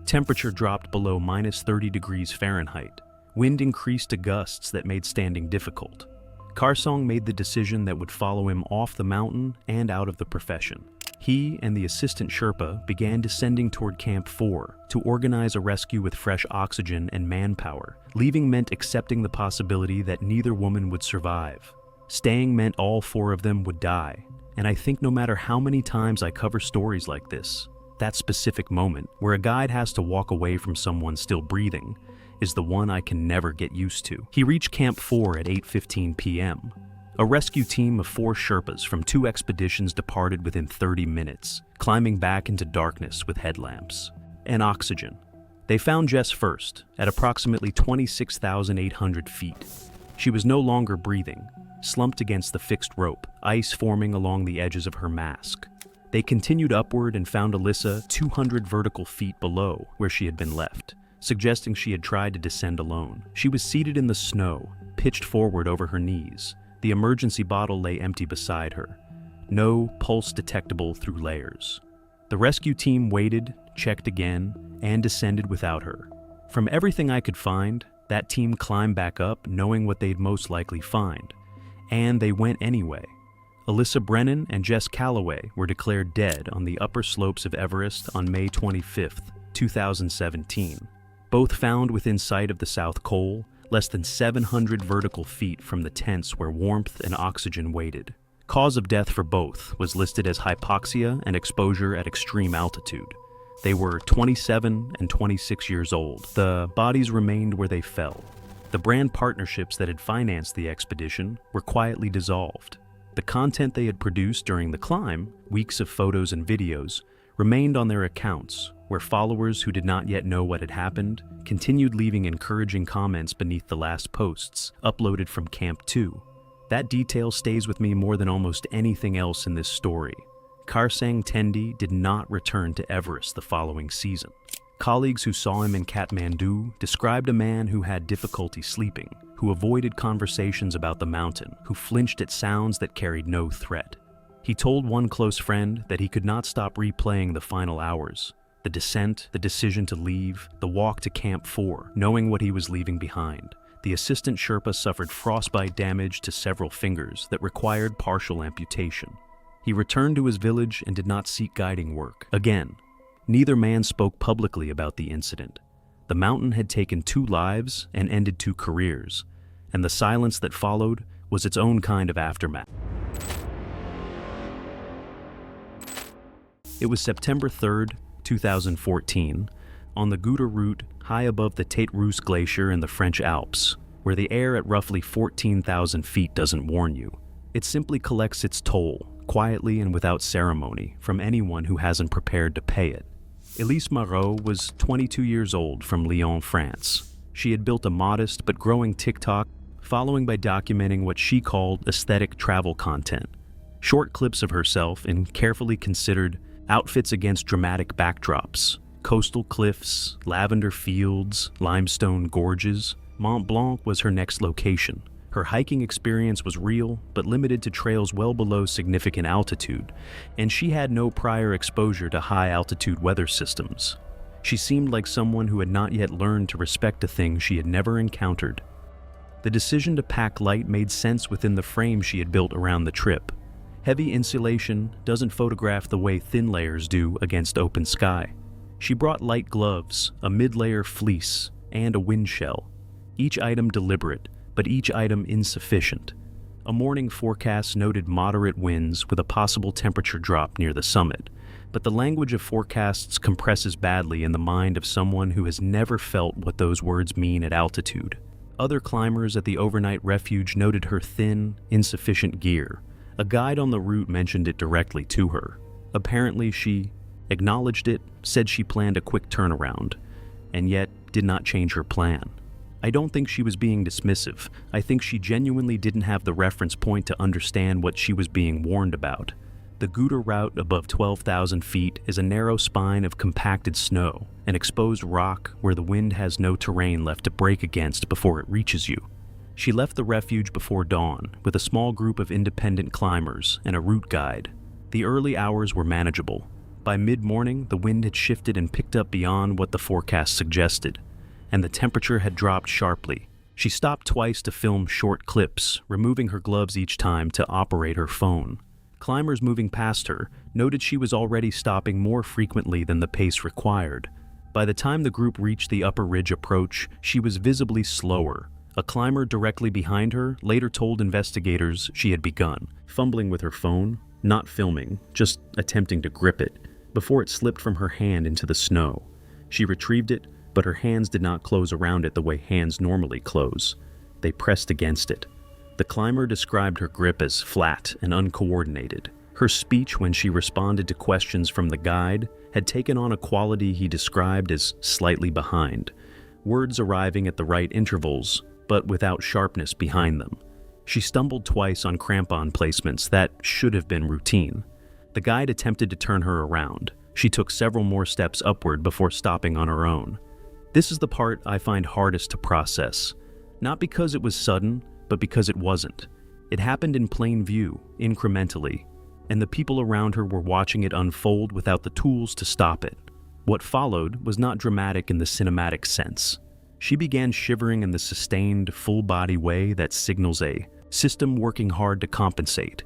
Temperature dropped below -30 degrees Fahrenheit. Wind increased to gusts that made standing difficult. Karsong made the decision that would follow him off the mountain and out of the profession. He and the assistant Sherpa began descending toward Camp 4 to organize a rescue with fresh oxygen and manpower. Leaving meant accepting the possibility that neither woman would survive. Staying meant all 4 of them would die. And I think no matter how many times I cover stories like this, that specific moment, where a guide has to walk away from someone still breathing, is the one I can never get used to. He reached Camp 4 at 8:15 p.m. A rescue team of 4 Sherpas from 2 expeditions departed within 30 minutes, climbing back into darkness with headlamps and oxygen. They found Jess first, at approximately 26,800 feet. She was no longer breathing, slumped against the fixed rope, ice forming along the edges of her mask. They continued upward and found Alyssa 200 vertical feet below where she had been left, suggesting she had tried to descend alone. She was seated in the snow, pitched forward over her knees. The emergency bottle lay empty beside her. No pulse detectable through layers. The rescue team waited, checked again, and descended without her. From everything I could find, that team climbed back up knowing what they'd most likely find. And they went anyway. Alyssa Brennan and Jess Calloway were declared dead on the upper slopes of Everest on May 25, 2017. Both found within sight of the South Col, less than 700 vertical feet from the tents where warmth and oxygen waited. Cause of death for both was listed as hypoxia and exposure at extreme altitude. They were 27 and 26 years old. The bodies remained where they fell. The brand partnerships that had financed the expedition were quietly dissolved. The content they had produced during the climb, weeks of photos and videos, remained on their accounts, where followers who did not yet know what had happened continued leaving encouraging comments beneath the last posts uploaded from Camp 2. That detail stays with me more than almost anything else in this story. Karsang Tendi did not return to Everest the following season. Colleagues who saw him in Kathmandu described a man who had difficulty sleeping, who avoided conversations about the mountain, who flinched at sounds that carried no threat. He told one close friend that he could not stop replaying the final hours, the descent, the decision to leave, the walk to Camp 4, knowing what he was leaving behind. The assistant Sherpa suffered frostbite damage to several fingers that required partial amputation. He returned to his village and did not seek guiding work. Again, neither man spoke publicly about the incident. The mountain had taken 2 lives and ended 2 careers, and the silence that followed was its own kind of aftermath. It was September 3rd, 2014, on the Gouda route high above the Tête Rousse Glacier in the French Alps, where the air at roughly 14,000 feet doesn't warn you. It simply collects its toll, quietly and without ceremony, from anyone who hasn't prepared to pay it. Elise Marot was 22 years old from Lyon, France. She had built a modest but growing TikTok following by documenting what she called aesthetic travel content. Short clips of herself in carefully considered outfits against dramatic backdrops, coastal cliffs, lavender fields, limestone gorges. Mont Blanc was her next location. Her hiking experience was real, but limited to trails well below significant altitude, and she had no prior exposure to high-altitude weather systems. She seemed like someone who had not yet learned to respect a thing she had never encountered. The decision to pack light made sense within the frame she had built around the trip. Heavy insulation doesn't photograph the way thin layers do against open sky. She brought light gloves, a mid-layer fleece, and a wind shell. Each item deliberate, but each item insufficient. A morning forecast noted moderate winds with a possible temperature drop near the summit, but the language of forecasts compresses badly in the mind of someone who has never felt what those words mean at altitude. Other climbers at the overnight refuge noted her thin, insufficient gear. A guide on the route mentioned it directly to her. Apparently she acknowledged it, said she planned a quick turnaround, and yet did not change her plan. I don't think she was being dismissive. I think she genuinely didn't have the reference point to understand what she was being warned about. The Gouda route above 12,000 feet is a narrow spine of compacted snow, an exposed rock where the wind has no terrain left to break against before it reaches you. She left the refuge before dawn with a small group of independent climbers and a route guide. The early hours were manageable. By mid-morning, the wind had shifted and picked up beyond what the forecast suggested, and the temperature had dropped sharply, She stopped twice to film short clips, removing her gloves each time to operate her phone. Climbers moving past her noted she was already stopping more frequently than the pace required. By the time the group reached the upper ridge approach, she was visibly slower. A climber directly behind her later told investigators she had begun, fumbling with her phone, not filming, just attempting to grip it, before it slipped from her hand into the snow. She retrieved it, but her hands did not close around it the way hands normally close. They pressed against it. The climber described her grip as flat and uncoordinated. Her speech when she responded to questions from the guide had taken on a quality he described as slightly behind, words arriving at the right intervals, but without sharpness behind them. She stumbled twice on crampon placements that should have been routine. The guide attempted to turn her around. She took several more steps upward before stopping on her own. This is the part I find hardest to process. Not because it was sudden, but because it wasn't. It happened in plain view, incrementally, and the people around her were watching it unfold without the tools to stop it. What followed was not dramatic in the cinematic sense. She began shivering in the sustained, full-body way that signals a system working hard to compensate.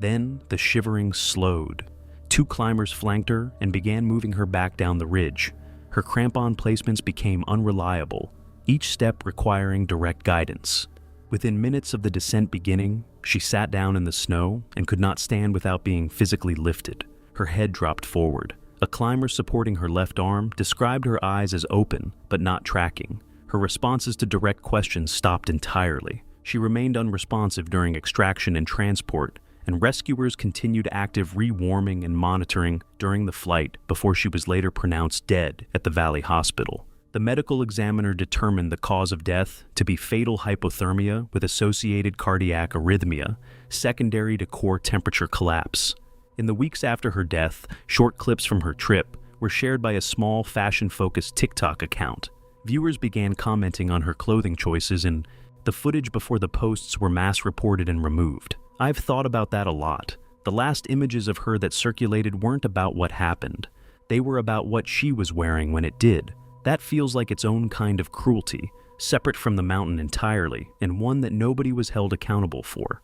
Then the shivering slowed. 2 climbers flanked her and began moving her back down the ridge. Her crampon placements became unreliable, each step requiring direct guidance. Within minutes of the descent beginning, she sat down in the snow and could not stand without being physically lifted. Her head dropped forward. A climber supporting her left arm described her eyes as open, but not tracking. Her responses to direct questions stopped entirely. She remained unresponsive during extraction and transport, and rescuers continued active rewarming and monitoring during the flight before she was later pronounced dead at the Valley Hospital. The medical examiner determined the cause of death to be fatal hypothermia with associated cardiac arrhythmia, secondary to core temperature collapse. In the weeks after her death, short clips from her trip were shared by a small fashion-focused TikTok account. Viewers began commenting on her clothing choices, and the footage before the posts were mass-reported and removed. I've thought about that a lot. The last images of her that circulated weren't about what happened. They were about what she was wearing when it did. That feels like its own kind of cruelty, separate from the mountain entirely, and one that nobody was held accountable for.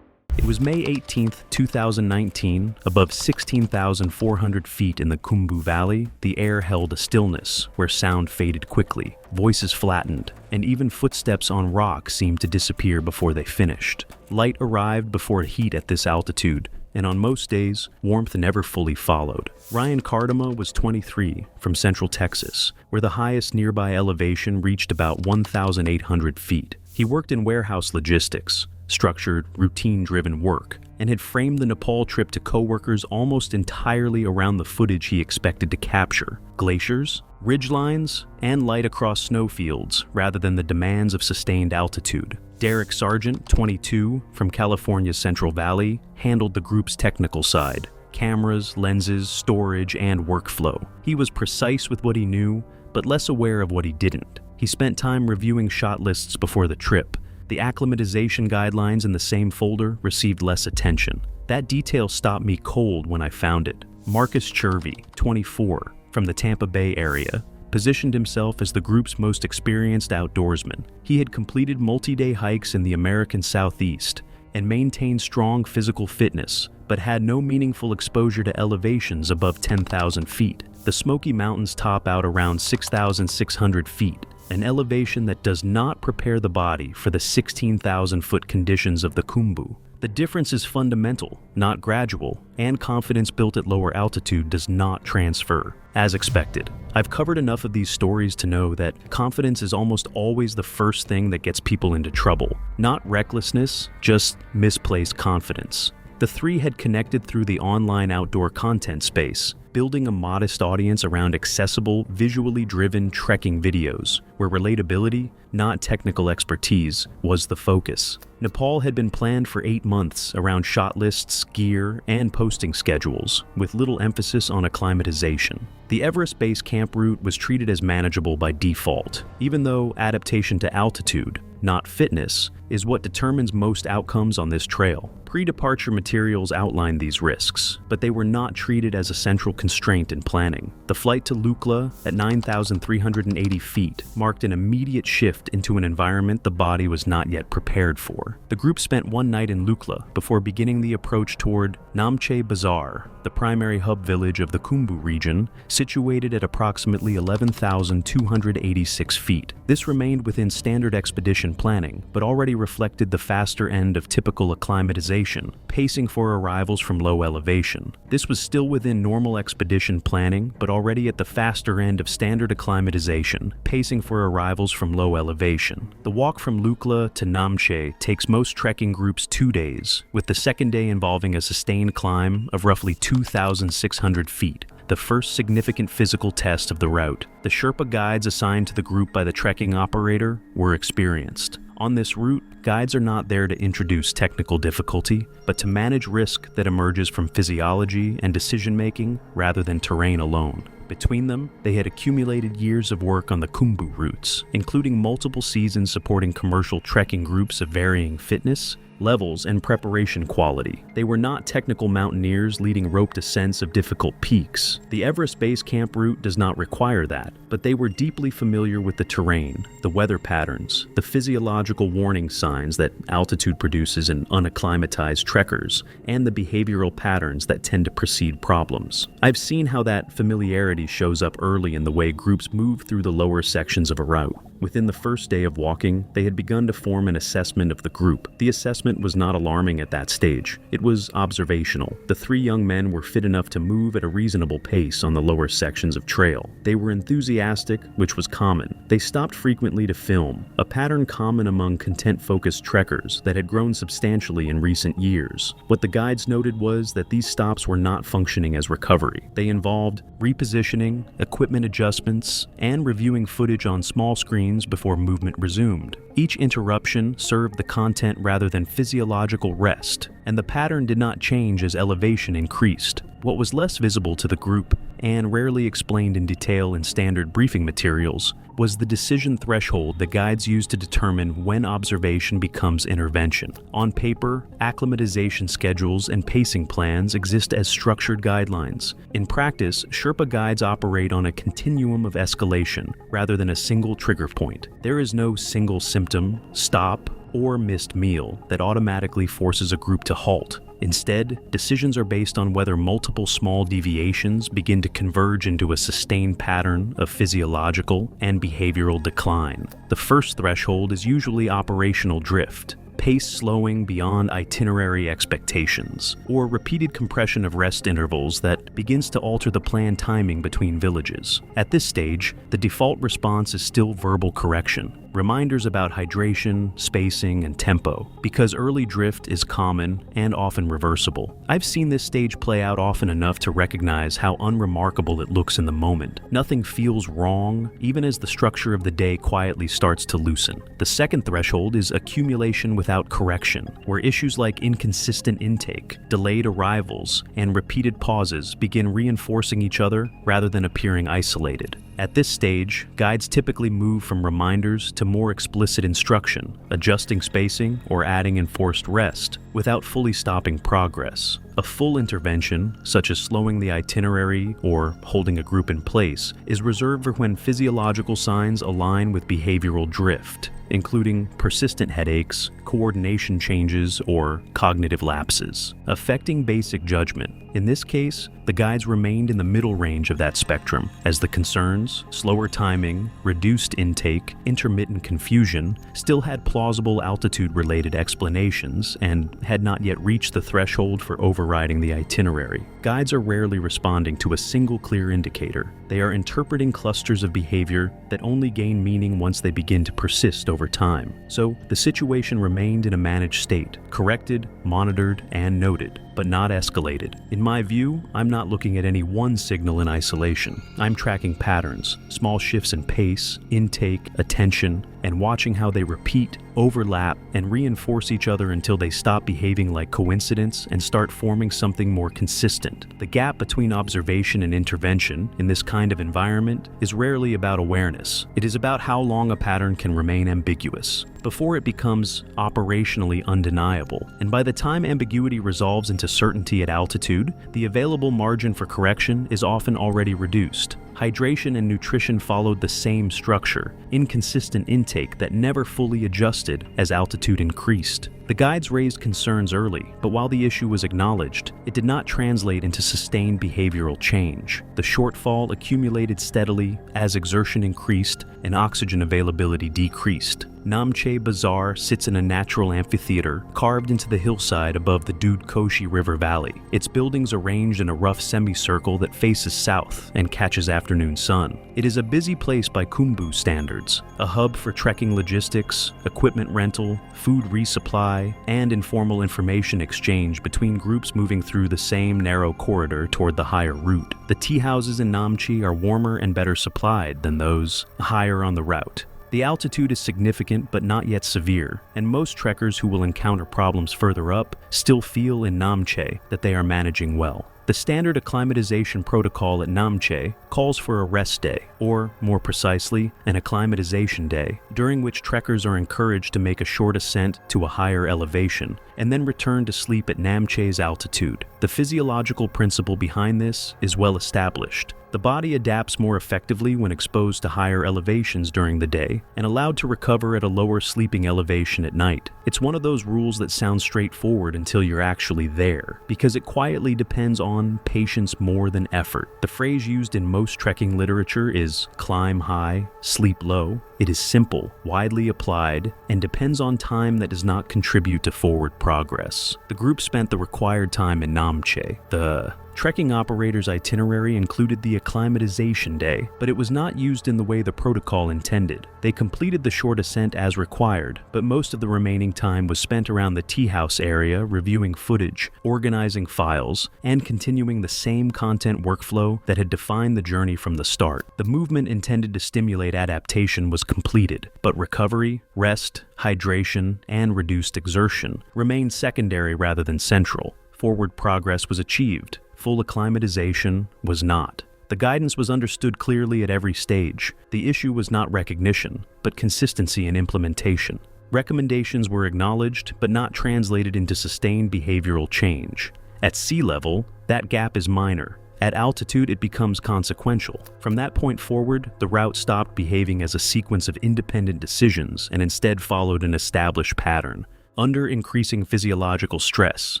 It was May 18, 2019, above 16,400 feet in the Khumbu Valley. The air held a stillness where sound faded quickly, voices flattened, and even footsteps on rock seemed to disappear before they finished. Light arrived before heat at this altitude, and on most days, warmth never fully followed. Ryan Cardama was 23, from Central Texas, where the highest nearby elevation reached about 1,800 feet. He worked in warehouse logistics, structured, routine-driven work, and had framed the Nepal trip to coworkers almost entirely around the footage he expected to capture: glaciers, ridgelines, and light across snowfields, rather than the demands of sustained altitude. Derek Sargent, 22, from California's Central Valley, handled the group's technical side: cameras, lenses, storage, and workflow. He was precise with what he knew, but less aware of what he didn't. He spent time reviewing shot lists before the trip. The acclimatization guidelines in the same folder received less attention. That detail stopped me cold when I found it. Marcus Chervy, 24, from the Tampa Bay area, positioned himself as the group's most experienced outdoorsman. He had completed multi-day hikes in the American Southeast and maintained strong physical fitness, but had no meaningful exposure to elevations above 10,000 feet. The Smoky Mountains top out around 6,600 feet, an elevation that does not prepare the body for the 16,000-foot conditions of the Khumbu. The difference is fundamental, not gradual, and confidence built at lower altitude does not transfer. As expected, I've covered enough of these stories to know that confidence is almost always the first thing that gets people into trouble. Not recklessness, just misplaced confidence. The three had connected through the online outdoor content space, building a modest audience around accessible, visually driven trekking videos, where relatability, not technical expertise, was the focus. Nepal had been planned for 8 months around shot lists, gear, and posting schedules, with little emphasis on acclimatization. The Everest base camp route was treated as manageable by default, even though adaptation to altitude, not fitness, is what determines most outcomes on this trail. Pre-departure materials outlined these risks, but they were not treated as a central constraint in planning. The flight to Lukla at 9,380 feet marked an immediate shift into an environment the body was not yet prepared for. The group spent one night in Lukla before beginning the approach toward Namche Bazaar, the primary hub village of the Khumbu region, situated at approximately 11,286 feet. This remained within standard expedition planning, but already reflected the faster end of typical acclimatization, pacing for arrivals from low elevation. This was still within normal expedition planning, but already at the faster end of standard acclimatization, pacing for arrivals from low elevation. The walk from Lukla to Namche takes most trekking groups 2 days, with the second day involving a sustained climb of roughly 2,600 feet, the first significant physical test of the route. The Sherpa guides assigned to the group by the trekking operator were experienced. On this route, guides are not there to introduce technical difficulty, but to manage risk that emerges from physiology and decision-making rather than terrain alone. Between them, they had accumulated years of work on the Khumbu routes, including multiple seasons supporting commercial trekking groups of varying fitness, levels, and preparation quality. They were not technical mountaineers leading rope descents of difficult peaks. The Everest Base Camp route does not require that, but they were deeply familiar with the terrain, the weather patterns, the physiological warning signs that altitude produces in unacclimatized trekkers, and the behavioral patterns that tend to precede problems. I've seen how that familiarity shows up early in the way groups move through the lower sections of a route. Within the first day of walking, they had begun to form an assessment of the group. The assessment was not alarming at that stage. It was observational. The 3 young men were fit enough to move at a reasonable pace on the lower sections of trail. They were enthusiastic, which was common. They stopped frequently to film, a pattern common among content-focused trekkers that had grown substantially in recent years. What the guides noted was that these stops were not functioning as recovery. They involved repositioning, equipment adjustments, and reviewing footage on small screens before movement resumed. Each interruption served the content rather than physiological rest, and the pattern did not change as elevation increased. What was less visible to the group, and rarely explained in detail in standard briefing materials, was the decision threshold that guides use to determine when observation becomes intervention. On paper, acclimatization schedules and pacing plans exist as structured guidelines. In practice, Sherpa guides operate on a continuum of escalation rather than a single trigger point. There is no single symptom, stop, or missed meal that automatically forces a group to halt. Instead, decisions are based on whether multiple small deviations begin to converge into a sustained pattern of physiological and behavioral decline. The first threshold is usually operational drift, pace slowing beyond itinerary expectations, or repeated compression of rest intervals that begins to alter the planned timing between villages. At this stage, the default response is still verbal correction, reminders about hydration, spacing, and tempo, because early drift is common and often reversible. I've seen this stage play out often enough to recognize how unremarkable it looks in the moment. Nothing feels wrong, even as the structure of the day quietly starts to loosen. The second threshold is accumulation without correction, where issues like inconsistent intake, delayed arrivals, and repeated pauses begin reinforcing each other rather than appearing isolated. At this stage, guides typically move from reminders to more explicit instruction, adjusting spacing or adding enforced rest, without fully stopping progress. A full intervention, such as slowing the itinerary or holding a group in place, is reserved for when physiological signs align with behavioral drift, including persistent headaches, coordination changes, or cognitive lapses, affecting basic judgment. In this case, the guides remained in the middle range of that spectrum, as the concerns, slower timing, reduced intake, intermittent confusion, still had plausible altitude-related explanations and had not yet reached the threshold for overriding the itinerary. Guides are rarely responding to a single clear indicator. They are interpreting clusters of behavior that only gain meaning once they begin to persist over time. So, the situation remained in a managed state, corrected, monitored, and noted, but not escalated. In my view, I'm not looking at any one signal in isolation. I'm tracking patterns, small shifts in pace, intake, attention, and watching how they repeat, overlap, and reinforce each other until they stop behaving like coincidence and start forming something more consistent. The gap between observation and intervention in this kind of environment is rarely about awareness. It is about how long a pattern can remain ambiguous. before it becomes operationally undeniable. And by the time ambiguity resolves into certainty at altitude, the available margin for correction is often already reduced. Hydration and nutrition followed the same structure, inconsistent intake that never fully adjusted as altitude increased. The guides raised concerns early, but while the issue was acknowledged, it did not translate into sustained behavioral change. The shortfall accumulated steadily as exertion increased and oxygen availability decreased. Namche Bazaar sits in a natural amphitheater carved into the hillside above the Dudkoshi River Valley. Its buildings arranged in a rough semicircle that faces south and catches afternoon sun. It is a busy place by Khumbu standards, a hub for trekking logistics, equipment rental, food resupply, and informal information exchange between groups moving through the same narrow corridor toward the higher route. The tea houses in Namche are warmer and better supplied than those higher on the route. The altitude is significant but not yet severe, and most trekkers who will encounter problems further up still feel in Namche that they are managing well. The standard acclimatization protocol at Namche calls for a rest day, or more precisely, an acclimatization day, during which trekkers are encouraged to make a short ascent to a higher elevation, and then return to sleep at Namche's altitude. The physiological principle behind this is well established. The body adapts more effectively when exposed to higher elevations during the day and allowed to recover at a lower sleeping elevation at night. It's one of those rules that sounds straightforward until you're actually there, because it quietly depends on patience more than effort. The phrase used in most trekking literature is climb high, sleep low. It is simple, widely applied, and depends on time that does not contribute to forward progress. The group spent the required time in Namche. The trekking operator's itinerary included the acclimatization day, but it was not used in the way the protocol intended. They completed the short ascent as required, but most of the remaining time was spent around the tea house area reviewing footage, organizing files, and continuing the same content workflow that had defined the journey from the start. The movement intended to stimulate adaptation was completed, but recovery, rest, hydration, and reduced exertion remained secondary rather than central. Forward progress was achieved. Full acclimatization was not. The guidance was understood clearly at every stage. The issue was not recognition, but consistency in implementation. Recommendations were acknowledged, but not translated into sustained behavioral change. At sea level, that gap is minor. At altitude, it becomes consequential. From that point forward, the route stopped behaving as a sequence of independent decisions and instead followed an established pattern. Under increasing physiological stress,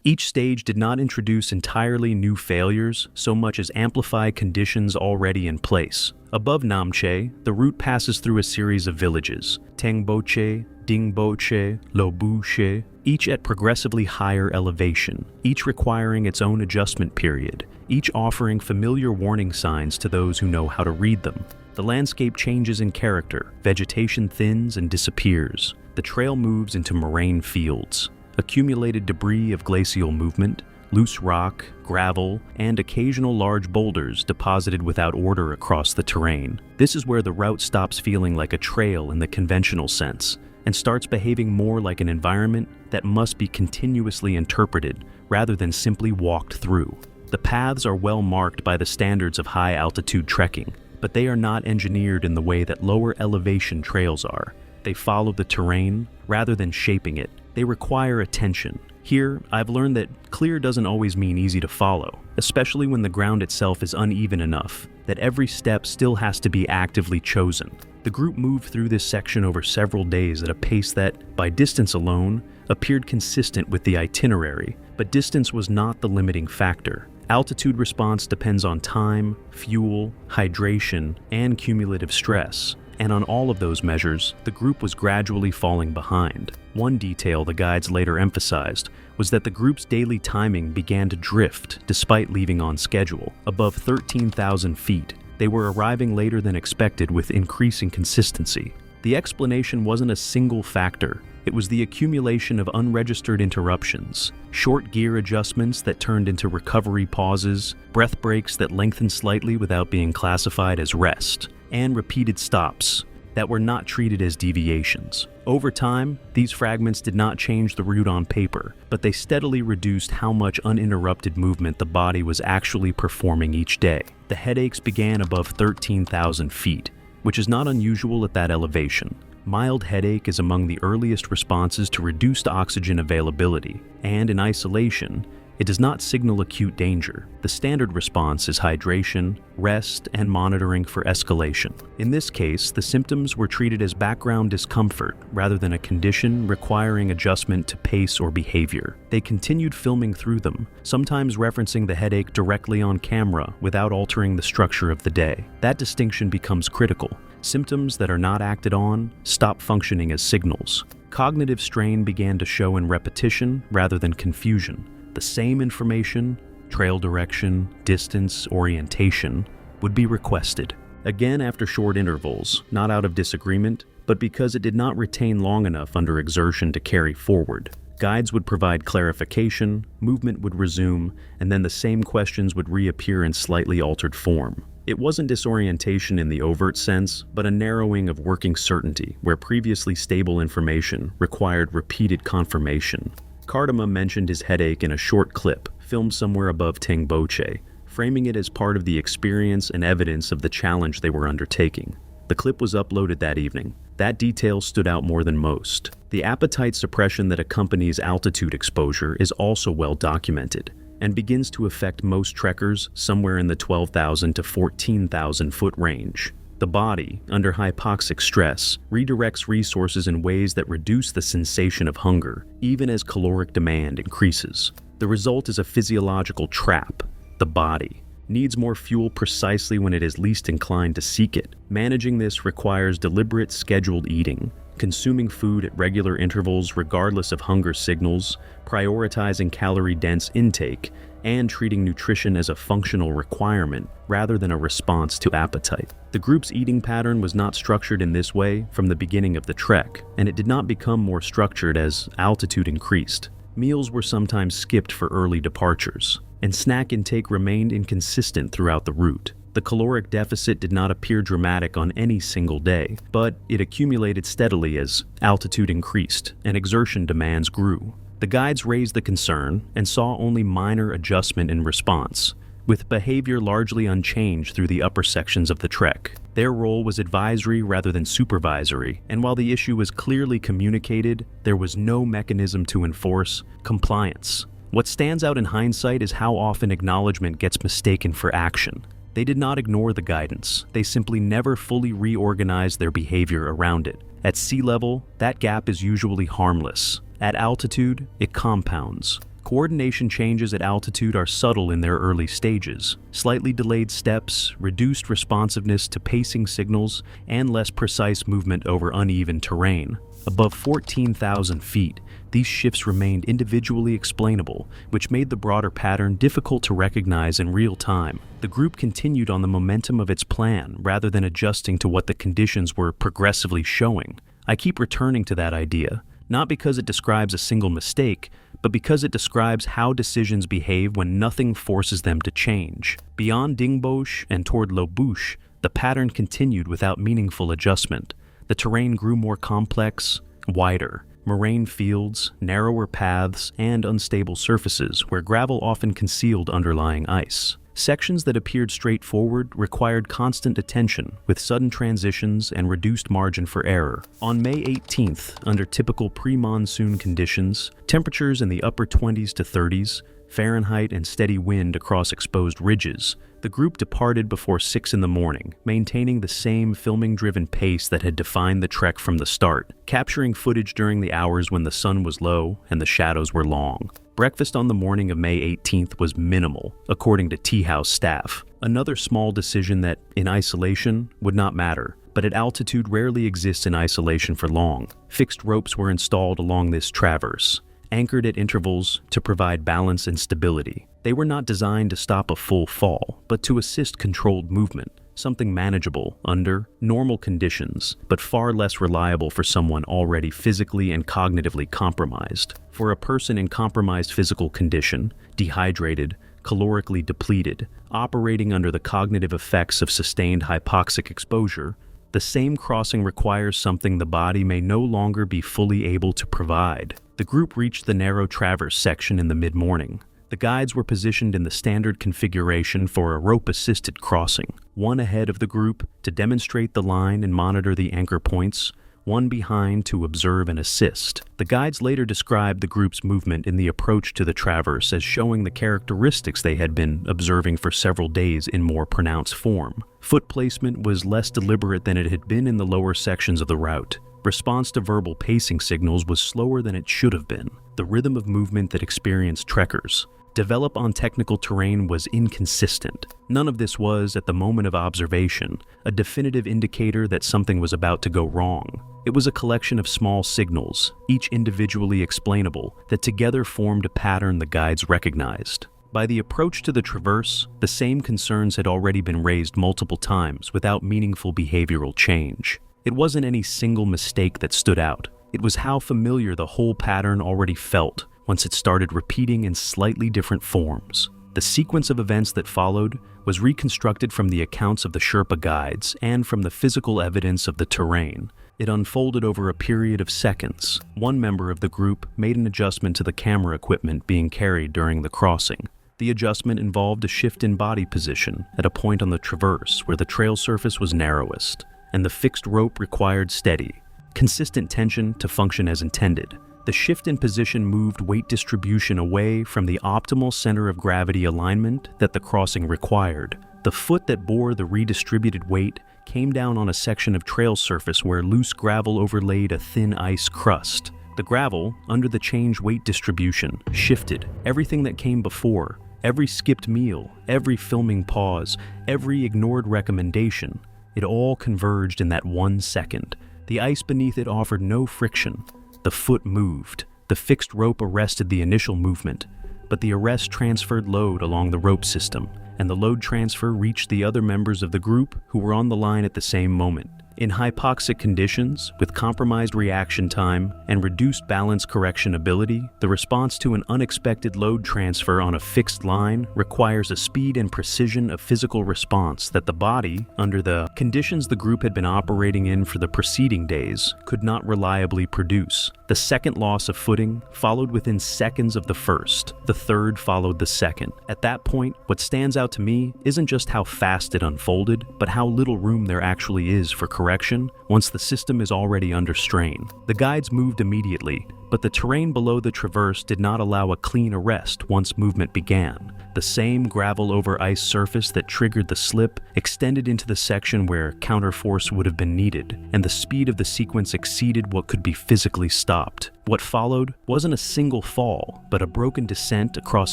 each stage did not introduce entirely new failures so much as amplify conditions already in place. Above Namche, the route passes through a series of villages, Tengboche, Dingboche, Lobuche, each at progressively higher elevation, each requiring its own adjustment period, each offering familiar warning signs to those who know how to read them. The landscape changes in character, vegetation thins and disappears. The trail moves into moraine fields. Accumulated debris of glacial movement, loose rock, gravel, and occasional large boulders deposited without order across the terrain. This is where the route stops feeling like a trail in the conventional sense and starts behaving more like an environment that must be continuously interpreted rather than simply walked through. The paths are well marked by the standards of high-altitude trekking, but they are not engineered in the way that lower elevation trails are. They follow the terrain rather than shaping it. They require attention. Here, I've learned that clear doesn't always mean easy to follow, especially when the ground itself is uneven enough that every step still has to be actively chosen. The group moved through this section over several days at a pace that, by distance alone, appeared consistent with the itinerary, but distance was not the limiting factor. Altitude response depends on time, fuel, hydration, and cumulative stress. And on all of those measures, the group was gradually falling behind. One detail the guides later emphasized was that the group's daily timing began to drift despite leaving on schedule. Above 13,000 feet, they were arriving later than expected with increasing consistency. The explanation wasn't a single factor. It was the accumulation of unregistered interruptions, short gear adjustments that turned into recovery pauses, breath breaks that lengthened slightly without being classified as rest, and repeated stops that were not treated as deviations. Over time, these fragments did not change the route on paper, but they steadily reduced how much uninterrupted movement the body was actually performing each day. The headaches began above 13,000 feet, which is not unusual at that elevation. Mild headache is among the earliest responses to reduced oxygen availability, and in isolation, it does not signal acute danger. The standard response is hydration, rest, and monitoring for escalation. In this case, the symptoms were treated as background discomfort rather than a condition requiring adjustment to pace or behavior. They continued filming through them, sometimes referencing the headache directly on camera without altering the structure of the day. That distinction becomes critical. Symptoms that are not acted on stop functioning as signals. Cognitive strain began to show in repetition rather than confusion. The same information, trail direction, distance, orientation, would be requested. Again after short intervals, not out of disagreement, but because it did not retain long enough under exertion to carry forward. Guides would provide clarification, movement would resume, and then the same questions would reappear in slightly altered form. It wasn't disorientation in the overt sense, but a narrowing of working certainty, where previously stable information required repeated confirmation. Cardama mentioned his headache in a short clip, filmed somewhere above Tengboche, framing it as part of the experience and evidence of the challenge they were undertaking. The clip was uploaded that evening. That detail stood out more than most. The appetite suppression that accompanies altitude exposure is also well documented, and begins to affect most trekkers somewhere in the 12,000 to 14,000 foot range. The body, under hypoxic stress, redirects resources in ways that reduce the sensation of hunger, even as caloric demand increases. The result is a physiological trap. The body needs more fuel precisely when it is least inclined to seek it. Managing this requires deliberate, scheduled eating, consuming food at regular intervals regardless of hunger signals, prioritizing calorie-dense intake, and treating nutrition as a functional requirement rather than a response to appetite. The group's eating pattern was not structured in this way from the beginning of the trek, and it did not become more structured as altitude increased. Meals were sometimes skipped for early departures, and snack intake remained inconsistent throughout the route. The caloric deficit did not appear dramatic on any single day, but it accumulated steadily as altitude increased and exertion demands grew. The guides raised the concern and saw only minor adjustment in response, with behavior largely unchanged through the upper sections of the trek. Their role was advisory rather than supervisory, and while the issue was clearly communicated, there was no mechanism to enforce compliance. What stands out in hindsight is how often acknowledgement gets mistaken for action. They did not ignore the guidance, they simply never fully reorganized their behavior around it. At sea level, that gap is usually harmless. At altitude, it compounds. Coordination changes at altitude are subtle in their early stages. Slightly delayed steps, reduced responsiveness to pacing signals, and less precise movement over uneven terrain. Above 14,000 feet, these shifts remained individually explainable, which made the broader pattern difficult to recognize in real time. The group continued on the momentum of its plan rather than adjusting to what the conditions were progressively showing. I keep returning to that idea, not because it describes a single mistake, but because it describes how decisions behave when nothing forces them to change. Beyond Dingboche and toward Lobouche, the pattern continued without meaningful adjustment. The terrain grew more complex, wider. Moraine fields, narrower paths, and unstable surfaces where gravel often concealed underlying ice. Sections that appeared straightforward required constant attention, with sudden transitions and reduced margin for error. On May 18th, under typical pre-monsoon conditions, temperatures in the upper 20s to 30s, Fahrenheit and steady wind across exposed ridges, the group departed before 6 in the morning, maintaining the same filming-driven pace that had defined the trek from the start, capturing footage during the hours when the sun was low and the shadows were long. Breakfast on the morning of May 18th was minimal, according to tea house staff. Another small decision that, in isolation, would not matter, but at altitude rarely exists in isolation for long. Fixed ropes were installed along this traverse, anchored at intervals to provide balance and stability. They were not designed to stop a full fall, but to assist controlled movement, something manageable under normal conditions, but far less reliable for someone already physically and cognitively compromised. For a person in compromised physical condition, dehydrated, calorically depleted, operating under the cognitive effects of sustained hypoxic exposure, the same crossing requires something the body may no longer be fully able to provide. The group reached the narrow traverse section in the mid-morning. The guides were positioned in the standard configuration for a rope-assisted crossing, one ahead of the group to demonstrate the line and monitor the anchor points, one behind to observe and assist. The guides later described the group's movement in the approach to the traverse as showing the characteristics they had been observing for several days in more pronounced form. Foot placement was less deliberate than it had been in the lower sections of the route. Response to verbal pacing signals was slower than it should have been. The rhythm of movement that experienced trekkers develop on technical terrain was inconsistent. None of this was, at the moment of observation, a definitive indicator that something was about to go wrong. It was a collection of small signals, each individually explainable, that together formed a pattern the guides recognized. By the approach to the traverse, the same concerns had already been raised multiple times without meaningful behavioral change. It wasn't any single mistake that stood out. It was how familiar the whole pattern already felt once it started repeating in slightly different forms. The sequence of events that followed was reconstructed from the accounts of the Sherpa guides and from the physical evidence of the terrain. It unfolded over a period of seconds. One member of the group made an adjustment to the camera equipment being carried during the crossing. The adjustment involved a shift in body position at a point on the traverse where the trail surface was narrowest, and the fixed rope required steady, consistent tension to function as intended. The shift in position moved weight distribution away from the optimal center of gravity alignment that the crossing required. The foot that bore the redistributed weight came down on a section of trail surface where loose gravel overlaid a thin ice crust. The gravel, under the change weight distribution, shifted. Everything that came before, every skipped meal, every filming pause, every ignored recommendation, it all converged in that 1 second. The ice beneath it offered no friction. The foot moved. The fixed rope arrested the initial movement, but the arrest transferred load along the rope system, and the load transfer reached the other members of the group who were on the line at the same moment. In hypoxic conditions, with compromised reaction time and reduced balance correction ability, the response to an unexpected load transfer on a fixed line requires a speed and precision of physical response that the body, under the conditions the group had been operating in for the preceding days, could not reliably produce. The second loss of footing followed within seconds of the first. The third followed the second. At that point, what stands out to me isn't just how fast it unfolded, but how little room there actually is for correction once the system is already under strain. The guides moved immediately, but the terrain below the traverse did not allow a clean arrest once movement began. The same gravel over ice surface that triggered the slip extended into the section where counterforce would have been needed, and the speed of the sequence exceeded what could be physically stopped. What followed wasn't a single fall, but a broken descent across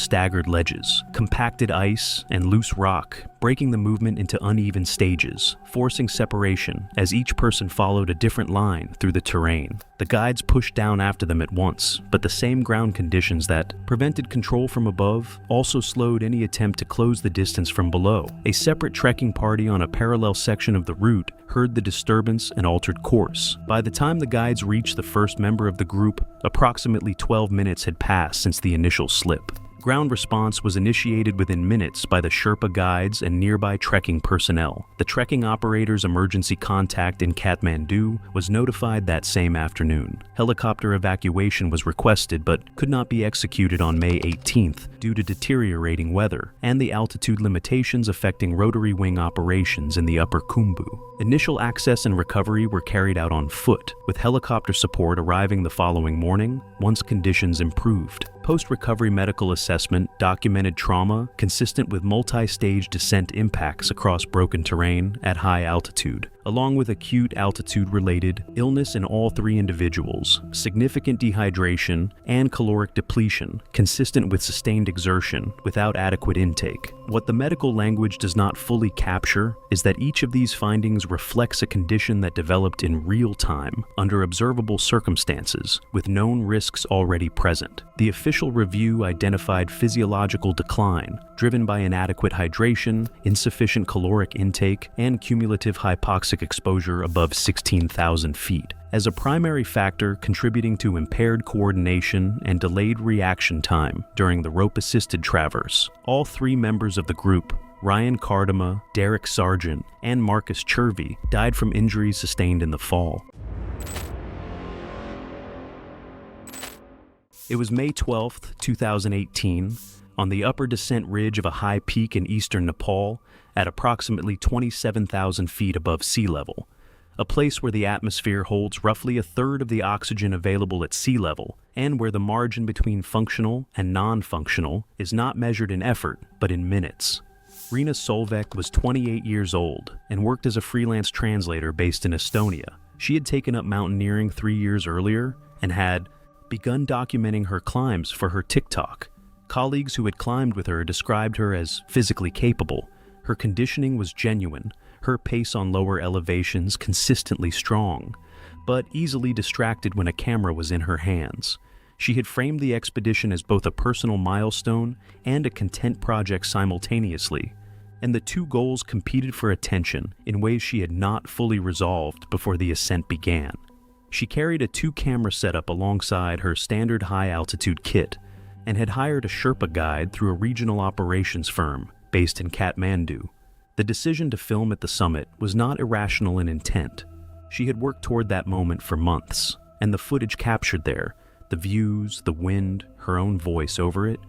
staggered ledges, compacted ice, and loose rock, breaking the movement into uneven stages, forcing separation as each person followed a different line through the terrain. The guides pushed down after them at once, but the same ground conditions that prevented control from above also slowed any attempt to close the distance from below. A separate trekking party on a parallel section of the route heard the disturbance and altered course. By the time the guides reached the first member of the group, approximately 12 minutes had passed since the initial slip. Ground response was initiated within minutes by the Sherpa guides and nearby trekking personnel. The trekking operator's emergency contact in Kathmandu was notified that same afternoon. Helicopter evacuation was requested but could not be executed on May 18th due to deteriorating weather and the altitude limitations affecting rotary wing operations in the upper Khumbu. Initial access and recovery were carried out on foot, with helicopter support arriving the following morning once conditions improved. Post-recovery medical assessment documented trauma consistent with multi-stage descent impacts across broken terrain at high altitude, along with acute altitude-related illness in all three individuals, significant dehydration, and caloric depletion consistent with sustained exertion without adequate intake. What the medical language does not fully capture is that each of these findings reflects a condition that developed in real time under observable circumstances with known risks already present. The official review identified physiological decline driven by inadequate hydration, insufficient caloric intake, and cumulative hypoxic exposure above 16,000 feet as a primary factor contributing to impaired coordination and delayed reaction time during the rope-assisted traverse. All three members of the group, Ryan Cardama, Derek Sargent, and Marcus Chervy, died from injuries sustained in the fall. It was May 12, 2018, on the upper descent ridge of a high peak in eastern Nepal at approximately 27,000 feet above sea level, a place where the atmosphere holds roughly a third of the oxygen available at sea level, and where the margin between functional and non-functional is not measured in effort, but in minutes. Rina Solvek was 28 years old and worked as a freelance translator based in Estonia. She had taken up mountaineering 3 years earlier and had begun documenting her climbs for her TikTok. Colleagues who had climbed with her described her as physically capable. Her conditioning was genuine, her pace on lower elevations consistently strong, but easily distracted when a camera was in her hands. She had framed the expedition as both a personal milestone and a content project simultaneously, and the two goals competed for attention in ways she had not fully resolved before the ascent began. She carried a 2-camera setup alongside her standard high-altitude kit and had hired a Sherpa guide through a regional operations firm based in Kathmandu. The decision to film at the summit was not irrational in intent. She had worked toward that moment for months, and the footage captured there, the views, the wind, her own voice over it,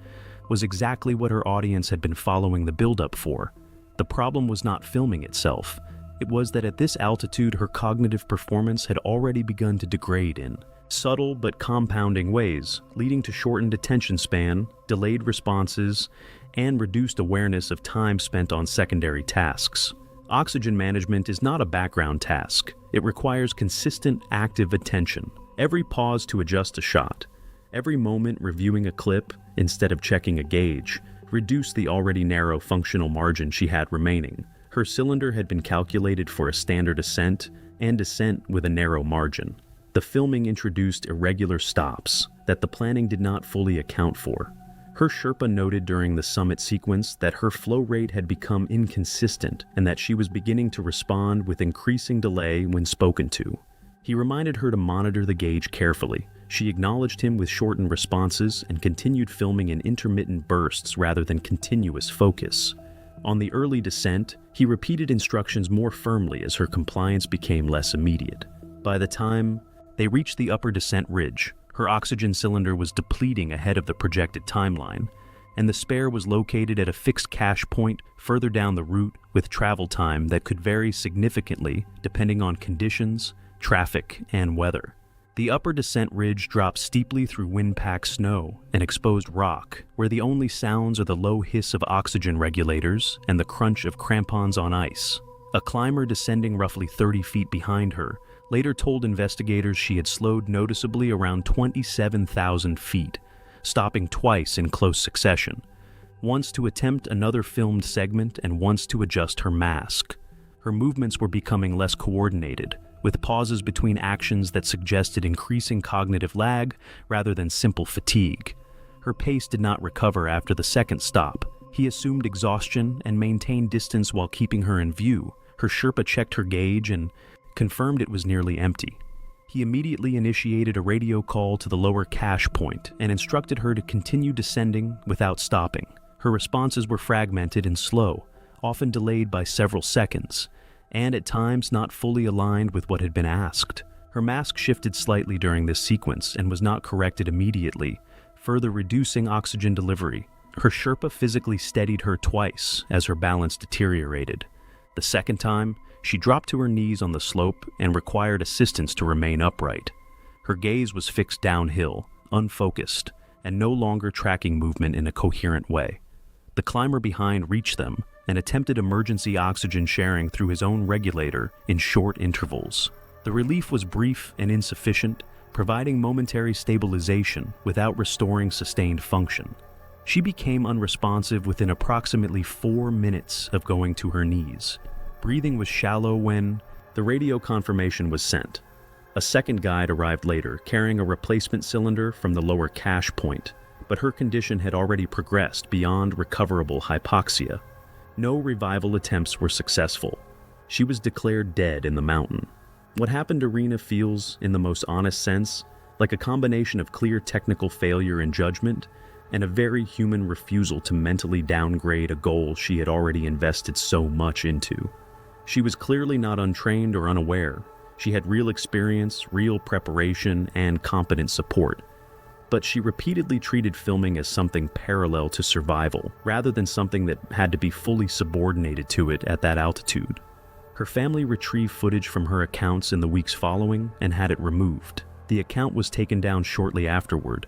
was exactly what her audience had been following the build-up for. The problem was not filming itself. It was that at this altitude, her cognitive performance had already begun to degrade in subtle but compounding ways, leading to shortened attention span, delayed responses, and reduced awareness of time spent on secondary tasks. Oxygen management is not a background task. It requires consistent, active attention. Every pause to adjust a shot, every moment reviewing a clip instead of checking a gauge, reduced the already narrow functional margin she had remaining. Her cylinder had been calculated for a standard ascent and descent with a narrow margin. The filming introduced irregular stops that the planning did not fully account for. Her Sherpa noted during the summit sequence that her flow rate had become inconsistent and that she was beginning to respond with increasing delay when spoken to. He reminded her to monitor the gauge carefully. She acknowledged him with shortened responses and continued filming in intermittent bursts rather than continuous focus. On the early descent, he repeated instructions more firmly as her compliance became less immediate. By the time they reached the upper descent ridge, her oxygen cylinder was depleting ahead of the projected timeline, and the spare was located at a fixed cache point further down the route with travel time that could vary significantly depending on conditions, traffic, and weather. The upper descent ridge drops steeply through wind-packed snow and exposed rock, where the only sounds are the low hiss of oxygen regulators and the crunch of crampons on ice. A climber descending roughly 30 feet behind her later told investigators she had slowed noticeably around 27,000 feet, stopping twice in close succession, once to attempt another filmed segment and once to adjust her mask. Her movements were becoming less coordinated, with pauses between actions that suggested increasing cognitive lag rather than simple fatigue. Her pace did not recover after the second stop. He assumed exhaustion and maintained distance while keeping her in view. Her Sherpa checked her gauge and confirmed it was nearly empty. He immediately initiated a radio call to the lower cache point and instructed her to continue descending without stopping. Her responses were fragmented and slow, often delayed by several seconds, and at times not fully aligned with what had been asked. Her mask shifted slightly during this sequence and was not corrected immediately, further reducing oxygen delivery. Her Sherpa physically steadied her twice as her balance deteriorated. The second time, she dropped to her knees on the slope and required assistance to remain upright. Her gaze was fixed downhill, unfocused, and no longer tracking movement in a coherent way. The climber behind reached them and attempted emergency oxygen sharing through his own regulator in short intervals. The relief was brief and insufficient, providing momentary stabilization without restoring sustained function. She became unresponsive within approximately 4 minutes of going to her knees. Breathing was shallow when the radio confirmation was sent. A second guide arrived later, carrying a replacement cylinder from the lower cache point, but her condition had already progressed beyond recoverable hypoxia. No revival attempts were successful. She was declared dead in the mountain. What happened to Rina feels, in the most honest sense, like a combination of clear technical failure in judgment and a very human refusal to mentally downgrade a goal she had already invested so much into. She was clearly not untrained or unaware. She had real experience, real preparation, and competent support. But she repeatedly treated filming as something parallel to survival, rather than something that had to be fully subordinated to it at that altitude. Her Her family retrieved footage from her accounts in the weeks following and had it removed. The account was taken down shortly afterward,